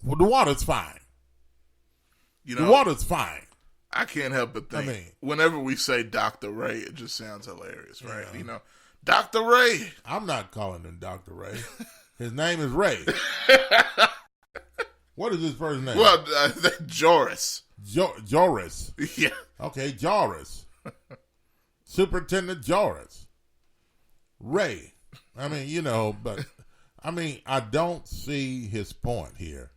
Speaker 3: well, the water's fine. The water's fine.
Speaker 8: I can't help but think, whenever we say Dr. Ray, it just sounds hilarious, right?
Speaker 3: Yeah.
Speaker 8: Dr. Ray.
Speaker 3: I'm not calling him Dr. Ray. His name is Ray. What is his first name?
Speaker 8: Well, Joris.
Speaker 3: Joris.
Speaker 8: Yeah.
Speaker 3: Okay, Joris. Superintendent Joris. Ray. I mean, but I don't see his point here.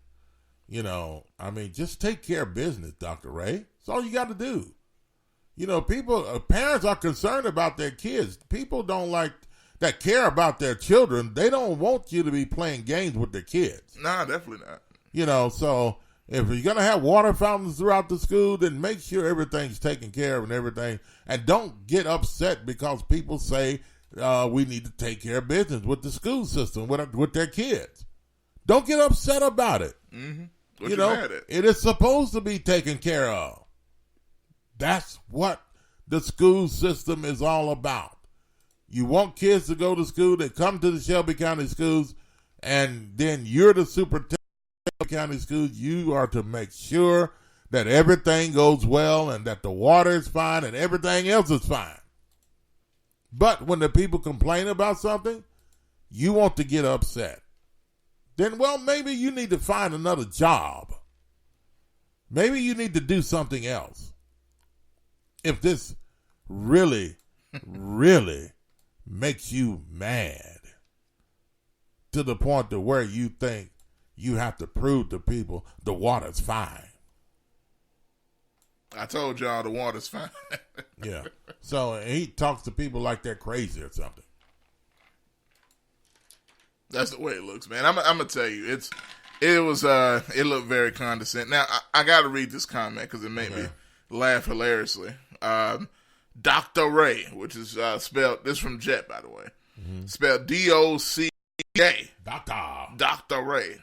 Speaker 3: Just take care of business, Dr. Ray. That's all you got to do. Parents are concerned about their kids. People don't that care about their children. They don't want you to be playing games with their kids.
Speaker 8: Nah, definitely not.
Speaker 3: So if you're going to have water fountains throughout the school, then make sure everything's taken care of and everything. And don't get upset because people say we need to take care of business with the school system, with their kids. Don't get upset about it.
Speaker 8: Mm-hmm. What you mad at?
Speaker 3: It is supposed to be taken care of. That's what the school system is all about. You want kids to go to school, they come to the Shelby County schools, and then you're the superintendent of Shelby County schools. You are to make sure that everything goes well and that the water is fine and everything else is fine. But when the people complain about something, you want to get upset. Then, well, maybe you need to find another job. Maybe you need to do something else. If this really, really makes you mad to the point to where you think you have to prove to people the water's fine.
Speaker 8: I told y'all the water's fine.
Speaker 3: Yeah. So he talks to people like they're crazy or something.
Speaker 8: That's the way it looks, man. I'm gonna tell you, it looked very condescending. Now I got to read this comment because it made me laugh hilariously. Dr. Ray, which is spelled, this from Jet, by the way, spelled D-O-C-A. Dr. Ray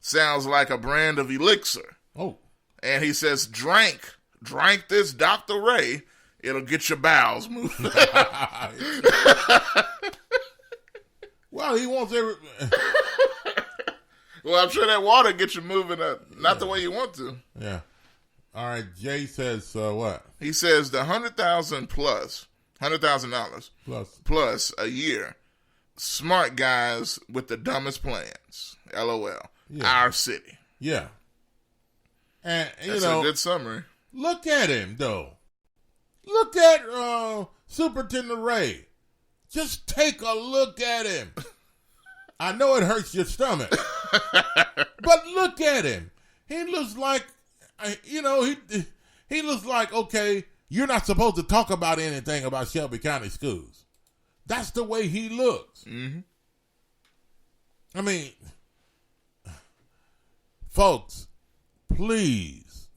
Speaker 8: sounds like a brand of elixir.
Speaker 3: Oh,
Speaker 8: and he says, drink this Dr. Ray, it'll get your bowels moving.
Speaker 3: Well, he wants every.
Speaker 8: Well, I'm sure that water gets you moving, not the way you want to.
Speaker 3: Yeah. All right. Jay says what?
Speaker 8: He says the $100,000 plus a year. Smart guys with the dumbest plans. LOL. Yeah. Our city.
Speaker 3: Yeah. And
Speaker 8: that's a good summary.
Speaker 3: Look at him though. Look at Superintendent Ray. Just take a look at him. I know it hurts your stomach, but look at him. He looks like, he looks like, okay, you're not supposed to talk about anything about Shelby County schools. That's the way he looks.
Speaker 8: Mm-hmm.
Speaker 3: I mean, folks, please.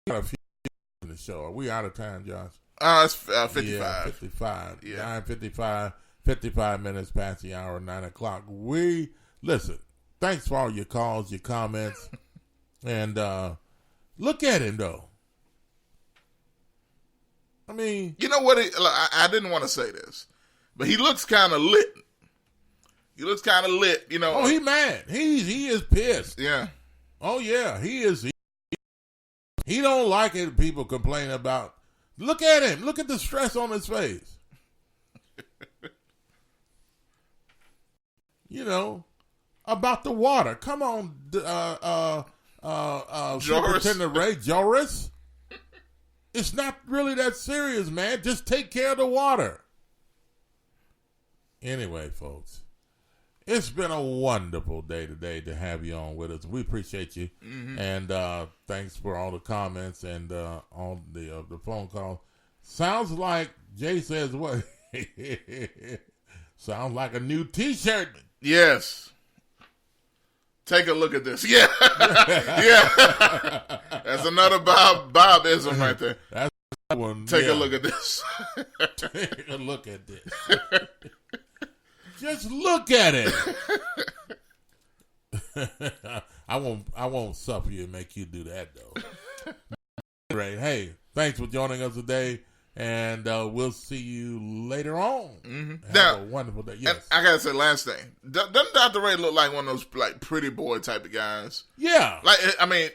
Speaker 3: We got a few in the show. Are we out of time, Josh?
Speaker 8: It's 55.
Speaker 3: Yeah, 55.
Speaker 8: Yeah.
Speaker 3: 9:55. 55 minutes past the hour, 9 o'clock. Listen, thanks for all your calls, your comments. And look at him, though. I mean.
Speaker 8: You know what? I didn't want to say this, but he looks kind of lit. He looks kind of lit, you know.
Speaker 3: Oh, he mad. He is pissed.
Speaker 8: Yeah.
Speaker 3: Oh, yeah, he is. He don't like it people complain about. Look at him. Look at the stress on his face. About the water. Come on, Superintendent Ray Joris. It's not really that serious, man. Just take care of the water. Anyway, folks, it's been a wonderful day today to have you on with us. We appreciate you, and thanks for all the comments and all the phone calls. Sounds like Jay says what? Sounds like a new T-shirt.
Speaker 8: Yes. Take a look at this. Yeah. Yeah. That's another Bob-ism right there.
Speaker 3: That's one.
Speaker 8: Take a look at this.
Speaker 3: Take a look at this. Just look at it. I won't suffer you and make you do that though. Right. Hey, thanks for joining us today. And we'll see you later on.
Speaker 8: Mm-hmm.
Speaker 3: Have a wonderful day. Yes.
Speaker 8: I gotta say, last thing, doesn't Dr. Ray look like one of those like pretty boy type of guys?
Speaker 3: Yeah.
Speaker 8: I mean,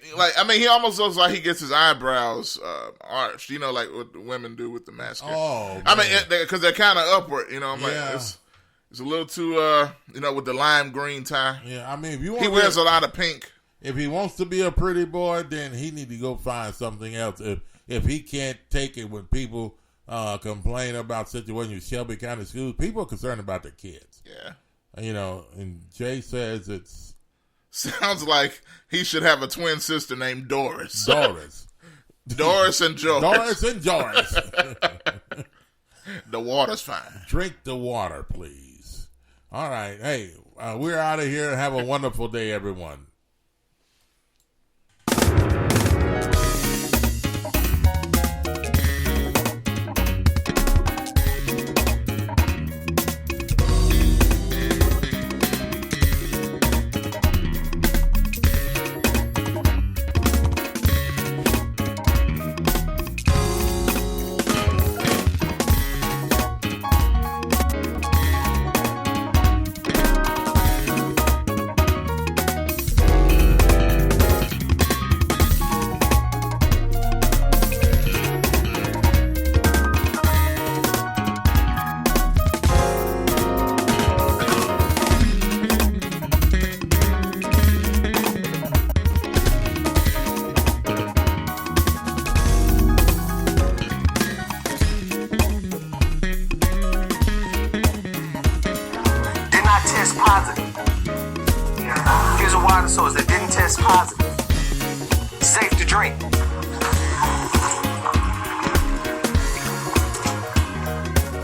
Speaker 8: he almost looks like he gets his eyebrows arched. You know, like what the women do with the mascara.
Speaker 3: Oh, man.
Speaker 8: I mean, because they're kind of upward. You know, I'm like, it's a little too, with the lime green tie.
Speaker 3: Yeah. I mean, if you want,
Speaker 8: he wears a lot of pink.
Speaker 3: If he wants to be a pretty boy, then he need to go find something else. If he can't take it when people complain about situations with Shelby County schools, people are concerned about their kids.
Speaker 8: Yeah.
Speaker 3: And Jay says it's...
Speaker 8: Sounds like he should have a twin sister named Doris.
Speaker 3: Doris.
Speaker 8: Doris and Joris.
Speaker 3: Doris and Joris.
Speaker 8: The water's fine.
Speaker 3: Drink the water, please. All right. Hey, we're out of here. Have a wonderful day, everyone.
Speaker 12: positive. Safe to drink.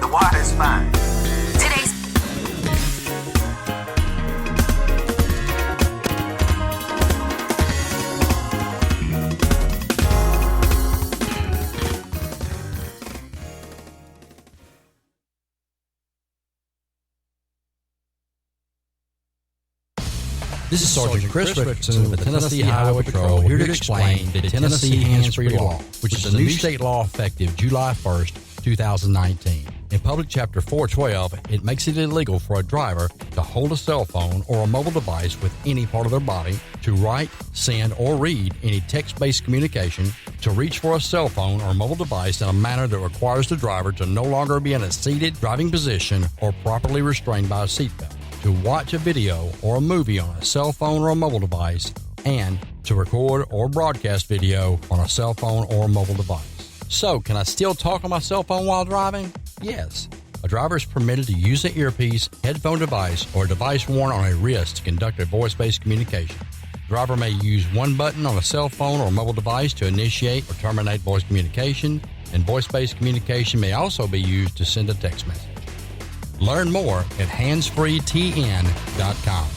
Speaker 12: The water is fine.
Speaker 11: Today's
Speaker 1: This is Sergeant Chris Richardson with the Tennessee Highway Patrol, here to explain the Tennessee Hands-Free Law, which is a new state law effective July 1st, 2019. In Public Chapter 412, it makes it illegal for a driver to hold a cell phone or a mobile device with any part of their body, to write, send, or read any text-based communication, to reach for a cell phone or mobile device in a manner that requires the driver to no longer be in a seated driving position or properly restrained by a seatbelt, to watch a video or a movie on a cell phone or a mobile device, and to record or broadcast video on a cell phone or mobile device. So, can I still talk on my cell phone while driving? Yes. A driver is permitted to use an earpiece, headphone device, or a device worn on a wrist to conduct a voice-based communication. The driver may use one button on a cell phone or mobile device to initiate or terminate voice communication, and voice-based communication may also be used to send a text message. Learn more at handsfreetn.com.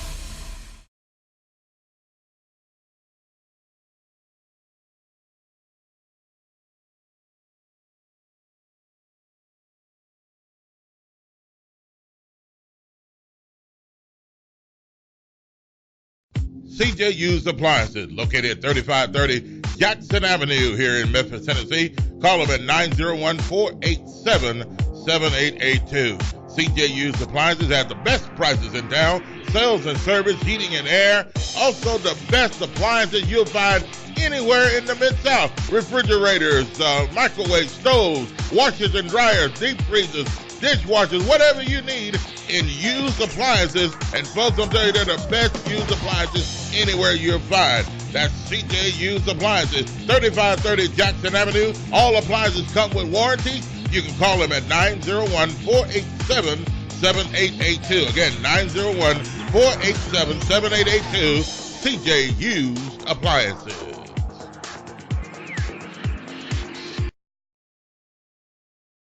Speaker 2: CJ Used Appliances, located at 3530 Jackson Avenue here in Memphis, Tennessee. Call them at 901-487-7882. CJ Used Appliances have the best prices in town, sales and service, heating and air. Also the best appliances you'll find anywhere in the Mid-South. Refrigerators, microwave stoves, washers and dryers, deep freezers, dishwashers, whatever you need in used appliances. And folks, I'll tell you, they're the best used appliances anywhere you'll find. That's CJ Used Appliances, 3530 Jackson Avenue. All appliances come with warranty. You can call them at 901-487-7882. Again, 901-487-7882. CJ Used Appliances.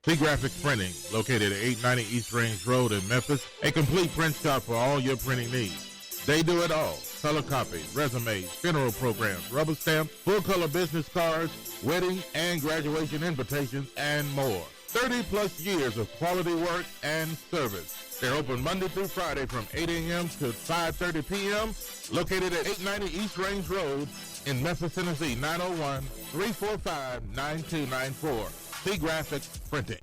Speaker 2: Graphics Printing, located at 890 East Range Road in Memphis, a complete print shop for all your printing needs. They do it all: color copies, resumes, funeral programs, rubber stamps, full color business cards, wedding and graduation invitations, and more. 30 plus years of quality work and service. They're open Monday through Friday from 8 a.m. to 5:30 p.m. Located at 890 East Range Road in Memphis, Tennessee, 901-345-9294. Graphics Printing.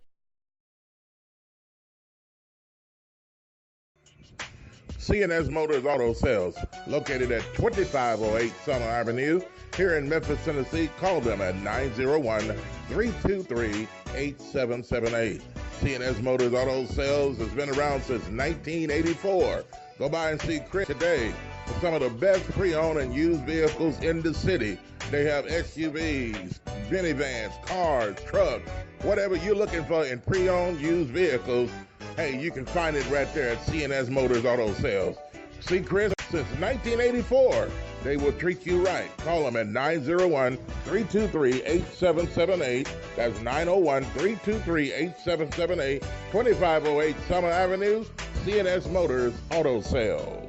Speaker 2: C&S Motors Auto Sales, located at 2508 Summer Avenue here in Memphis, Tennessee. Call them at 901-323-8778. C&S Motors Auto Sales has been around since 1984. Go by and see Chris today for some of the best pre-owned and used vehicles in the city. They have SUVs, minivans, cars, trucks, whatever you're looking for in pre-owned used vehicles. Hey, you can find it right there at C&S Motors Auto Sales. See Chris since 1984. They will treat you right. Call them at 901-323-8778. That's 901-323-8778. 2508 Summer Avenue, C&S Motors Auto Sales.